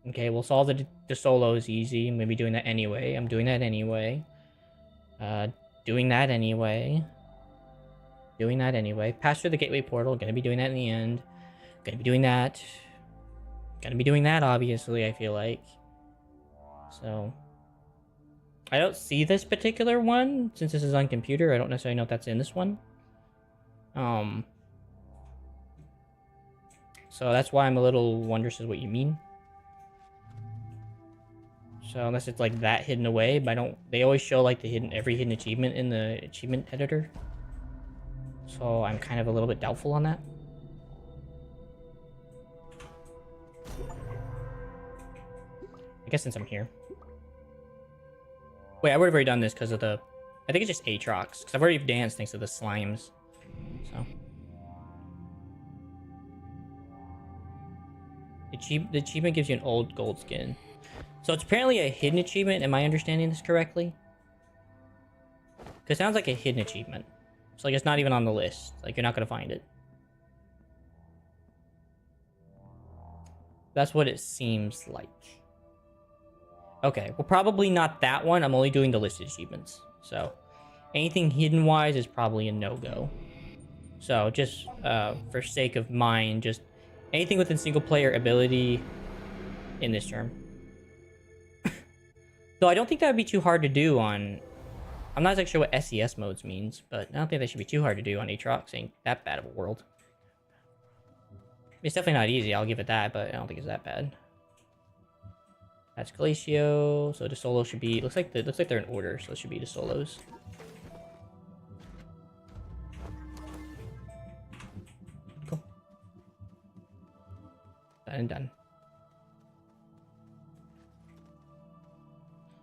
[SPEAKER 1] Okay, we'll solve the solos easy. I'm gonna be doing that anyway. I'm doing that anyway. Doing that anyway. Doing that anyway. Pass through the gateway portal. Gonna be doing that in the end. Gonna be doing that. Gonna be doing that, obviously, I feel like. So. I don't see this particular one. Since this is on computer, I don't necessarily know if that's in this one. So that's why I'm a little wondrous as what you mean. So unless it's like that hidden away, but I don't. They always show like the every hidden achievement in the achievement editor. So I'm kind of a little bit doubtful on that. I guess since I'm here. Wait, I would have already done this because of the... I think it's just Aatrox. Because I've already danced thanks to the slimes. So. The achievement gives you an old gold skin. So it's apparently a hidden achievement. Am I understanding this correctly? Because it sounds like a hidden achievement. So like it's not even on the list. Like you're not going to find it. That's what it seems like. Okay, well, probably not that one. I'm only doing the listed achievements. So, anything hidden-wise is probably a no-go. So, just for sake of mine, just anything within single-player ability in this term. Though I don't think that would be too hard to do on... I'm not exactly sure what SES modes means, but I don't think that should be too hard to do on Aatrox. Ain't that bad of a world. It's definitely not easy, I'll give it that, but I don't think it's that bad. That's Glacio, so the solo should be... Looks like they're in order, so it should be the solos. Cool. Done and done.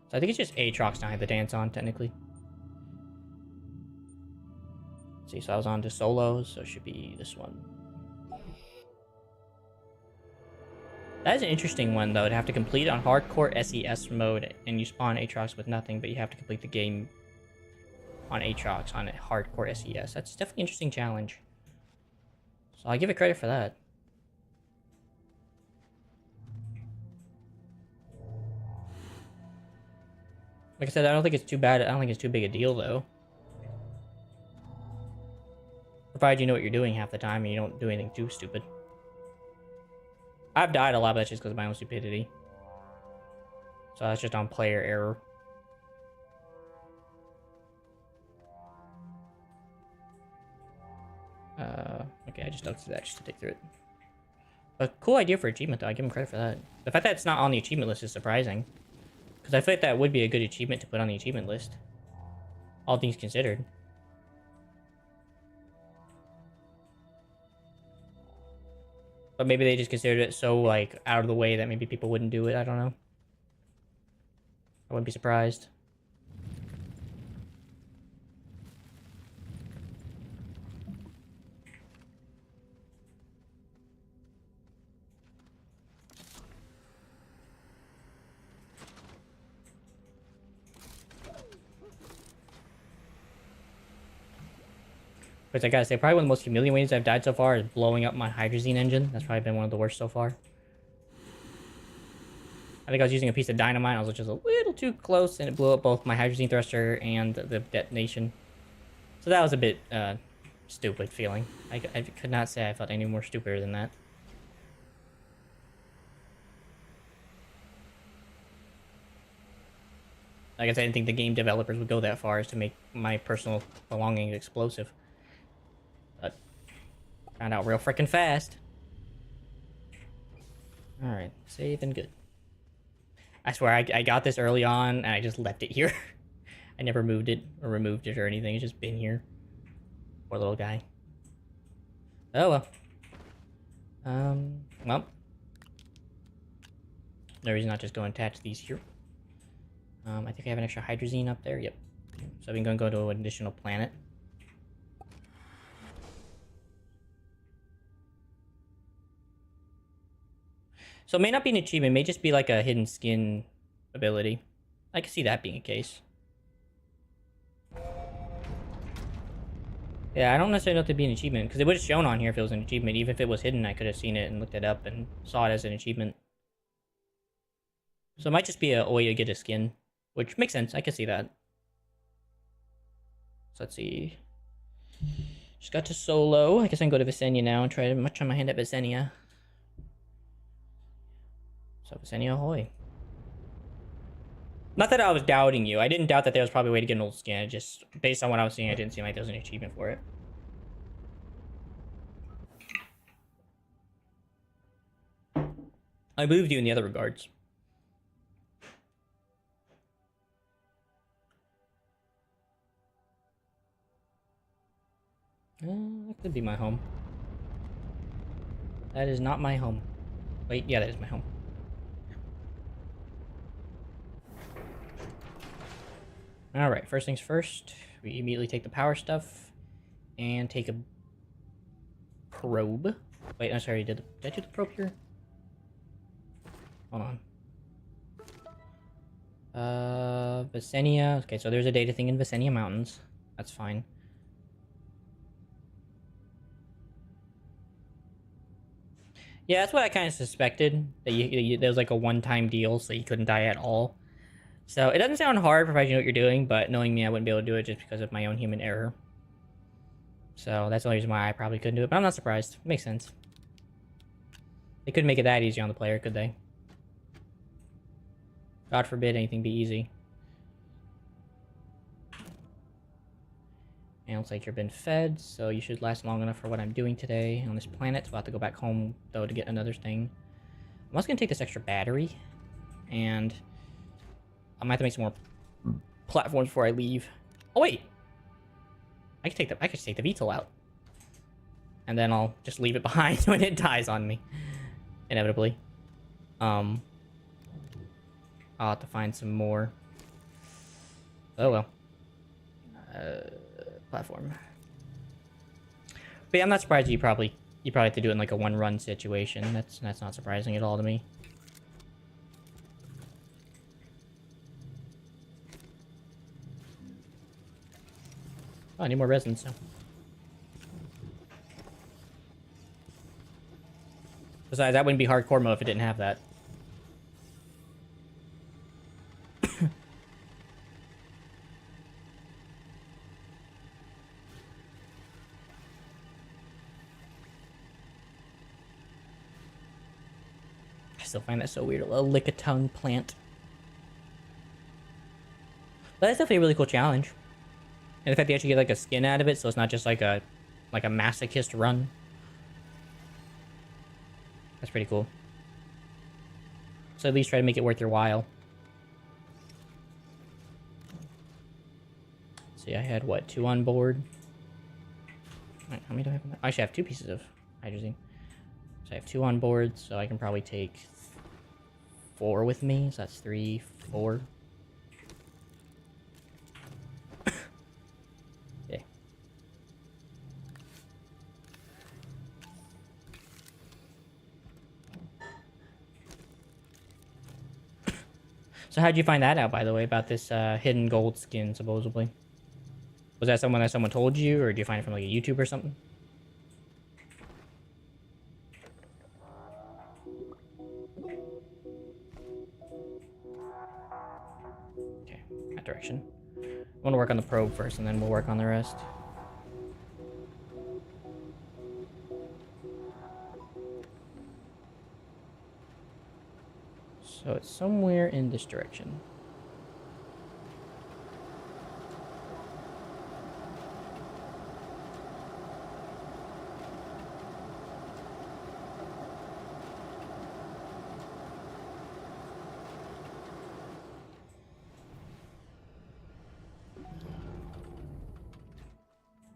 [SPEAKER 1] So I think it's just Aatrox now I have the dance on, technically. See, so I was on to solos, so it should be this one. That is an interesting one, though, to have to complete on hardcore SES mode, and you spawn Aatrox with nothing, but you have to complete the game on Aatrox on a hardcore SES. That's definitely an interesting challenge. So I give it credit for that. Like I said, I don't think it's too bad. I don't think it's too big a deal, though. Provided you know what you're doing half the time and you don't do anything too stupid. I've died a lot, but that's just because of my own stupidity. So that's just on player error. Okay, I just dug through that just to dig through it. A cool idea for achievement, though. I give him credit for that. The fact that it's not on the achievement list is surprising. Because I feel like that would be a good achievement to put on the achievement list. All things considered. But maybe they just considered it so, like, out of the way that maybe people wouldn't do it. I don't know. I wouldn't be surprised. But I gotta say, probably one of the most humiliating ways I've died so far is blowing up my hydrazine engine. That's probably been one of the worst so far. I think I was using a piece of dynamite. I was just a little too close, and it blew up both my hydrazine thruster and the detonation. So that was a bit stupid feeling. I could not say I felt any more stupider than that. Like I said, I didn't think the game developers would go that far as to make my personal belongings explosive. But found out real freaking fast. Alright, safe and good. I swear, I got this early on, and I just left it here. I never moved it, or removed it, or anything. It's just been here. Poor little guy. Oh, well. Well. No reason not just go and attach these here. I think I have an extra hydrazine up there. Yep. So I'm going to go to an additional planet. So it may not be an achievement. It may just be like a hidden skin ability. I can see that being a case. Yeah, I don't necessarily know if it'd be an achievement, because it would have shown on here if it was an achievement. Even if it was hidden, I could have seen it and looked it up and saw it as an achievement. So it might just be a way to get a skin, which makes sense. I can see that. So let's see. Just got to solo. I guess I can go to Visenya now and try my hand at Visenya. So Visenya ahoy. Not that I was doubting you. I didn't doubt that there was probably a way to get an old skin. It just, based on what I was seeing, it didn't seem like there was an achievement for it. I moved you in the other regards. That could be my home. That is not my home. Wait, yeah, that is my home. Alright, first things first. We immediately take the power stuff. And take a probe. Wait, I'm sorry, did I do the probe here? Hold on. Visenya. Okay, so there's a data thing in Visenya Mountains. That's fine. Yeah, that's what I kind of suspected. That there was like a one-time deal, so you couldn't die at all. So it doesn't sound hard, provided you know what you're doing, but knowing me, I wouldn't be able to do it just because of my own human error. So that's the only reason why I probably couldn't do it, but I'm not surprised. It makes sense. They couldn't make it that easy on the player, could they? God forbid anything be easy. And it looks like you've been fed, so you should last long enough for what I'm doing today on this planet. So I'll have to go back home, though, to get another thing. I'm also going to take this extra battery, and I might have to make some more platforms before I leave. Oh, wait! I could just take the VTOL out. And then I'll just leave it behind when it dies on me. Inevitably. I'll have to find some more. Oh, well. Platform. But yeah, I'm not surprised you probably have to do it in like a one-run situation. That's not surprising at all to me. Oh, I need more resins, so. Besides, that wouldn't be hardcore mode if it didn't have that. I still find that so weird. A little lick-a-tongue plant. But that's definitely a really cool challenge. And the fact that you actually get like a skin out of it, so it's not just like a masochist run. That's pretty cool. So at least try to make it worth your while. See, I had what, 2 on board? Wait, how many do I have? I actually have 2 pieces of hydrazine. So I have 2 on board, so I can probably take 4 with me. So that's 3, 4. Yeah. So how'd you find that out, by the way, about this hidden gold skin, supposedly? Was that someone told you, or did you find it from like a YouTube or something? Okay, that direction. I want to work on the probe first, and then we'll work on the rest. So it's somewhere in this direction.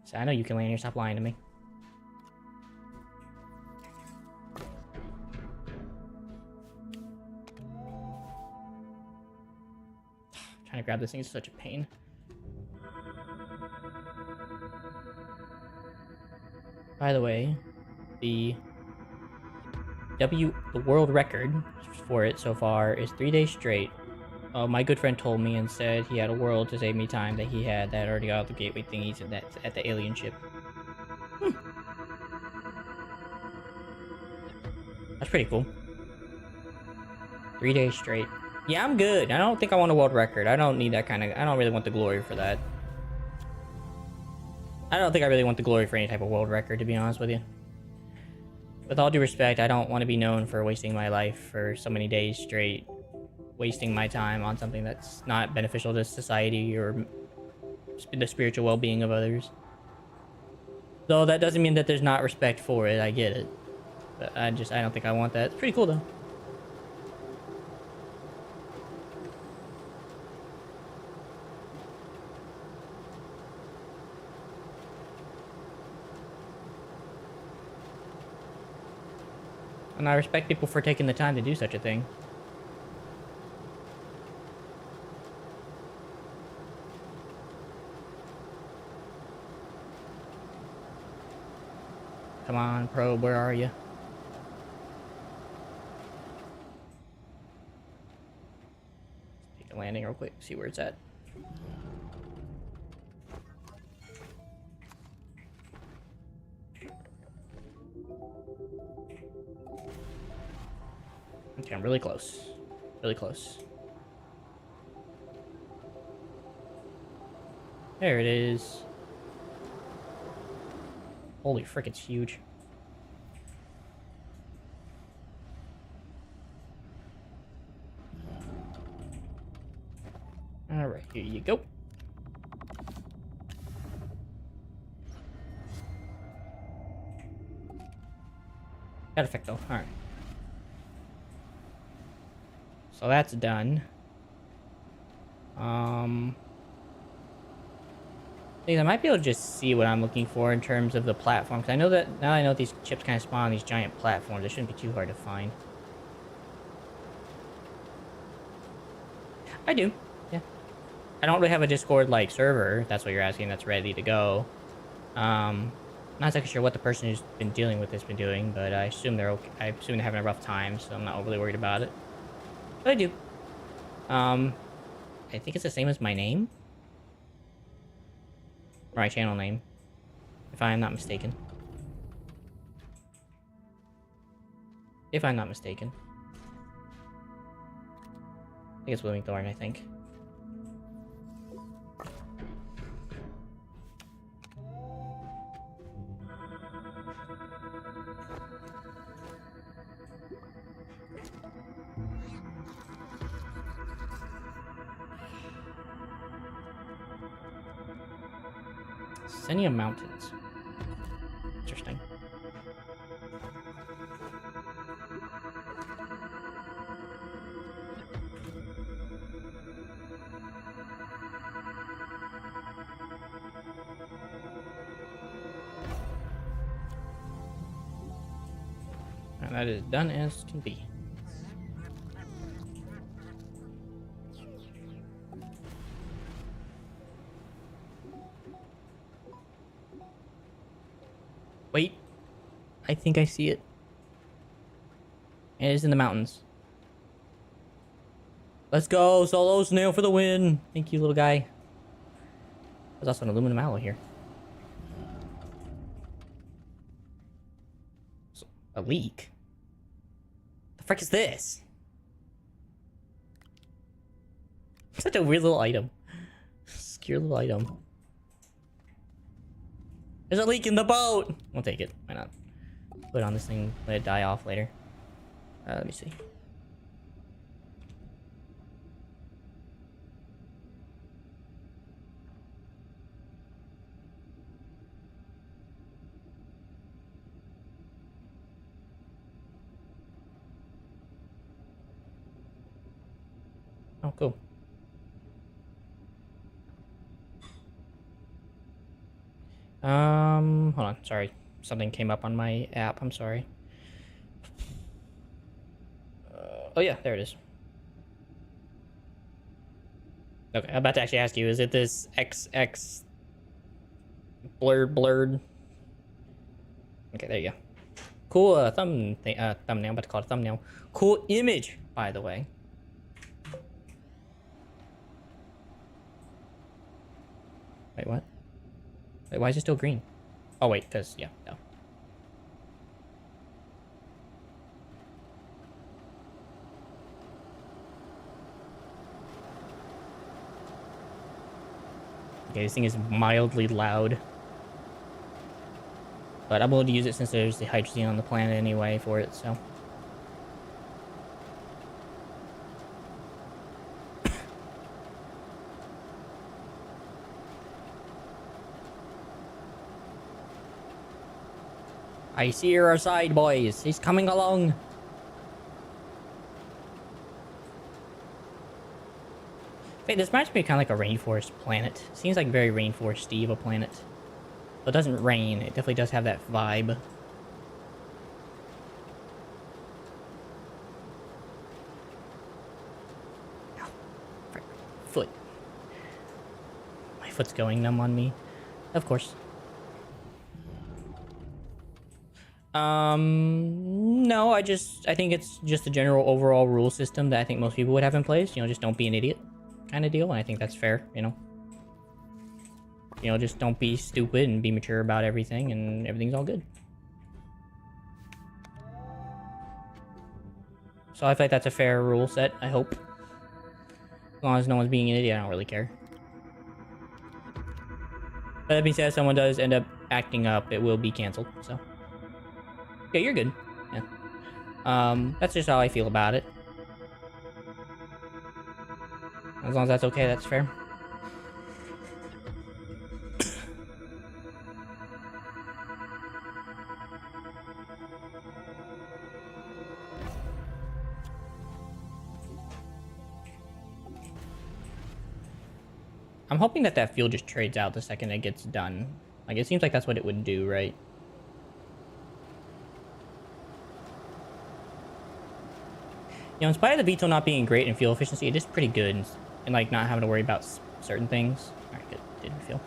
[SPEAKER 1] So I know you can land here, stop lying to me. Trying to grab this thing is such a pain. By the way, the world record for it so far is 3 days straight. My good friend told me and said he had a world to save me time that he had that already got all the gateway thingies and that's at the alien ship. That's pretty cool. 3 days straight. Yeah, I'm good. I don't think I want a world record. I don't need that kind of... I don't really want the glory for that. I don't think I really want the glory for any type of world record, to be honest with you. With all due respect, I don't want to be known for wasting my life for so many days straight. Wasting my time on something that's not beneficial to society or the spiritual well-being of others. Though that doesn't mean that there's not respect for it. I get it. But I don't think I want that. It's pretty cool, though. And I respect people for taking the time to do such a thing. Come on, probe, where are you? Take a landing real quick, see where it's at. Okay, I'm really close. Really close. There it is. Holy frick, it's huge. Alright, here you go. Perfecto. Alright. So that's done. I think I might be able to just see what I'm looking for in terms of the platform. Because I know that now I know these chips kind of spawn on these giant platforms. They shouldn't be too hard to find. I do. Yeah. I don't really have a Discord like server, if that's what you're asking, that's ready to go. I'm Not exactly sure what the person who's been dealing with this been doing, but I assume they're okay. I assume they're having a rough time, so I'm not overly worried about it. But I do. I think it's the same as my name. Or my channel name. If I am not mistaken. If I'm not mistaken. I think it's William Thorne, I think. Senia Mountains. Interesting. And that is done as can be. Wait. I think I see it. It is in the mountains. Let's go! Solo snail for the win! Thank you, little guy. There's also an aluminum alloy here. A leak? The frick is this? Such a weird little item. Obscure little item. There's a leak in the boat! We'll take it. Why not? Put it on this thing, let it die off later. Let me see. Oh, cool. Hold on. Sorry. Something came up on my app. I'm sorry. Oh, yeah. There it is. Okay. I'm about to actually ask you, is it this XX blurred? Okay, there you go. Cool thumbnail. I'm about to call it a thumbnail. Cool image, by the way. Wait, what? Wait, why is it still green? Oh, wait, because, yeah, no. Okay, this thing is mildly loud. But I'm willing to use it since there's the hydrogen on the planet anyway for it, so. I see our side, boys. He's coming along. Wait, this reminds me kind of like a rainforest planet. Seems like very rainforesty of a planet. Well, it doesn't rain. It definitely does have that vibe. Ow. Foot. My foot's going numb on me. Of course. No, I think it's just a general overall rule system that I think most people would have in place. You know, just don't be an idiot kind of deal. And I think that's fair, you know. You know, just don't be stupid and be mature about everything and everything's all good. So I feel like that's a fair rule set, I hope. As long as no one's being an idiot, I don't really care. But that being said, if someone does end up acting up, it will be canceled, so. Yeah, you're good. Yeah. That's just how I feel about it. As long as that's okay, that's fair. I'm hoping that that fuel just trades out the second it gets done. Like, it seems like that's what it would do, right? You know, in spite of the VTOL not being great in fuel efficiency, it is pretty good and like, not having to worry about certain things. Alright, good. Didn't feel.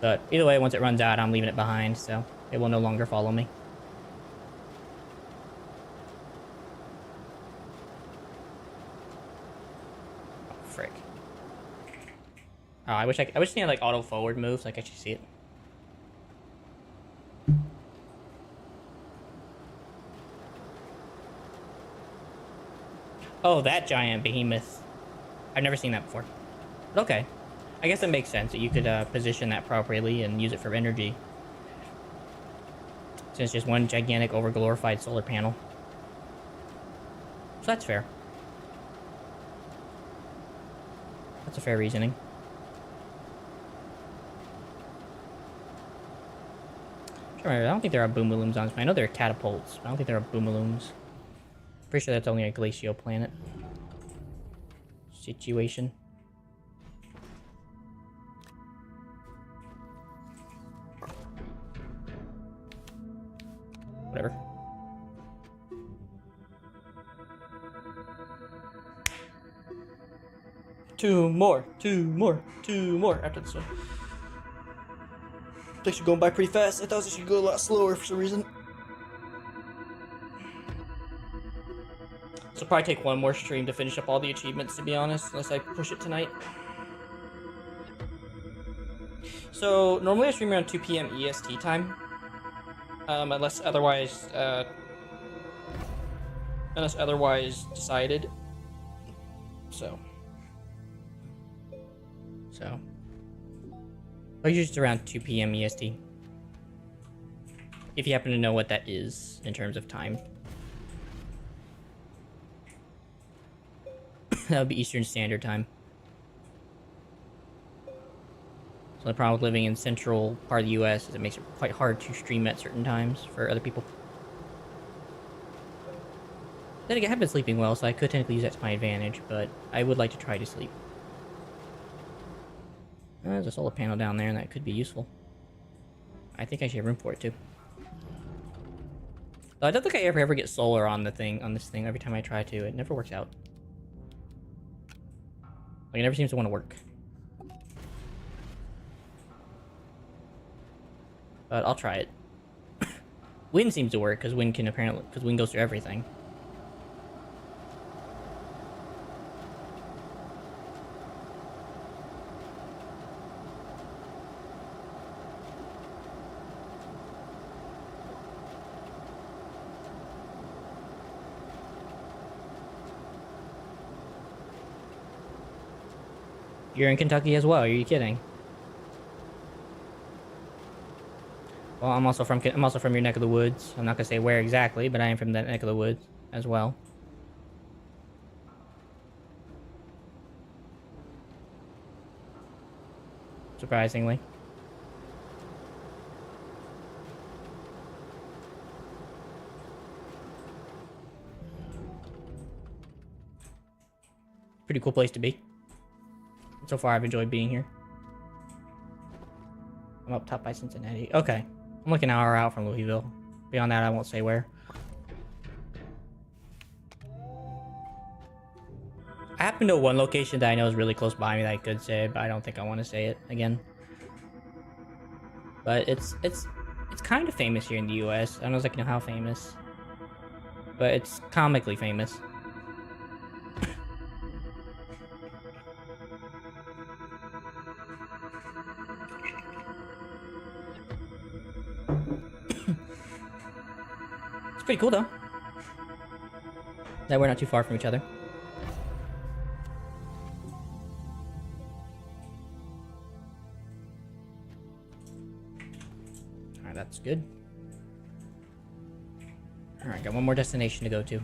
[SPEAKER 1] But either way, once it runs out, I'm leaving it behind, so it will no longer follow me. Oh, frick. Oh, I wish they had like auto forward moves, so I could actually see it. Oh, that giant behemoth. I've never seen that before. But okay. I guess that makes sense that you could position that properly and use it for energy. Since it's just one gigantic overglorified solar panel. So that's fair. That's a fair reasoning. Sure, I don't think there are boomaloons on this. I know there are catapults, but I don't think there are boomaloons. Pretty sure that's only a glacial planet situation. Whatever. Two more after this one. It's actually going by pretty fast. I thought it should go a lot slower for some reason. So probably take one more stream to finish up all the achievements, to be honest, unless I push it tonight. So normally I stream around 2 p.m. EST time, unless otherwise decided. So I usually just around 2 p.m. EST. If you happen to know what that is in terms of time. That would be Eastern Standard Time. So the problem with living in central part of the US is it makes it quite hard to stream at certain times for other people. Then again, I have been sleeping well, so I could technically use that to my advantage, but I would like to try to sleep. There's a solar panel down there, and that could be useful. I think I should have room for it, too. Though I don't think I ever get solar on this thing every time I try to. It never works out. Like, it never seems to want to work. But I'll try it. Wind seems to work, because wind goes through everything. You're in Kentucky as well, are you kidding? Well, I'm also from your neck of the woods. I'm not gonna say where exactly, but I am from that neck of the woods as well. Surprisingly. Pretty cool place to be. So far, I've enjoyed being here. I'm up top by Cincinnati. Okay. I'm like an hour out from Louisville. Beyond that, I won't say where. I happen to know one location that I know is really close by me that I could say, but I don't think I want to say it again. But it's kind of famous here in the US. I don't know exactly how famous. But it's comically famous. Pretty cool though. That we're not too far from each other. Alright, that's good. Alright, got one more destination to go to.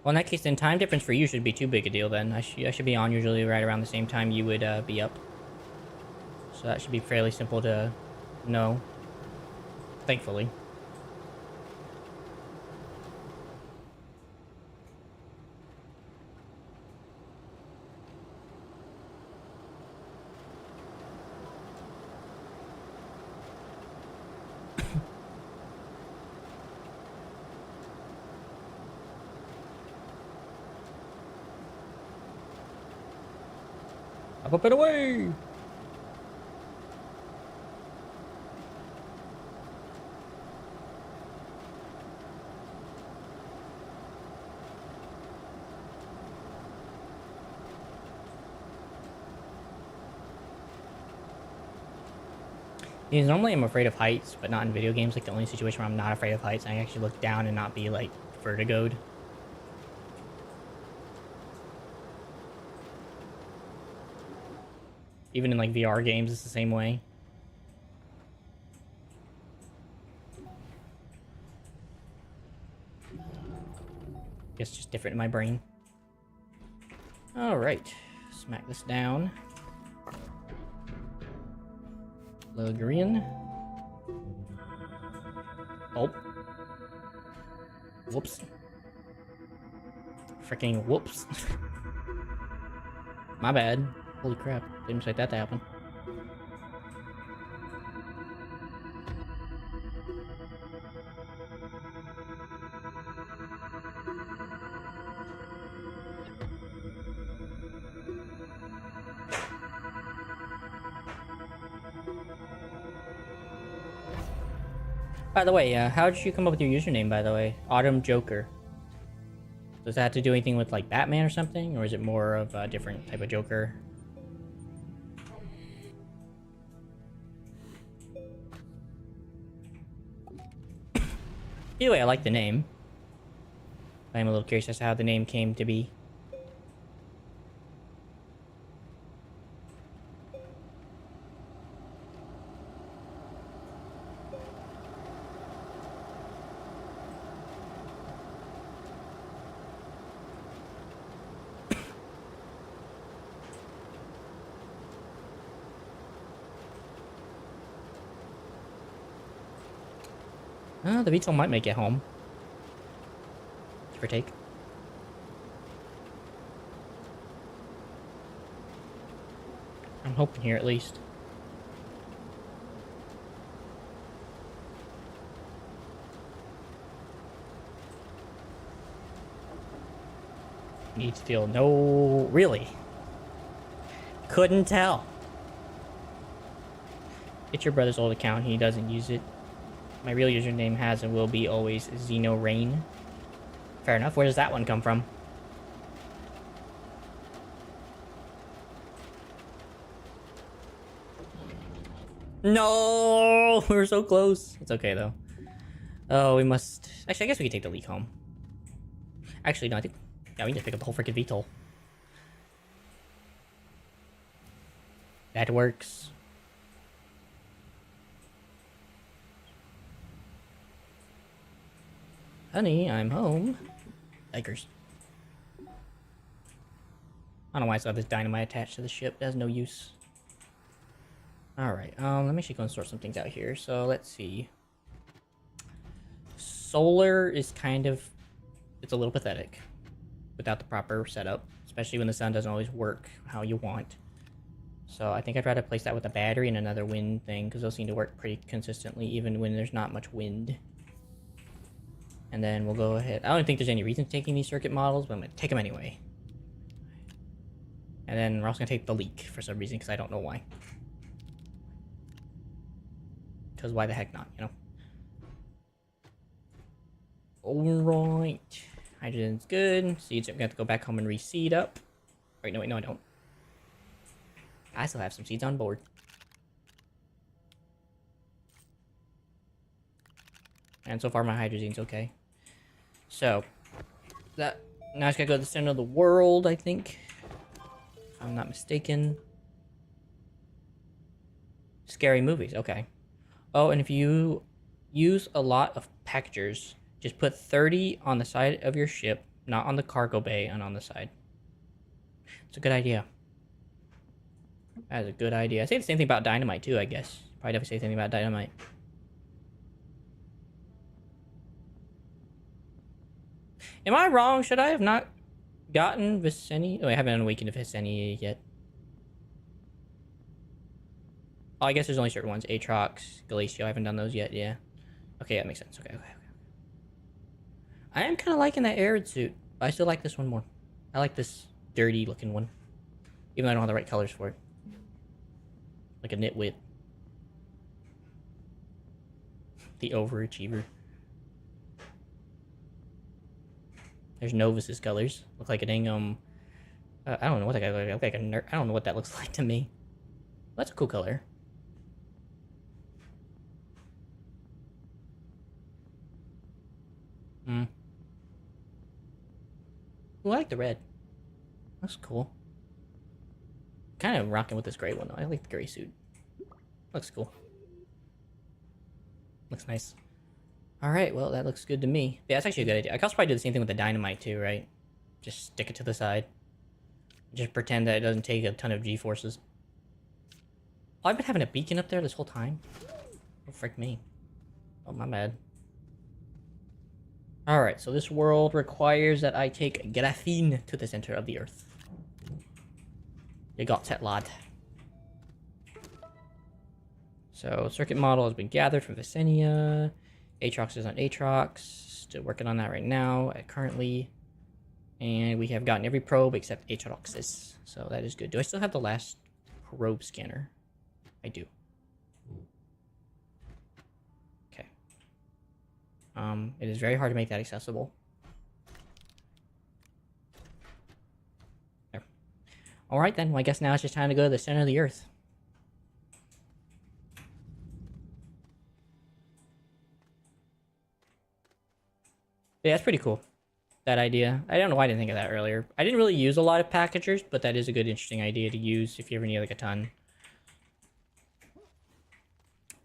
[SPEAKER 1] Well, in that case, then time difference for you should be too big a deal then. I should be on usually right around the same time you would be up. So that should be fairly simple to know. Thankfully. Up and away! Because normally I'm afraid of heights, but not in video games. Like, the only situation where I'm not afraid of heights, I actually look down and not be, like, vertigoed. Even in, like, VR games, it's the same way. Guess just different in my brain. Alright. Smack this down. Little green. Oh. Whoops. Freaking whoops. My bad. Holy crap. Didn't expect that to happen. By the way, how did you come up with your username, by the way? Autumn Joker. Does that have to do anything with, like, Batman or something? Or is it more of a different type of Joker? Either way, I like the name. I'm a little curious as to how the name came to be. The Beetle might make it home. Give or take. I'm hoping here at least. Need to feel no... Really? Couldn't tell. It's your brother's old account. He doesn't use it. My real username has and will be always XenoRain. Fair enough. Where does that one come from? No! We were so close. It's okay, though. Oh, we must... Actually, I guess we can take the leak home. Actually, no, I think... Yeah, we can just pick up the whole freaking VTOL. That works. Honey, I'm home. Yikers. I don't know why I still have this dynamite attached to the ship. It has no use. Alright, let me actually go and sort some things out here. So, let's see. Solar is kind of... It's a little pathetic. Without the proper setup. Especially when the sun doesn't always work how you want. So, I think I'd rather place that with a battery and another wind thing. Because those seem to work pretty consistently, even when there's not much wind. And then we'll go ahead. I don't think there's any reason to taking these circuit models, but I'm going to take them anyway. And then we're also going to take the leak for some reason, because I don't know why. Because why the heck not, you know? Alright. Hydrogen's good. Seeds, I'm going to have to go back home and reseed up. Wait, no, I don't. I still have some seeds on board. And so far my hydrogene's okay. So, that... Now I just gotta go to the center of the world, I think. If I'm not mistaken. Scary movies, okay. Oh, and if you use a lot of packagers, just put 30 on the side of your ship, not on the cargo bay and on the side. It's a good idea. That is a good idea. I say the same thing about dynamite too, I guess. Probably never say anything about dynamite. Am I wrong? Should I have not gotten Viceni? Oh, I haven't awakened Viceni yet. Oh, I guess there's only certain ones. Aatrox, Glacio. I haven't done those yet, yeah. Okay, that makes sense. Okay. I am kind of liking that arid suit, but I still like this one more. I like this dirty looking one. Even though I don't have the right colors for it. Like a nitwit. The overachiever. There's Novus's colors. Look like a dang, I don't know what that guy looks like. Look like a nerd. I don't know what that looks like to me. That's a cool color. Hmm. Ooh, I like the red. That's cool. Kind of rocking with this gray one though. I like the gray suit. Looks cool. Looks nice. Alright, well, that looks good to me. Yeah, that's actually a good idea. I could also probably do the same thing with the dynamite too, right? Just stick it to the side. Just pretend that it doesn't take a ton of G-forces. Oh, I've been having a beacon up there this whole time? Oh, frick me. Oh, my bad. Alright, so this world requires that I take graphene to the center of the Earth. You got that, lad. So, circuit model has been gathered from Vicenia. Aatrox is on Aatrox. Still working on that right now, currently. And we have gotten every probe except Aatrox's. So that is good. Do I still have the last probe scanner? I do. Okay. It is very hard to make that accessible. There. Alright then, well I guess now it's just time to go to the center of the Earth. Yeah, that's pretty cool. That idea. I don't know why I didn't think of that earlier. I didn't really use a lot of packagers, but that is a good, interesting idea to use if you ever need like a ton.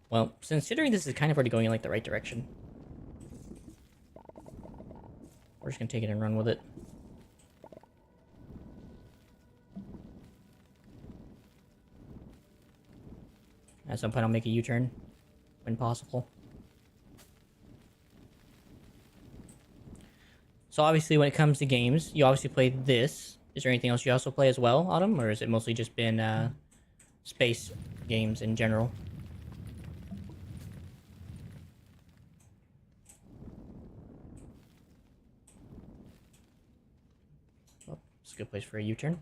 [SPEAKER 1] Well, considering this is kind of already going in like the right direction, we're just gonna take it and run with it. At some point I'll make a U-turn when possible. So obviously when it comes to games, you obviously play this. Is there anything else you also play as well, Autumn? Or has it mostly just been space games in general? Well, it's a good place for a U-turn,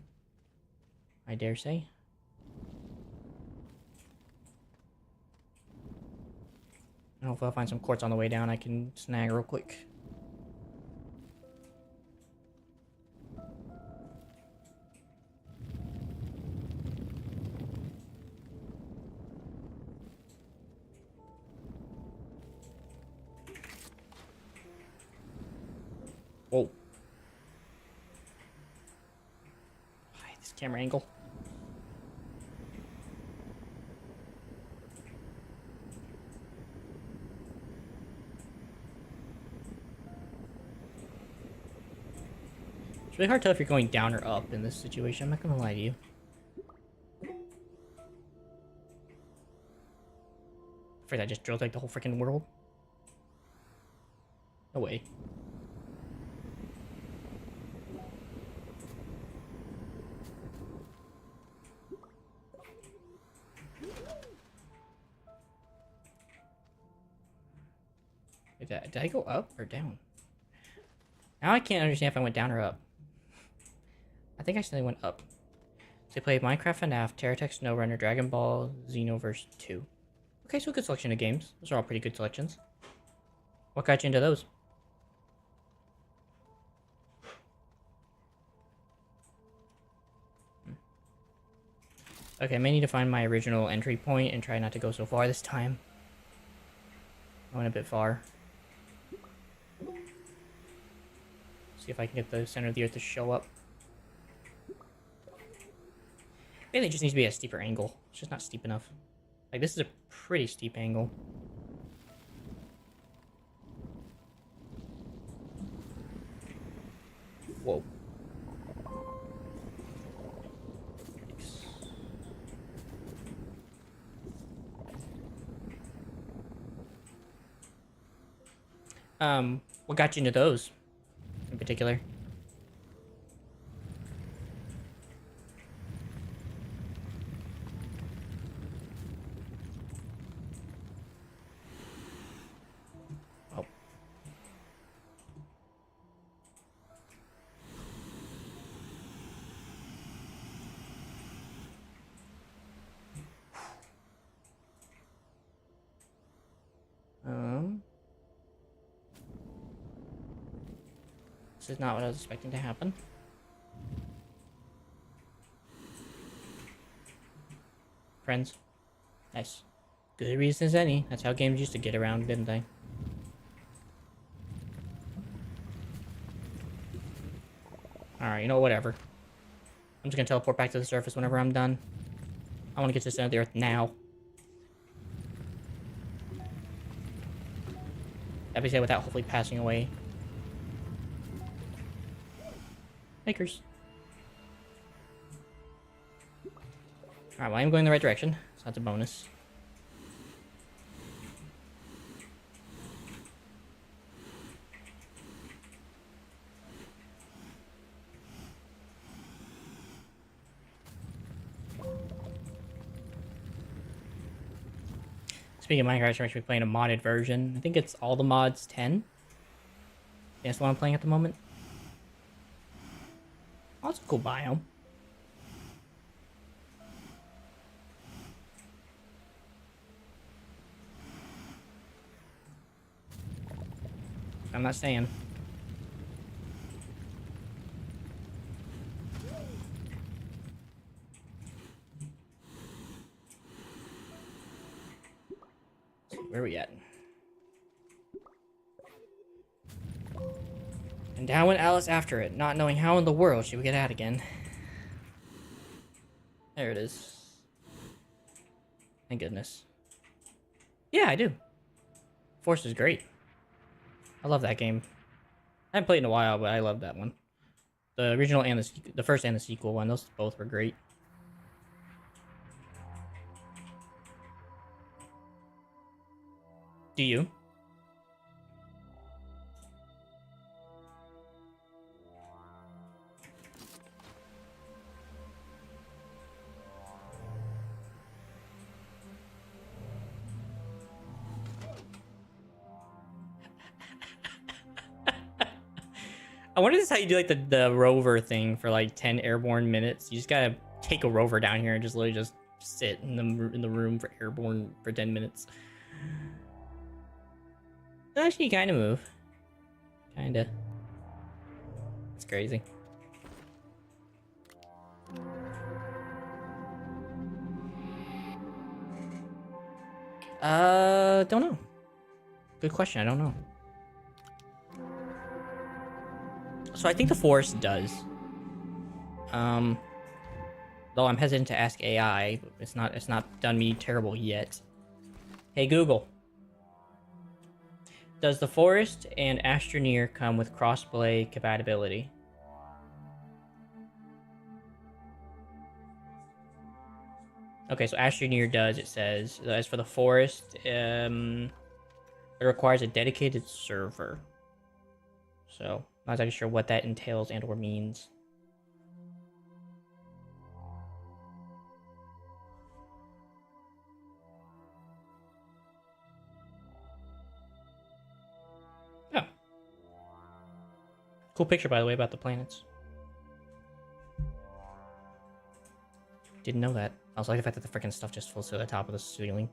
[SPEAKER 1] I dare say. And hopefully I'll find some quartz on the way down I can snag real quick. Whoa. I hate this camera angle. It's really hard to tell if you're going down or up in this situation, I'm not gonna lie to you. Afraid I just drilled like the whole freaking world. No way. Did I go up or down? Now I can't understand if I went down or up. I think I still went up. So I played Minecraft FNAF, Terratech SnowRunner, Dragon Ball, Xenoverse 2. Okay, so a good selection of games. Those are all pretty good selections. What got you into those? Okay, I may need to find my original entry point and try not to go so far this time. I went a bit far. See if I can get the center of the Earth to show up. Maybe it just needs to be a steeper angle. It's just not steep enough. Like, this is a pretty steep angle. Whoa. What got you into those in particular? Oh. This is not what I was expecting to happen. Friends. Nice. Good reason as any. That's how games used to get around, didn't they? Alright, you know, whatever. I'm just gonna teleport back to the surface whenever I'm done. I want to get to the center of the earth now. That being said, without hopefully passing away. Makers. Alright, well, I'm going the right direction, so that's a bonus. Speaking of Minecraft, I'm actually playing a modded version. I think it's all the mods 10. That's what I'm playing at the moment. Oh, that's a cool biome. I'm not saying. Where are we at? And down went Alice after it, not knowing how in the world she would get out again. There it is. Thank goodness. Yeah, I do. Force is great. I love that game. I haven't played in a while, but I love that one. The original and the first and the sequel one, those both were great. Do you? I wonder if this is how you do like the rover thing for like 10 airborne minutes. You just gotta take a rover down here and just literally just sit in the room for airborne for 10 minutes. Actually, you kind of move. Kinda. It's crazy. Don't know. Good question. I don't know. So I think the forest does. Though I'm hesitant to ask AI, it's not done me terrible yet. Hey Google. Does the forest and Astroneer come with crossplay compatibility? Okay, so Astroneer does, it says. As for the forest, it requires a dedicated server. So, I'm not exactly sure what that entails and or means. Oh. Cool picture, by the way, about the planets. Didn't know that. I also like the fact that the freaking stuff just falls to the top of the ceiling.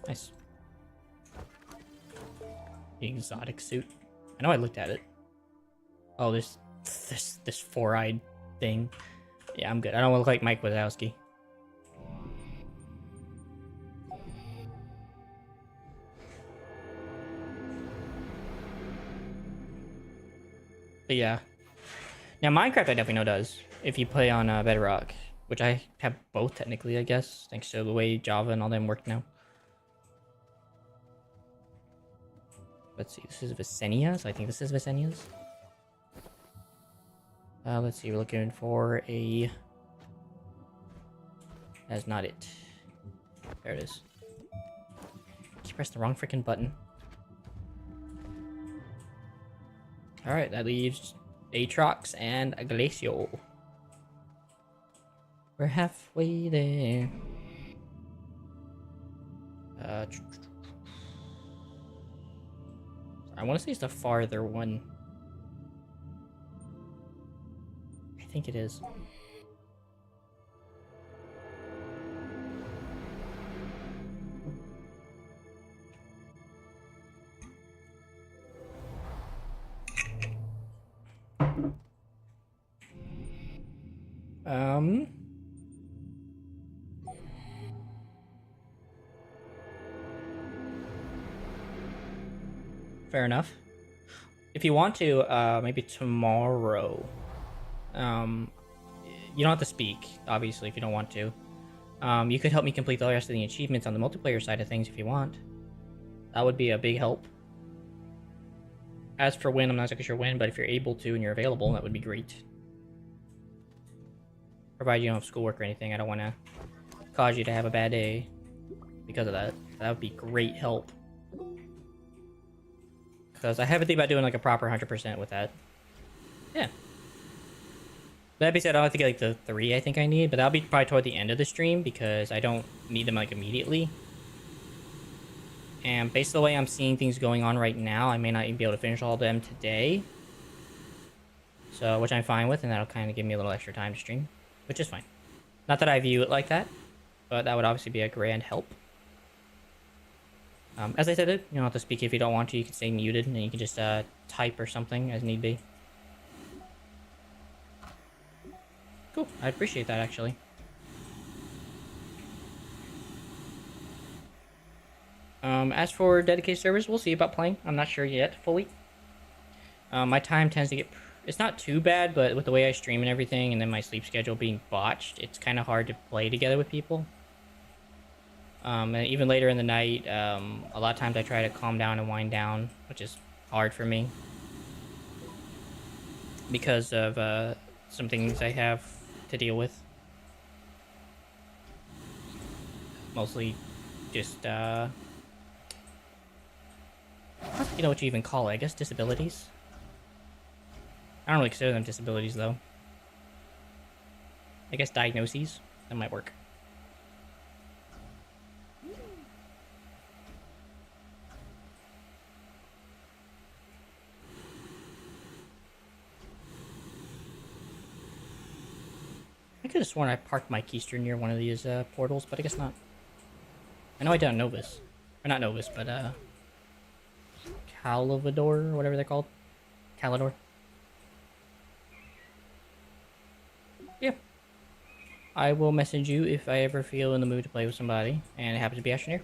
[SPEAKER 1] Nice. The exotic suit. I know I looked at it. Oh, this four-eyed thing. Yeah, I'm good. I don't want to look like Mike Wazowski. But yeah. Now, Minecraft I definitely know does. If you play on Bedrock. Which I have both, technically, I guess. Thanks to the way Java and all them work now. Let's see. This is Visenia, so I think this is Visenia's. Let's see. We're looking for a... That's not it. There it is. Just pressed the wrong freaking button. Alright, that leaves Aatrox and a Glacio. We're halfway there. I want to say it's the farther one. think it is. Fair enough. If you want to, maybe tomorrow. You don't have to speak, obviously, if you don't want to. You could help me complete the rest of the achievements on the multiplayer side of things if you want. That would be a big help. As for when, I'm not exactly sure when, but if you're able to and you're available, that would be great. Provided you don't have schoolwork or anything, I don't want to cause you to have a bad day because of that. That would be great help. Because I have a think about doing like a proper 100% with that. Yeah. That being said, I don't have to get like the 3 I think I need, but that'll be probably toward the end of the stream because I don't need them like immediately. And based on the way I'm seeing things going on right now, I may not even be able to finish all of them today. So, which I'm fine with, and that'll kind of give me a little extra time to stream, which is fine. Not that I view it like that, but that would obviously be a grand help. As I said, you don't have to speak if you don't want to. You can stay muted, and you can just type or something as need be. Cool. I appreciate that, actually. As for dedicated servers, we'll see about playing. I'm not sure yet, fully. My time tends to get... It's not too bad, but with the way I stream and everything, and then my sleep schedule being botched, it's kind of hard to play together with people. And even later in the night, a lot of times I try to calm down and wind down, which is hard for me. Because of some things I have to deal with. Mostly just, I don't think you know what you even call it. I guess disabilities. I don't really consider them disabilities, though. I guess diagnoses. That might work. I could have sworn I parked my keister near one of these portals, but I guess not. I know I did on Novus. Or not Novus, but Calavador, or whatever they're called. Calador. Yeah. I will message you if I ever feel in the mood to play with somebody, and it happens to be Astroneer.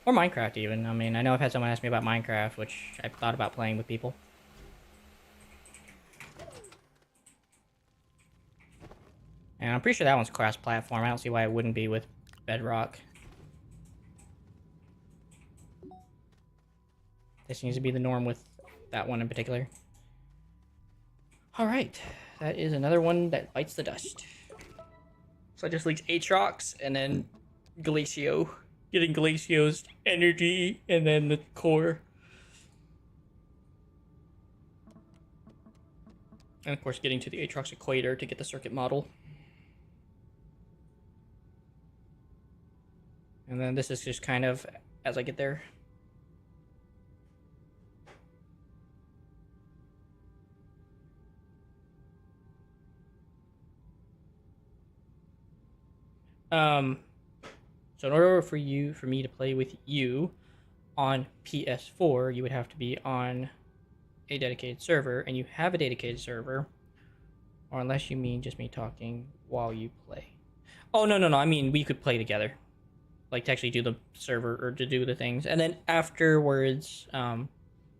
[SPEAKER 1] Or Minecraft, even. I mean, I know I've had someone ask me about Minecraft, which I've thought about playing with people. And I'm pretty sure that one's cross-platform. I don't see why it wouldn't be with Bedrock. This seems to be the norm with that one in particular. Alright. That is another one that bites the dust. So I just leaked Aatrox and then Glacio. Getting Glacio's energy and then the core. And of course getting to the Aatrox equator to get the circuit model. And then this is just kind of as I get there. So in order for me to play with you on PS4, you would have to be on a dedicated server, and you have a dedicated server, or unless you mean just me talking while you play. Oh, no, I mean, we could play together. Like, to actually do the server, or to do the things. And then afterwards,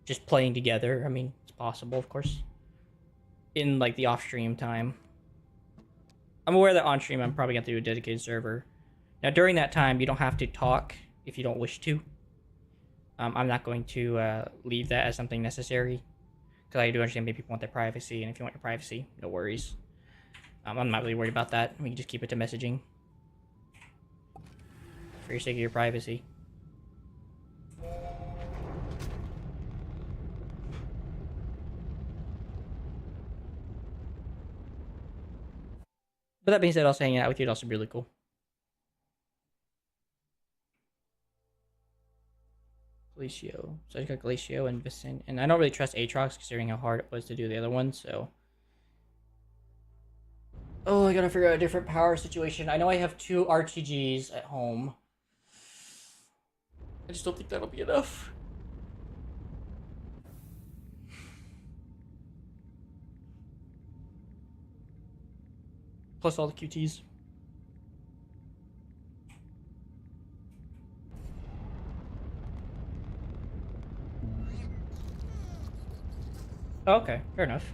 [SPEAKER 1] just playing together. I mean, it's possible, of course. In, like, the off-stream time. I'm aware that on-stream I'm probably going to do a dedicated server. Now, during that time, you don't have to talk if you don't wish to. I'm not going to leave that as something necessary. Because I do understand maybe people want their privacy, and if you want your privacy, no worries. I'm not really worried about that. We can just keep it to messaging. For your sake of your privacy. But that being said, also hanging out with you is also really cool. Glacio. So I got Glacio and Vicent. And I don't really trust Aatrox considering how hard it was to do the other one, so... Oh, I gotta figure out a different power situation. I know I have 2 RTGs at home. I just don't think that'll be enough. Plus all the QTs. Oh, okay, fair enough.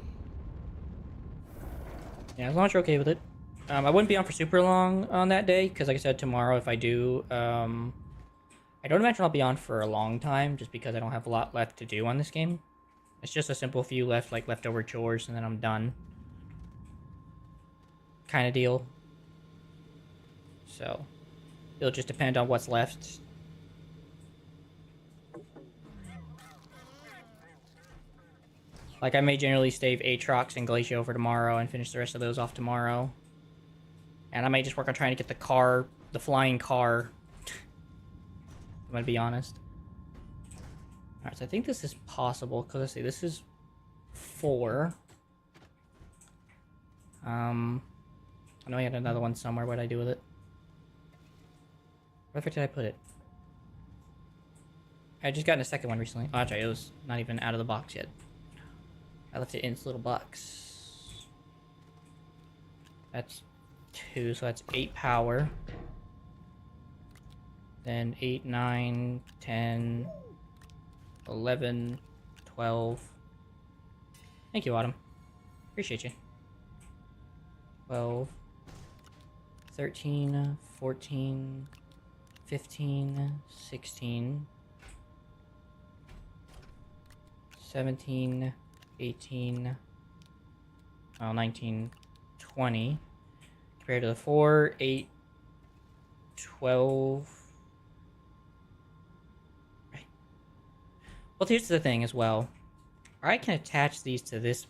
[SPEAKER 1] Yeah, as long as you're okay with it. I wouldn't be on for super long on that day, because like I said, tomorrow if I do, I don't imagine I'll be on for a long time, just because I don't have a lot left to do on this game. It's just a simple few left, like leftover chores, and then I'm done. Kind of deal. So, it'll just depend on what's left. Like, I may generally save Aatrox and Glacio for tomorrow and finish the rest of those off tomorrow. And I may just work on trying to get the car, the flying car. I'm gonna be honest. Alright, so I think this is possible, because let's see, this is 4. I know I had another one somewhere. What did I do with it? Where the frick did I put it? I just got a second one recently. Oh, actually, it was not even out of the box yet. I left it in its little box. That's 2, so that's 8 power. Then 8, 9, 10, 11, 12. Thank you, Autumn. Appreciate you. 12, 13, 14, 15, 16, 17, 18, 19, 20. Compared to the 4, 8, 12. Right. Well, here's the thing as well. I can attach these to this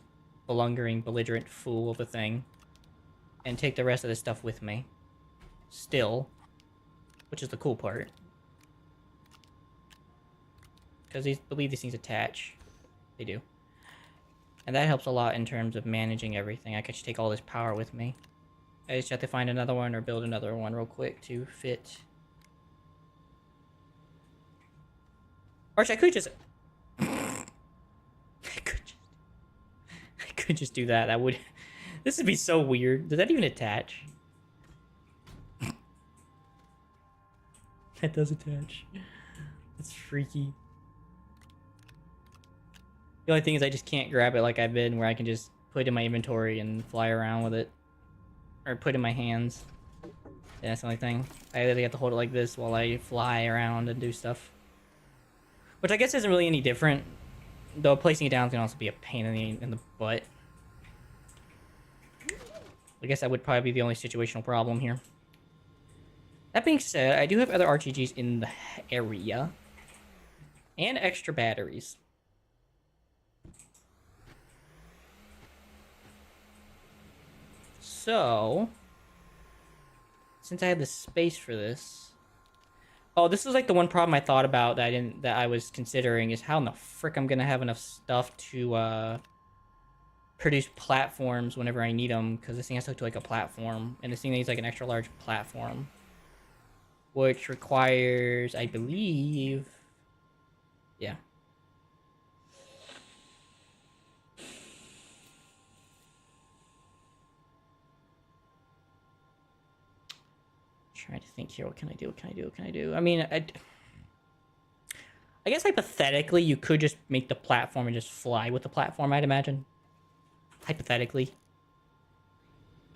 [SPEAKER 1] belligerent fool of a thing and take the rest of this stuff with me. Still. Which is the cool part. Because I believe these things attach. They do. And that helps a lot in terms of managing everything. I could just take all this power with me. I just have to find another one or build another one real quick to fit. Or I could just... I could just do that. That would... This would be so weird. Does that even attach? That does attach. That's freaky. The only thing is I just can't grab it like I've been, where I can just put it in my inventory and fly around with it. Or put it in my hands. Yeah, that's the only thing. I literally have to hold it like this while I fly around and do stuff. Which I guess isn't really any different. Though placing it down can also be a pain in the butt. I guess that would probably be the only situational problem here. That being said, I do have other RTGs in the area. And extra batteries. So, since I had the space for this... Oh, this is like the one problem I thought about that I was considering is how in the frick I'm gonna have enough stuff to produce platforms whenever I need them, because this thing has to hook to like a platform, and this thing needs like an extra large platform, which requires, I believe, yeah. Trying to think here. What can I do? What can I do? What can I do? I mean, I guess hypothetically, you could just make the platform and just fly with the platform, I'd imagine. Hypothetically.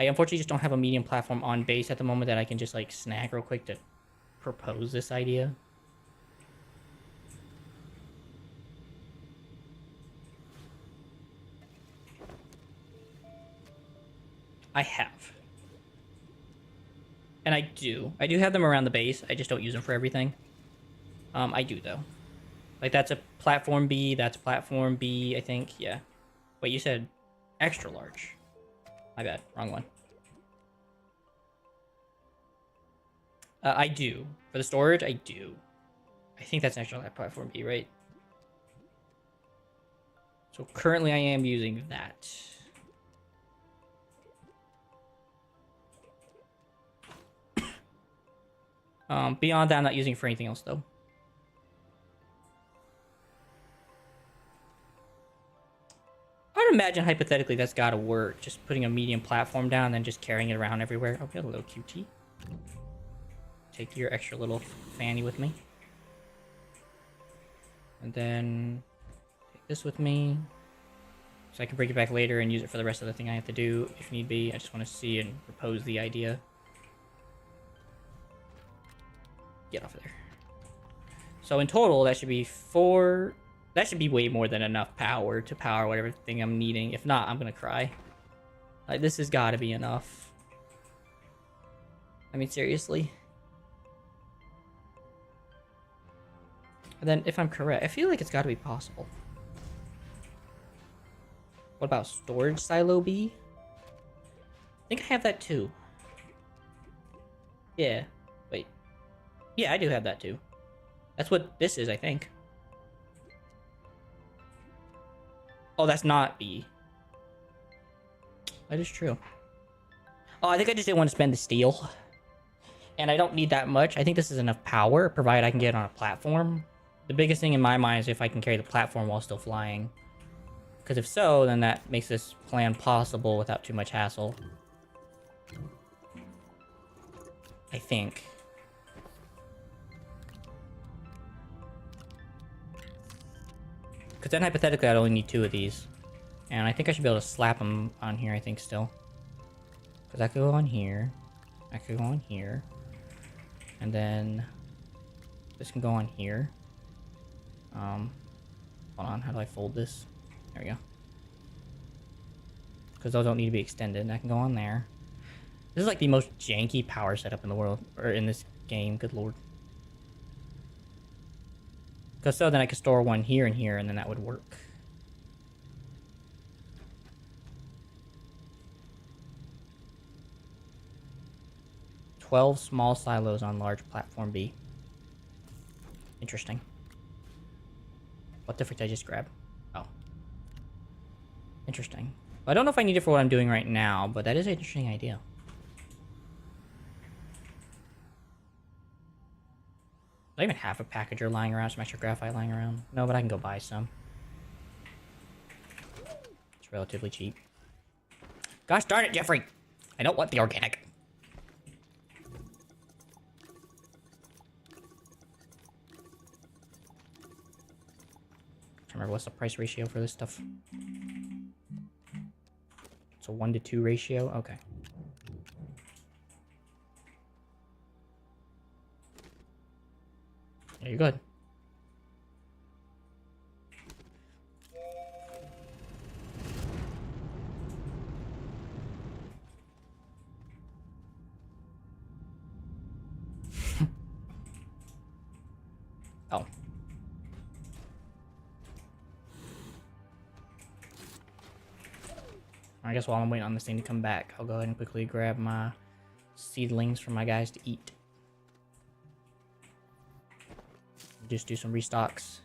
[SPEAKER 1] I unfortunately just don't have a medium platform on base at the moment that I can just, like, snag real quick to propose this idea. I have. And I do. I do have them around the base. I just don't use them for everything. I do, though. Like, that's a platform B. That's platform B, I think. Yeah. Wait, you said extra large. My bad. Wrong one. I do. For the storage, I do. I think that's extra large platform B, right? So currently I am using that. Beyond that, I'm not using it for anything else, though. I would imagine, hypothetically, that's got to work. Just putting a medium platform down and then just carrying it around everywhere. Oh, got a little QT. Take your extra little fanny with me. And then take this with me. So I can bring it back later and use it for the rest of the thing I have to do, if need be. I just want to see and propose the idea. Get off of there. So in total, that should be 4... That should be way more than enough power to power whatever thing I'm needing. If not, I'm gonna cry. Like, this has got to be enough. I mean, seriously. And then, if I'm correct, I feel like it's got to be possible. What about storage silo B? I think I have that too. Yeah. Wait. Yeah, I do have that too. That's what this is, I think. Oh, that's not B. That is true. Oh, I think I just didn't want to spend the steel. And I don't need that much. I think this is enough power, provided I can get on a platform. The biggest thing in my mind is if I can carry the platform while still flying. Because if so, then that makes this plan possible without too much hassle. I think. Because then hypothetically I'd only need 2 of these. And I think I should be able to slap them on here, I think, still. Because I could go on here. I could go on here. And then this can go on here. Hold on, how do I fold this? There we go. Because those don't need to be extended. And I can go on there. This is like the most janky power setup in the world. Or in this game, good lord. Because so then I could store one here and here, and then that would work. "12 small silos on large platform B." Interesting. What the frick did I just grab? Oh. Interesting. Well, I don't know if I need it for what I'm doing right now, but that is an interesting idea. Do I even have a packager lying around? Some extra graphite lying around? No, but I can go buy some. It's relatively cheap. Gosh darn it, Jeffrey! I don't want the organic. I remember what's the price ratio for this stuff. It's a 1-to-2 ratio? Okay. Yeah, you're good. Oh. I guess while I'm waiting on this thing to come back, I'll go ahead and quickly grab my seedlings for my guys to eat. Just do some restocks.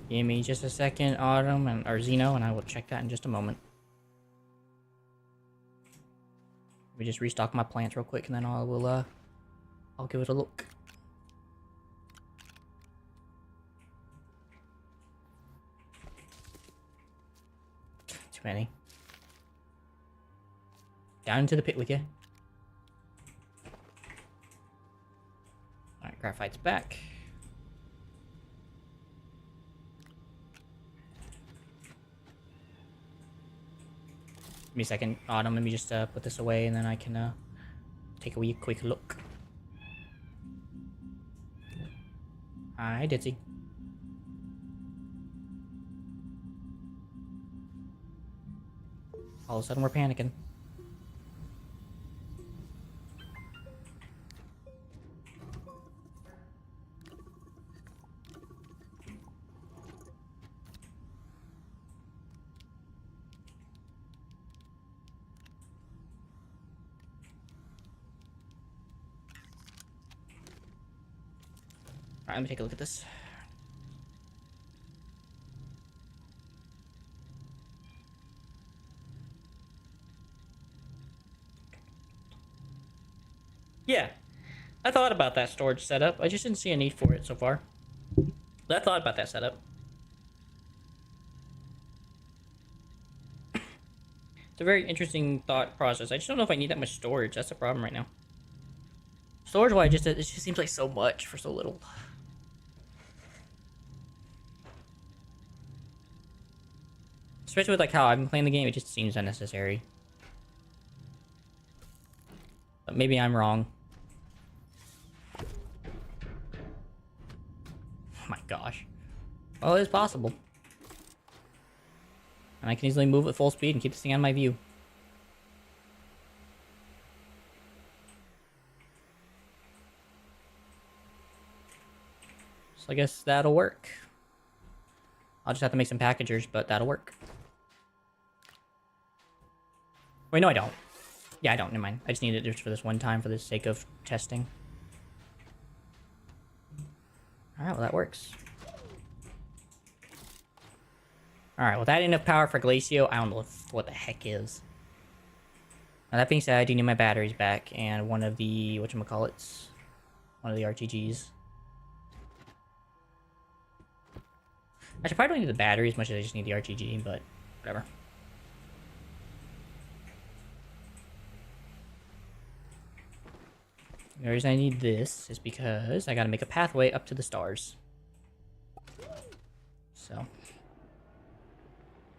[SPEAKER 1] Give me just a second, Autumn, or Zeno, and I will check that in just a moment. Let me just restock my plants real quick, and then I'll give it a look. Too many. Down into the pit with you. Alright, graphite's back. Give me a second, Autumn. Let me just put this away, and then I can take a wee quick look. Hi, Ditzy. All of a sudden, we're panicking. let me take a look at this. Yeah, I thought about that storage setup. I just didn't see a need for it so far. But I thought about that setup. It's a very interesting thought process. I just don't know if I need that much storage. That's the problem right now. Storage-wise, it just seems like so much for so little. Especially with like how I've been playing the game, it just seems unnecessary. But maybe I'm wrong. Oh my gosh. Well, it is possible. And I can easily move at full speed and keep this thing on my view. So I guess that'll work. I'll just have to make some packagers, but that'll work. Wait, no I don't. Yeah, I don't. Never mind. I just need it just for this one time for the sake of testing. Alright, well that works. Alright, well that ain't enough power for Glacio. I don't know what the heck is. Now that being said, I do need my batteries back and one of the, whatchamacallits, one of the RTGs. I should probably don't need the battery as much as I just need the RTG, but whatever. The reason I need this is because I gotta make a pathway up to the stars. So,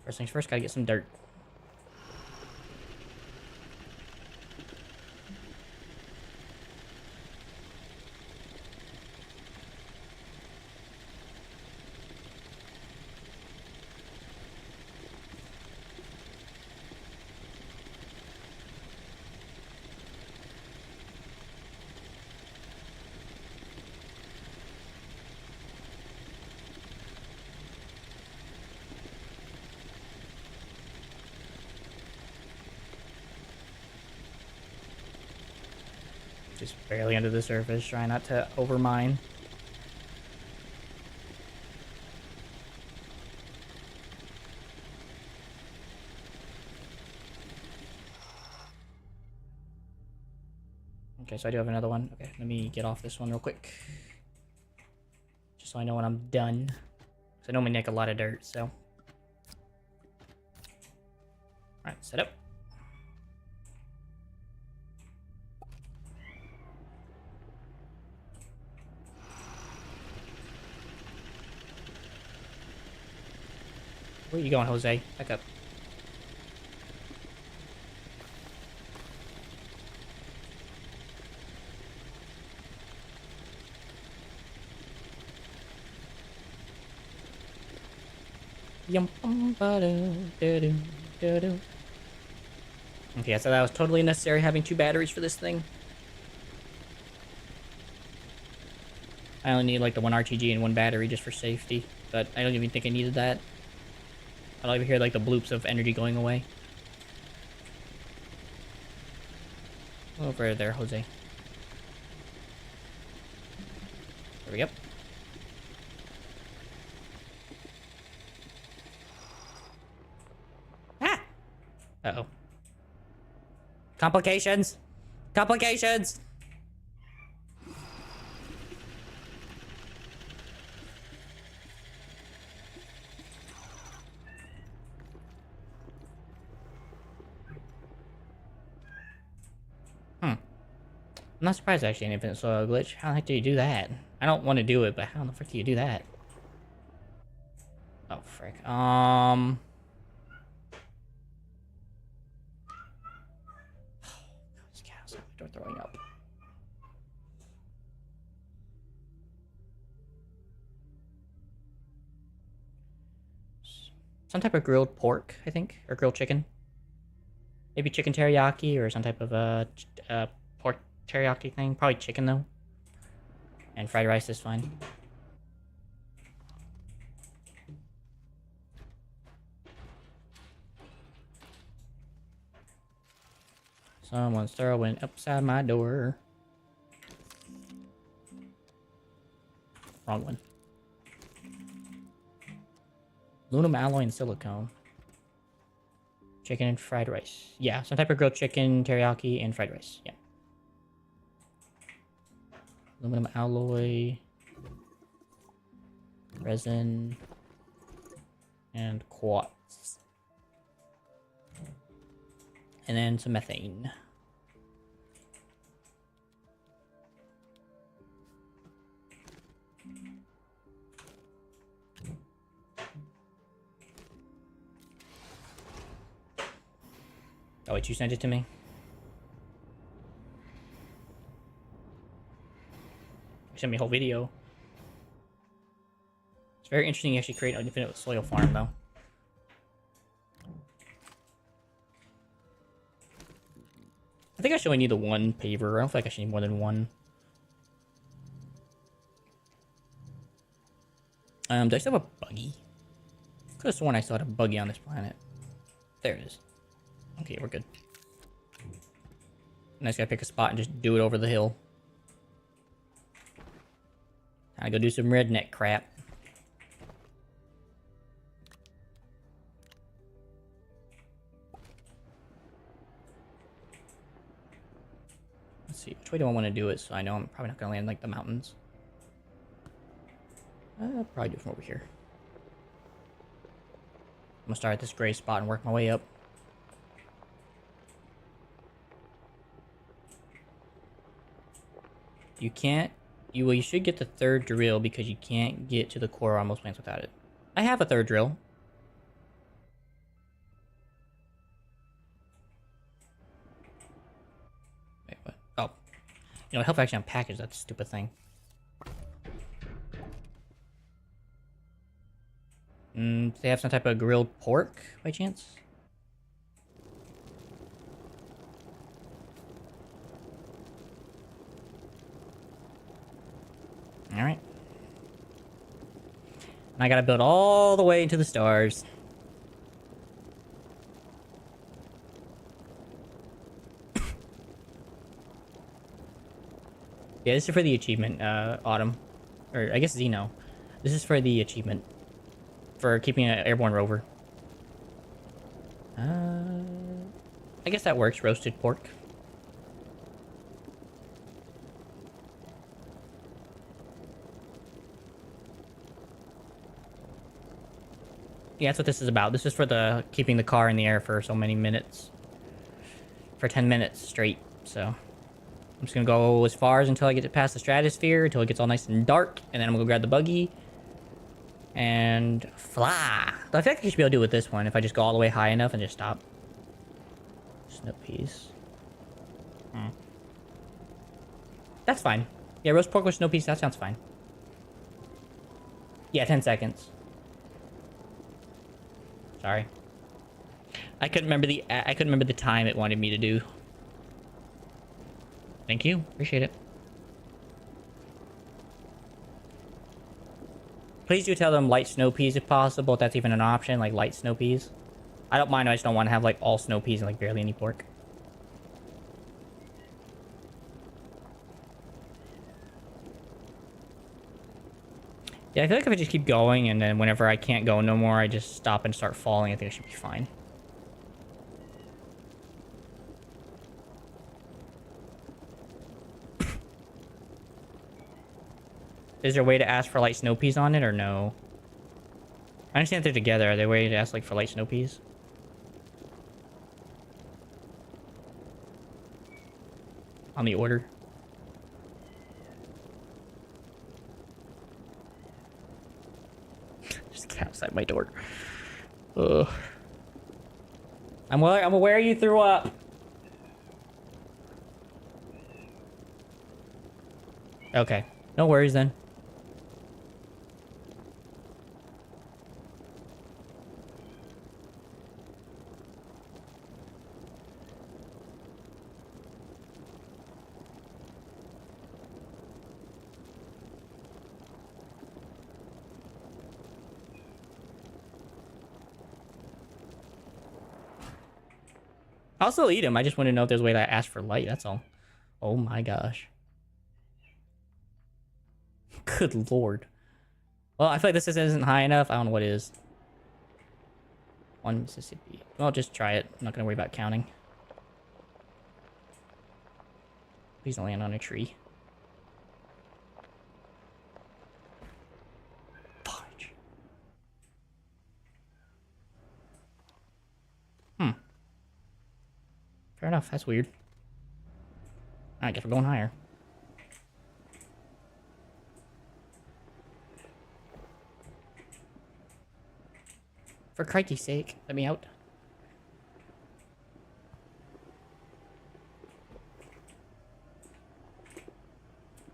[SPEAKER 1] first things first, gotta get some dirt. Just barely under the surface, trying not to overmine. Okay, so I do have another one. Okay, let me get off this one real quick. Just so I know when I'm done. Because I normally make a lot of dirt, so. Alright, set up. Where are you going, Jose? Back up. Okay, so that was totally unnecessary having 2 batteries for this thing. I only need like the 1 RTG and 1 battery just for safety, but I don't even think I needed that. I don't even hear like the bloops of energy going away. Over there, Jose. There we go. Ah! Uh-oh. Complications! Complications! I'm not surprised actually an infinite soil glitch. How the heck do you do that? I don't want to do it, but how the frick do you do that? Oh, frick. These cows are throwing up. Some type of grilled pork, I think, or grilled chicken. Maybe chicken teriyaki or some type of pork teriyaki thing. Probably chicken though. And fried rice is fine. Someone's throwing upside my door. Wrong one. Aluminum alloy and silicone. Chicken and fried rice. Yeah, some type of grilled chicken, teriyaki, and fried rice. Yeah. Aluminum alloy. Resin. And quartz. And then some methane. Oh, wait, you sent it to me? You sent me a whole video. It's very interesting you actually create an infinite soil farm, though. I think I should only need the one paver. I don't feel like I should need more than one. Do I still have a buggy? Could have sworn I still had a buggy on this planet. There it is. Okay, we're good. Nice guy, pick a spot and just do it over the hill. I go do some redneck crap. Let's see, which way do I want to do it so I know I'm probably not going to land like the mountains. I'll probably do it from over here. I'm going to start at this gray spot and work my way up. You can't... You should get the third drill because you can't get to the core on most plants without it. I have a third drill. Wait, what? Oh. You know, health action on package, that stupid thing. Do they have some type of grilled pork, by chance? Alright. I gotta build all the way into the stars. Yeah, this is for the achievement, Autumn. Or, I guess Zeno. This is for the achievement. For keeping an airborne rover. I guess that works, roasted pork. Yeah, that's what this is about. This is for the keeping the car in the air for so many minutes. For 10 minutes straight, so... I'm just gonna go as far as until I get it past the stratosphere, until it gets all nice and dark, and then I'm gonna go grab the buggy. And fly. I feel like I should be able to do it with this one if I just go all the way high enough and just stop. Snow peas. That's fine. Yeah, roast pork with snow peas, that sounds fine. Yeah, 10 seconds. Sorry. I couldn't remember the time it wanted me to do. Thank you. Appreciate it. Please do tell them light snow peas if possible, if that's even an option, like light snow peas. I don't mind, I just don't want to have like all snow peas and like barely any pork. Yeah, I feel like if I just keep going and then whenever I can't go no more, I just stop and start falling, I think I should be fine. Is there a way to ask for light snow peas on it or no? I understand they're together. Are there a way to ask like for light snow peas? On the order? Just get outside my door. Ugh. I'm aware you threw up. Okay. No worries then. I'll still eat them. I just want to know if there's a way to ask for light. That's all. Oh my gosh. Good lord. Well, I feel like this isn't high enough. I don't know what is. 1 Mississippi. Well, just try it. I'm not gonna worry about counting. Please don't land on a tree. Fudge. Fair enough. That's weird. I guess we're going higher. For crikey's sake, let me out.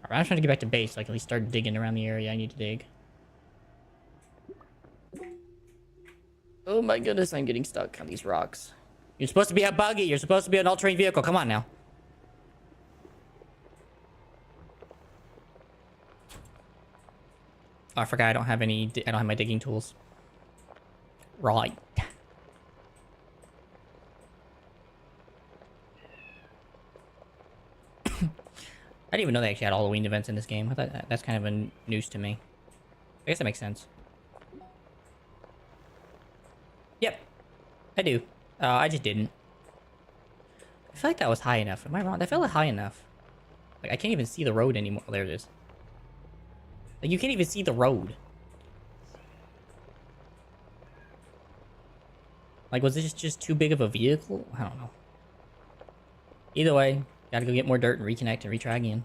[SPEAKER 1] Alright, I'm trying to get back to base so I can at least start digging around the area I need to dig. Oh my goodness, I'm getting stuck on these rocks. You're supposed to be a buggy. You're supposed to be an all-terrain vehicle. Come on now. Oh, I forgot I don't have any. I don't have my digging tools. Right. I didn't even know they actually had Halloween events in this game. I thought that's kind of a news to me. I guess that makes sense. Yep, I do. I just didn't. I feel like that was high enough. Am I wrong? That felt high enough. Like, I can't even see the road anymore. Oh, there it is. Like, you can't even see the road. Like, was this just too big of a vehicle? I don't know. Either way, gotta go get more dirt and reconnect and retry again.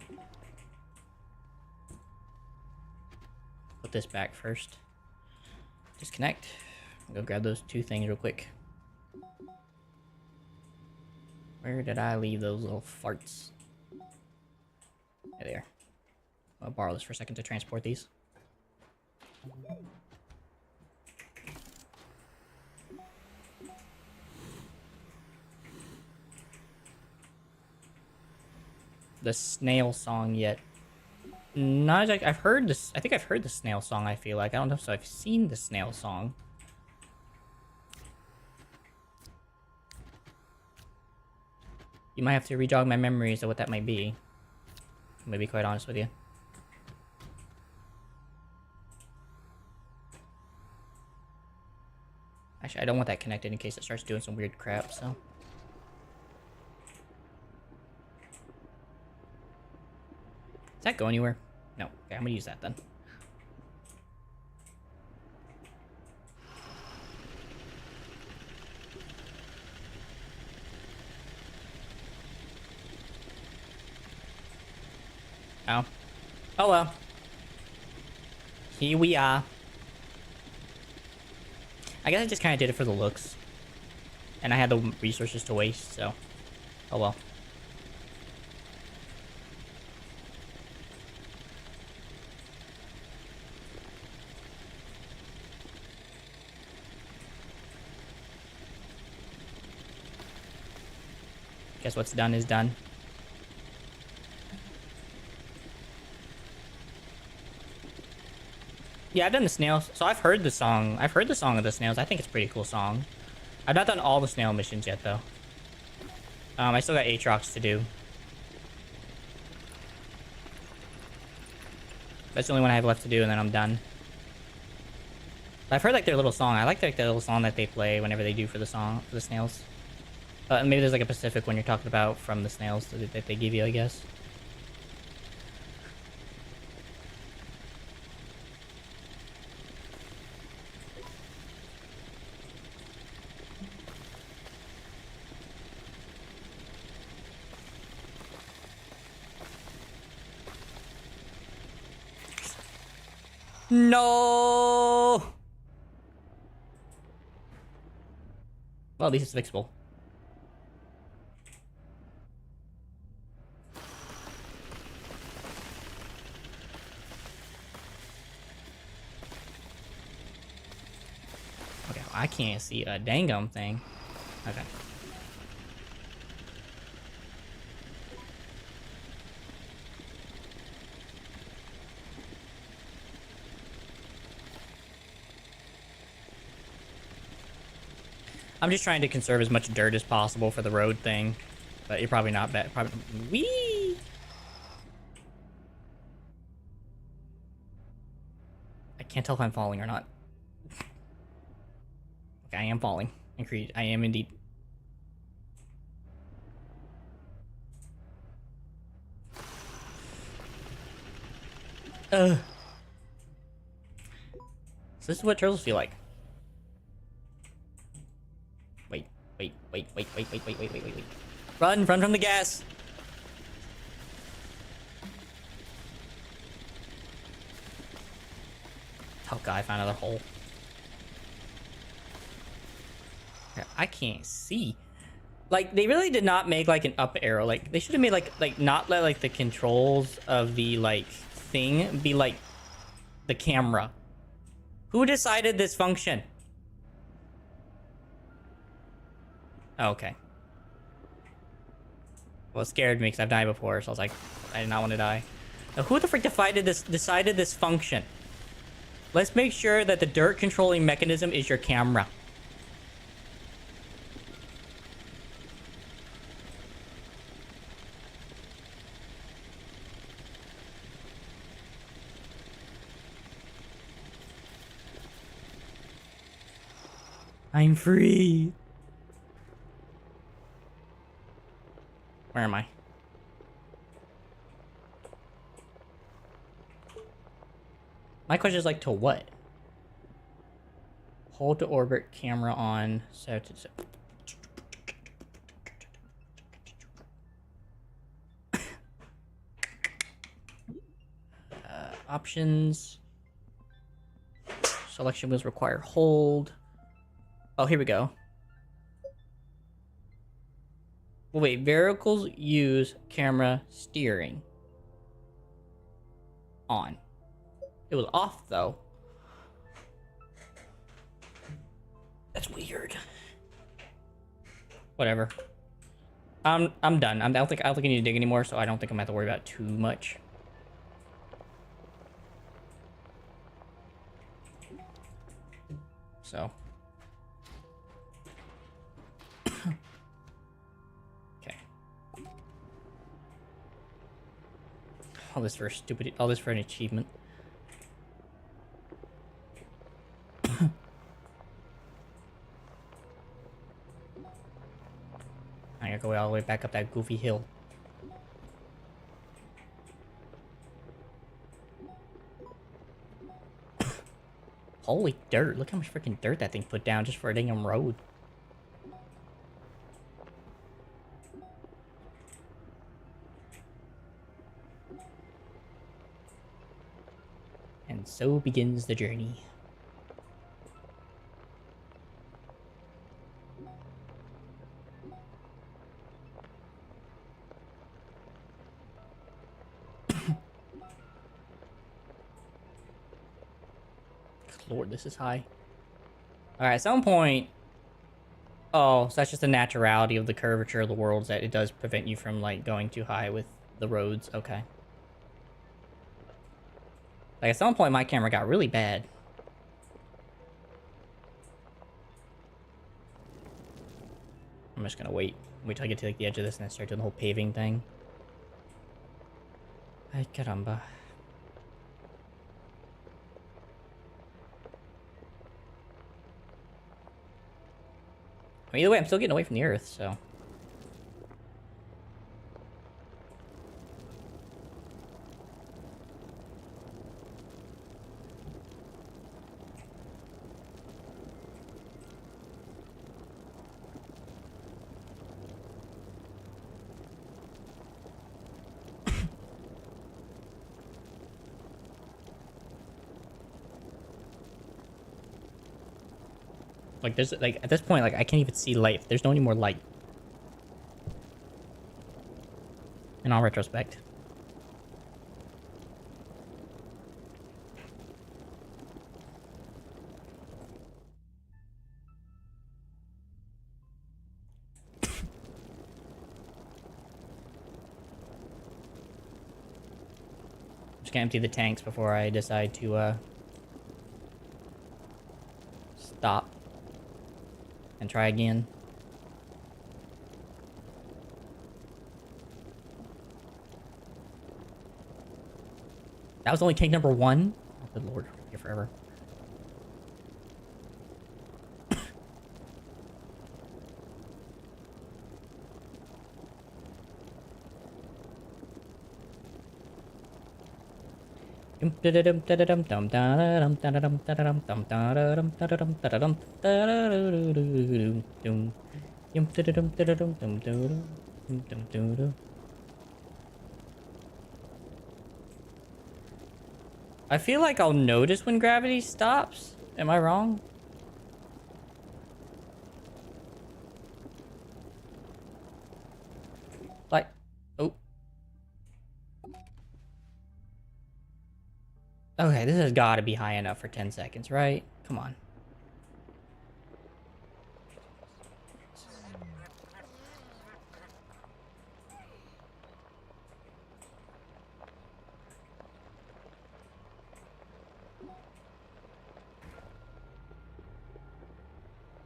[SPEAKER 1] Put this back first. Disconnect. Go grab those 2 things real quick. Where did I leave those little farts? There they are. I'll borrow this for a second to transport these. The snail song yet. Not like I've heard this. I think I've heard the snail song. I feel like I don't know if I've seen the snail song. You might have to re-jog my memories of what that might be. I'm gonna be quite honest with you. Actually, I don't want that connected in case it starts doing some weird crap, so. Does that go anywhere? No. Okay, I'm gonna use that then. Oh. Oh well. Here we are. I guess I just kind of did it for the looks. And I had the resources to waste, so. Oh well. Guess what's done is done. Yeah, I've done the snails. So I've heard the song. I've heard the song of the snails. I think it's a pretty cool song. I've not done all the snail missions yet, though. I still got Aatrox to do. That's the only one I have left to do, and then I'm done. But I've heard like their little song. I like their little song that they play whenever they do for the song for the snails. Maybe there's like a specific one you're talking about from the snails that they give you, I guess. No. Well, at least it's fixable. Okay, well, I can't see a dangum thing. Okay. I'm just trying to conserve as much dirt as possible for the road thing, but you're probably not bad. Probably. Whee! I can't tell if I'm falling or not. Okay, I am falling. Agreed. I am indeed. So this is what turtles feel like. Wait. Run from the gas. Oh god, I found another hole. I can't see. Like, they really did not make like an up arrow. Like, they should have made like not let like the controls of the like thing be like the camera. Who decided this function? Oh, okay. Well, it scared me because I've died before, so I was like, I did not want to die. Now, who the frick decided this function? Let's make sure that the dirt controlling mechanism is your camera. I'm free. Where am I? My question is like, to what? Hold to orbit, camera on, so to so. Options. Selection wheels require hold. Oh, here we go. Well, wait, vehicles use camera steering. On. It was off though. That's weird. Whatever. I'm done. I don't think I need to dig anymore, so I don't think I'm gonna have to worry about it too much. So. Okay. All this for stupid. All this for an achievement. I gotta go all the way back up that goofy hill. Holy dirt, look how much freaking dirt that thing put down just for a damn road. And so begins the journey. Lord, this is high. Alright, at some point... Oh, so that's just the naturality of the curvature of the worlds, that it does prevent you from, like, going too high with the roads. Okay. Like, at some point, my camera got really bad. I'm just gonna wait. Wait till I get to, like, the edge of this and then start doing the whole paving thing. Ay, caramba. I mean, either way, I'm still getting away from the Earth, so... Like, there's, like, at this point, like, I can't even see light. There's no any more light. In all retrospect. I'm just gonna empty the tanks before I decide to, stop. And try again. That was only tank number 1? Oh, good lord, here forever. I feel like I'll notice when gravity stops. Am I wrong? Like, oh. Okay, this has got to be high enough for 10 seconds, right? Come on.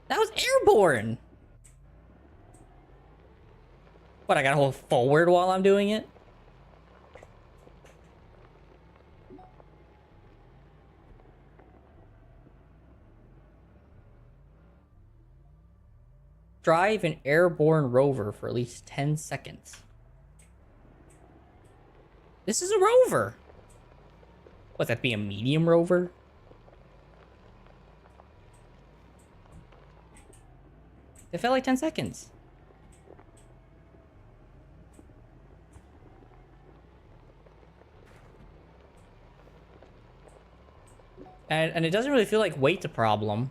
[SPEAKER 1] That was airborne! What, I gotta hold forward while I'm doing it? Drive an airborne rover for at least 10 seconds. This is a rover! What, that be a medium rover? It felt like 10 seconds. And it doesn't really feel like weight's a problem.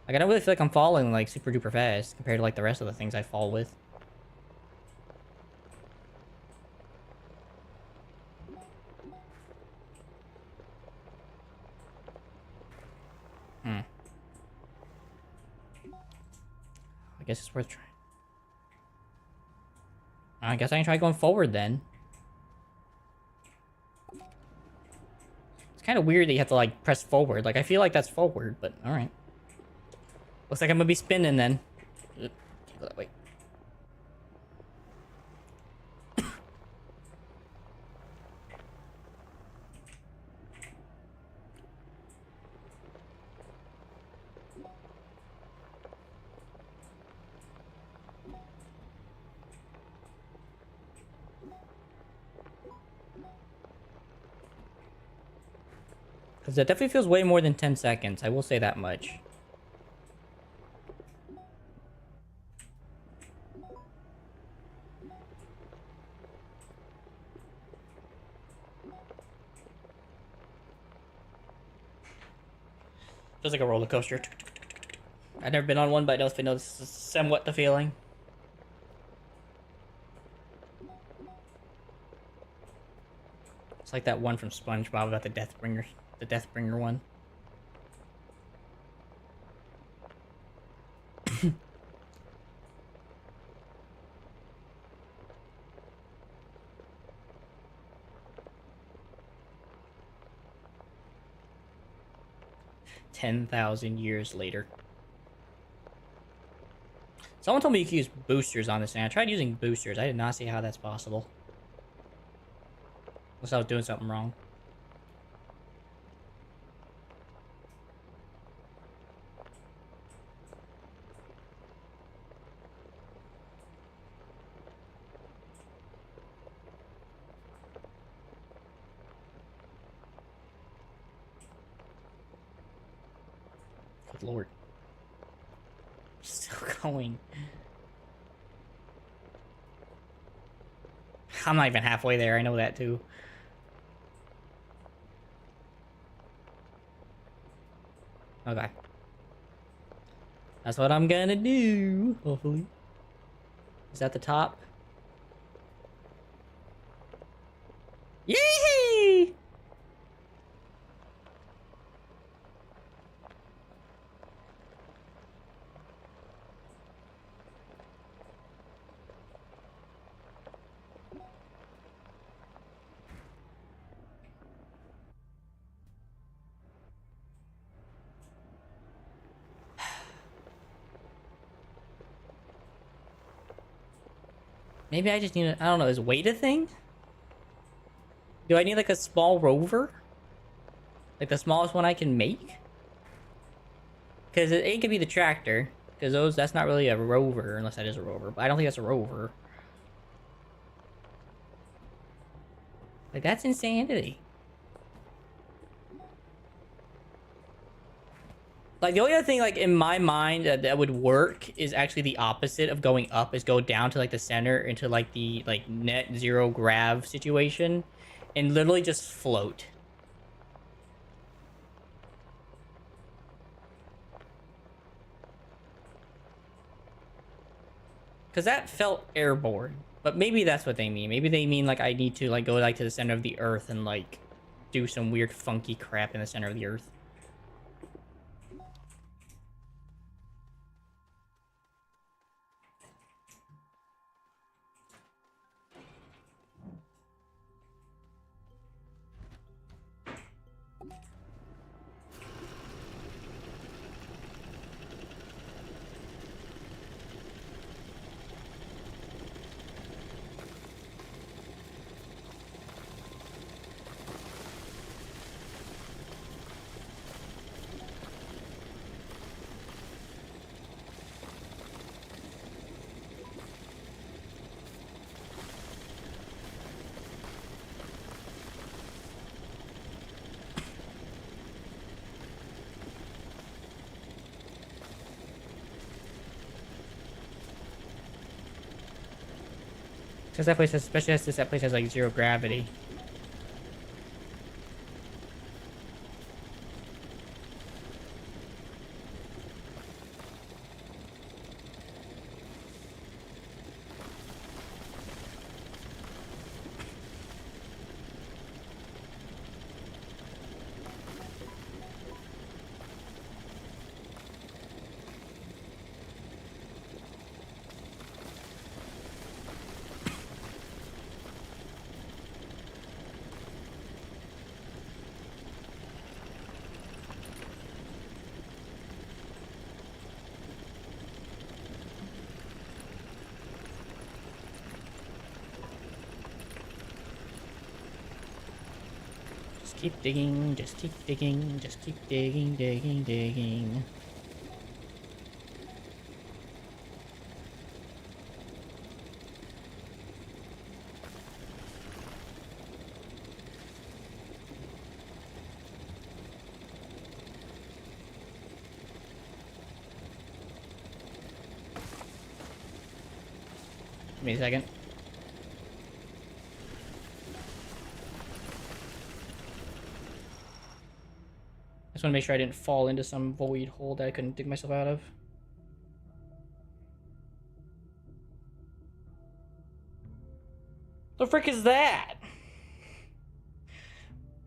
[SPEAKER 1] Like, I don't really feel like I'm falling, like, super duper fast compared to, like, the rest of the things I fall with. I guess it's worth trying. I guess I can try going forward then. It's kind of weird that you have to, like, press forward. Like, I feel like that's forward, but alright. Looks like I'm gonna be spinning then. Can't go that way. Because that definitely feels way more than 10 seconds. I will say that much. Feels like a roller coaster. I've never been on one, but I definitely know this is somewhat the feeling. It's like that one from SpongeBob about the Deathbringer one. $10,000 later. Someone told me you could use boosters on this thing. I tried using boosters. I did not see how that's possible. Unless I was doing something wrong. Good lord. Still going. I'm not even halfway there. I know that too. Okay. That's what I'm gonna do, hopefully. Is that the top? Yay! Maybe I just need I don't know, is weight a thing? Do I need like a small rover? Like the smallest one I can make? Because it could be the tractor. Because that's not really a rover, unless that is a rover. But I don't think that's a rover. Like, that's insanity. Like, the only other thing, like, in my mind that would work is actually the opposite of going up, is go down to, like, the center into, like, the, like, net zero grav situation and literally just float. Because that felt airborne. But maybe that's what they mean. Maybe they mean, like, I need to, like, go, like, to the center of the earth and, like, do some weird funky crap in the center of the earth. Because that place has, especially since that place has, like, zero gravity. Keep digging, just keep digging, just keep digging, digging, digging. Give me a second. I just want to make sure I didn't fall into some void hole that I couldn't dig myself out of. The frick is that?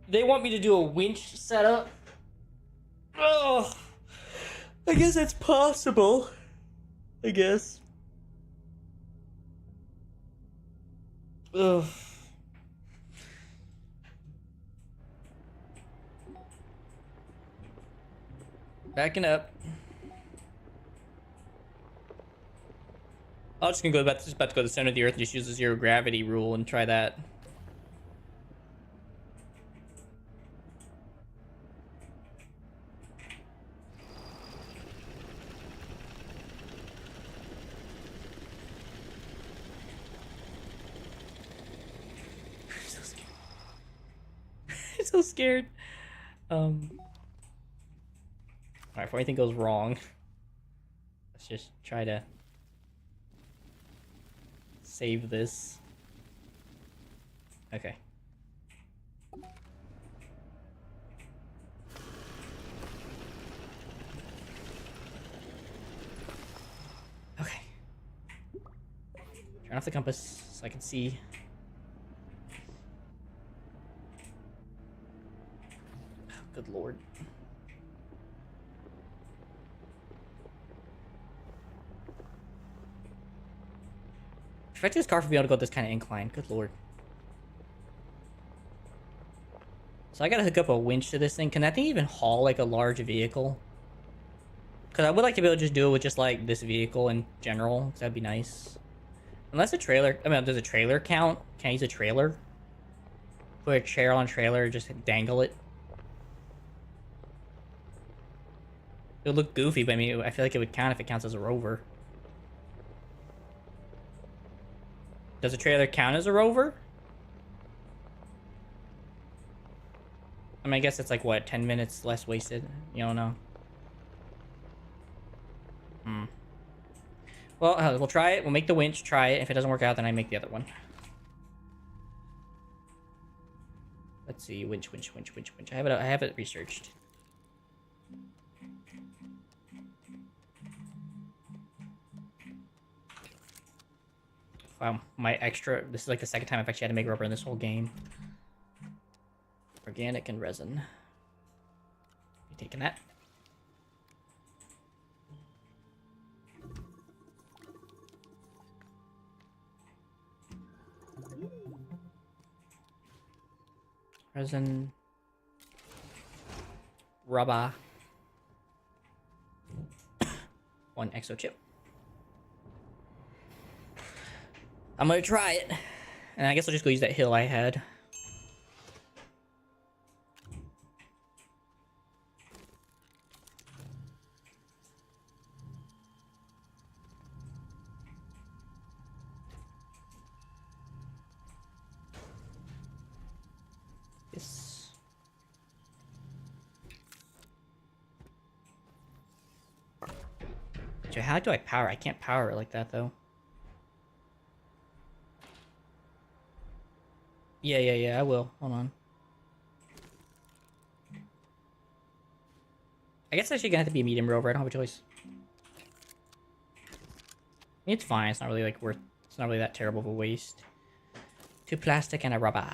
[SPEAKER 1] They want me to do a winch setup? Oh, I guess that's possible. I guess. Ugh. Backing up. I'm just gonna go about to go to the center of the earth and just use the zero gravity rule and try that. I'm so scared. I'm so scared. Alright, before anything goes wrong, let's just try to save this. Okay. Okay. Turn off the compass so I can see. Oh, good lord. Expect this car to be able to go this kind of incline. Good lord. So I gotta hook up a winch to this thing. Can that thing even haul like a large vehicle? Because I would like to be able to just do it with just like this vehicle in general. Because that'd be nice. Unless a trailer. I mean, does a trailer count? Can I use a trailer? Put a chair on a trailer, just dangle it. It would look goofy, but I mean, I feel like it would count if it counts as a rover. Does a trailer count as a rover? I mean, I guess it's like, what, 10 minutes less wasted? You don't know. Well, we'll try it. We'll make the winch, try it. If it doesn't work out, then I make the other one. Let's see. Winch. I have it researched. Wow, my extra... This is like the second time I've actually had to make rubber in this whole game. Organic and resin. You taking that? Resin. Rubber. 1 exo chip. I'm gonna try it. And I guess I'll just go use that hill I had. Yes. So how do I power? I can't power it like that though. Yeah, I will. Hold on. I guess actually gonna have to be a medium rover. I don't have a choice. It's fine. It's not really like worth. It's not really that terrible of a waste. 2 plastic and a rubber.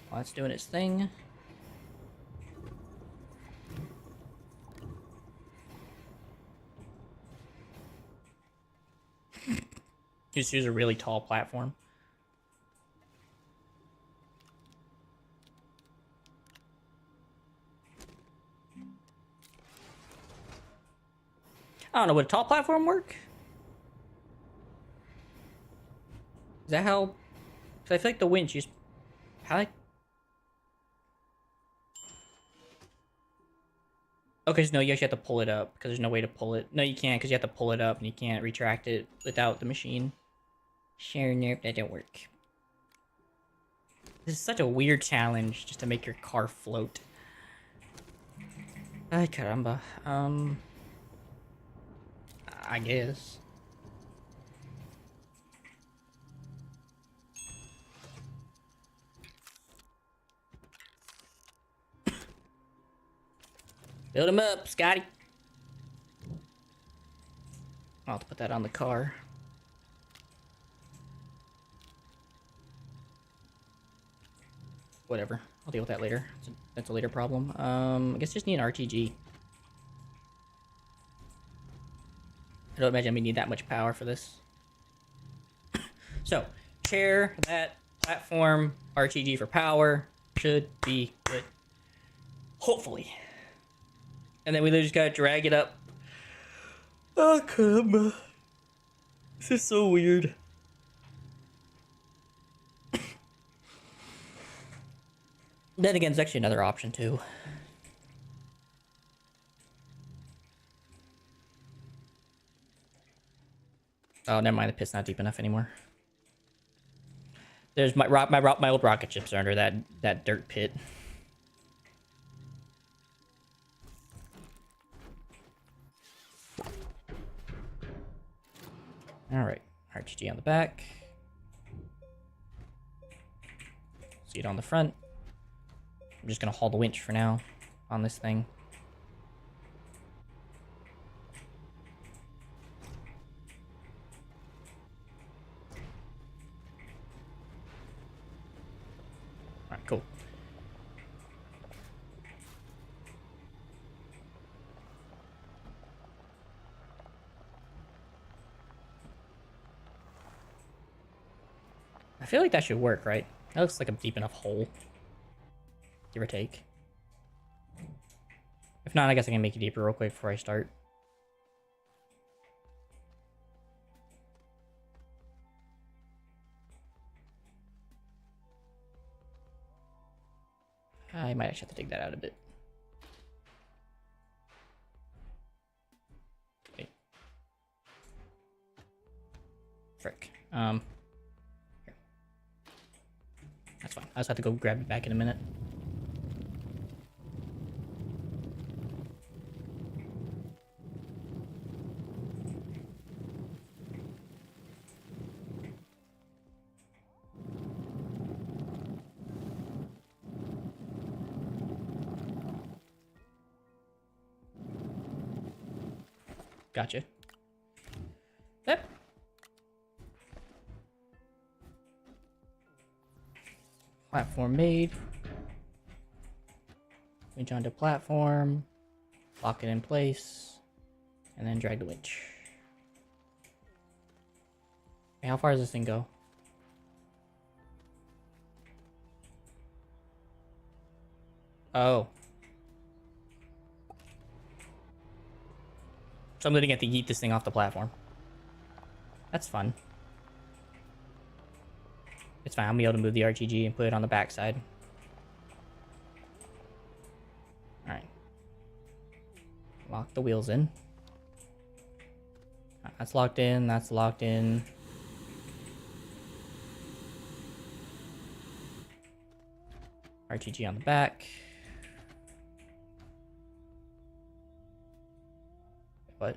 [SPEAKER 1] While it's doing its thing. Just use a really tall platform. I don't know, would a tall platform work? Is that how... Because I feel like the winch is... How like... Okay, so no, you actually have to pull it up, because there's no way to pull it. No, you can't, because you have to pull it up, and you can't retract it without the machine. Sure, nope, that don't work. This is such a weird challenge, just to make your car float. Ay, caramba. I guess. Build him up, Scotty. I'll have to put that on the car. Whatever. I'll deal with that later. That's a later problem. I guess just need an RTG. I don't imagine we need that much power for this. So, chair, that, platform, RTG for power. Should be good. Hopefully. And then we just gotta drag it up. Oh, come. This is so weird. Then again, there's actually another option too. Oh, never mind. The pit's not deep enough anymore. There's my old rocket ships are under that dirt pit. All right, RTG on the back. Seat on the front. I'm just gonna haul the winch for now on this thing. All right, cool. I feel like that should work, right? That looks like a deep enough hole. Give or take. If not, I guess I can make it deeper real quick before I start. I might actually have to dig that out a bit. frick. Here. That's fine. I just have to go grab it back in a minute. Gotcha. Yep. Platform made. Winch onto platform. Lock it in place. And then drag the winch. Okay, how far does this thing go? Oh. So I'm gonna get to yeet this thing off the platform. That's fun. It's fine, I'll be able to move the RTG and put it on the backside. Alright. Lock the wheels in. That's locked in, that's locked in. RTG on the back. What?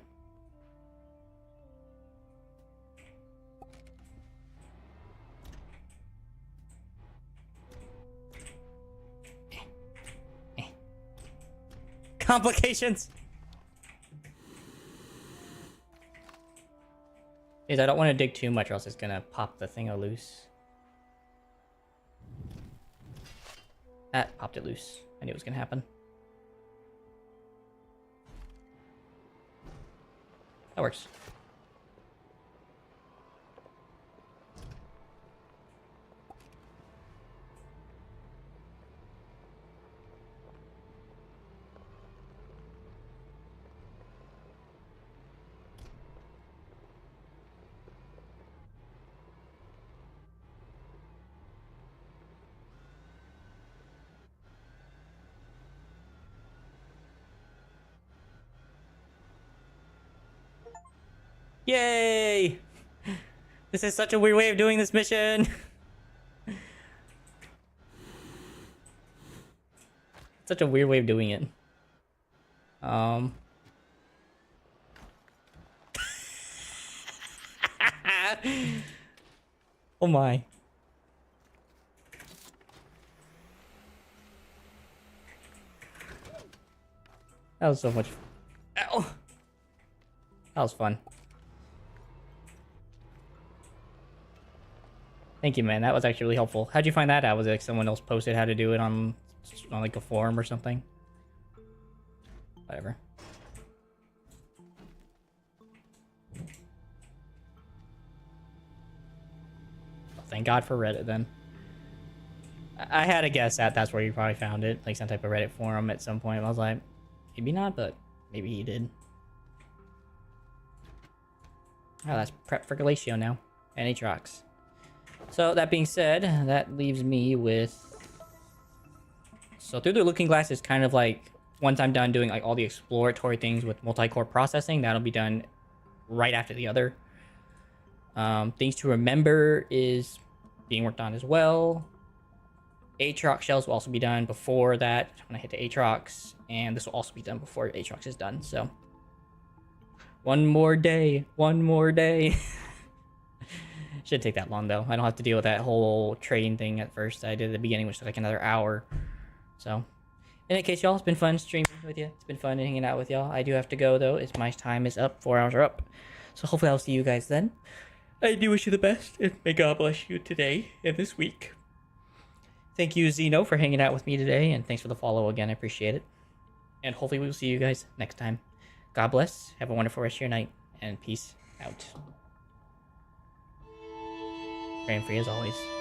[SPEAKER 1] Complications! I don't want to dig too much or else it's gonna pop the thing loose. That popped it loose. I knew it was gonna happen. That works. Yay! This is such a weird way of doing this mission. Such a weird way of doing it. Oh my. That was so much. Ow! That was fun. Thank you, man. That was actually really helpful. How'd you find that out? Was it like someone else posted how to do it on like a forum or something? Whatever. Well, thank God for Reddit then. I had a guess that that's where you probably found it, like some type of Reddit forum at some point. I was like, maybe not, but maybe he did. Oh, that's prep for Galatio now. And Aatrox. So, that being said, that leaves me with... So, through the looking glass is kind of like... Once I'm done doing like all the exploratory things with multi-core processing, that'll be done right after the other. Things to remember is being worked on as well. Aatrox shells will also be done before that, when I hit the Aatrox. And this will also be done before Aatrox is done, so... One more day. One more day. Shouldn't take that long, though. I don't have to deal with that whole trading thing at first I did at the beginning, which took like another hour. So, in any case, y'all, it's been fun streaming with you. It's been fun hanging out with y'all. I do have to go, though, as my time is up. 4 hours are up. So, hopefully I'll see you guys then. I do wish you the best, and may God bless you today and this week. Thank you, Zeno, for hanging out with me today, and thanks for the follow again. I appreciate it. And hopefully we'll see you guys next time. God bless. Have a wonderful rest of your night, and peace out. Praying for you as always.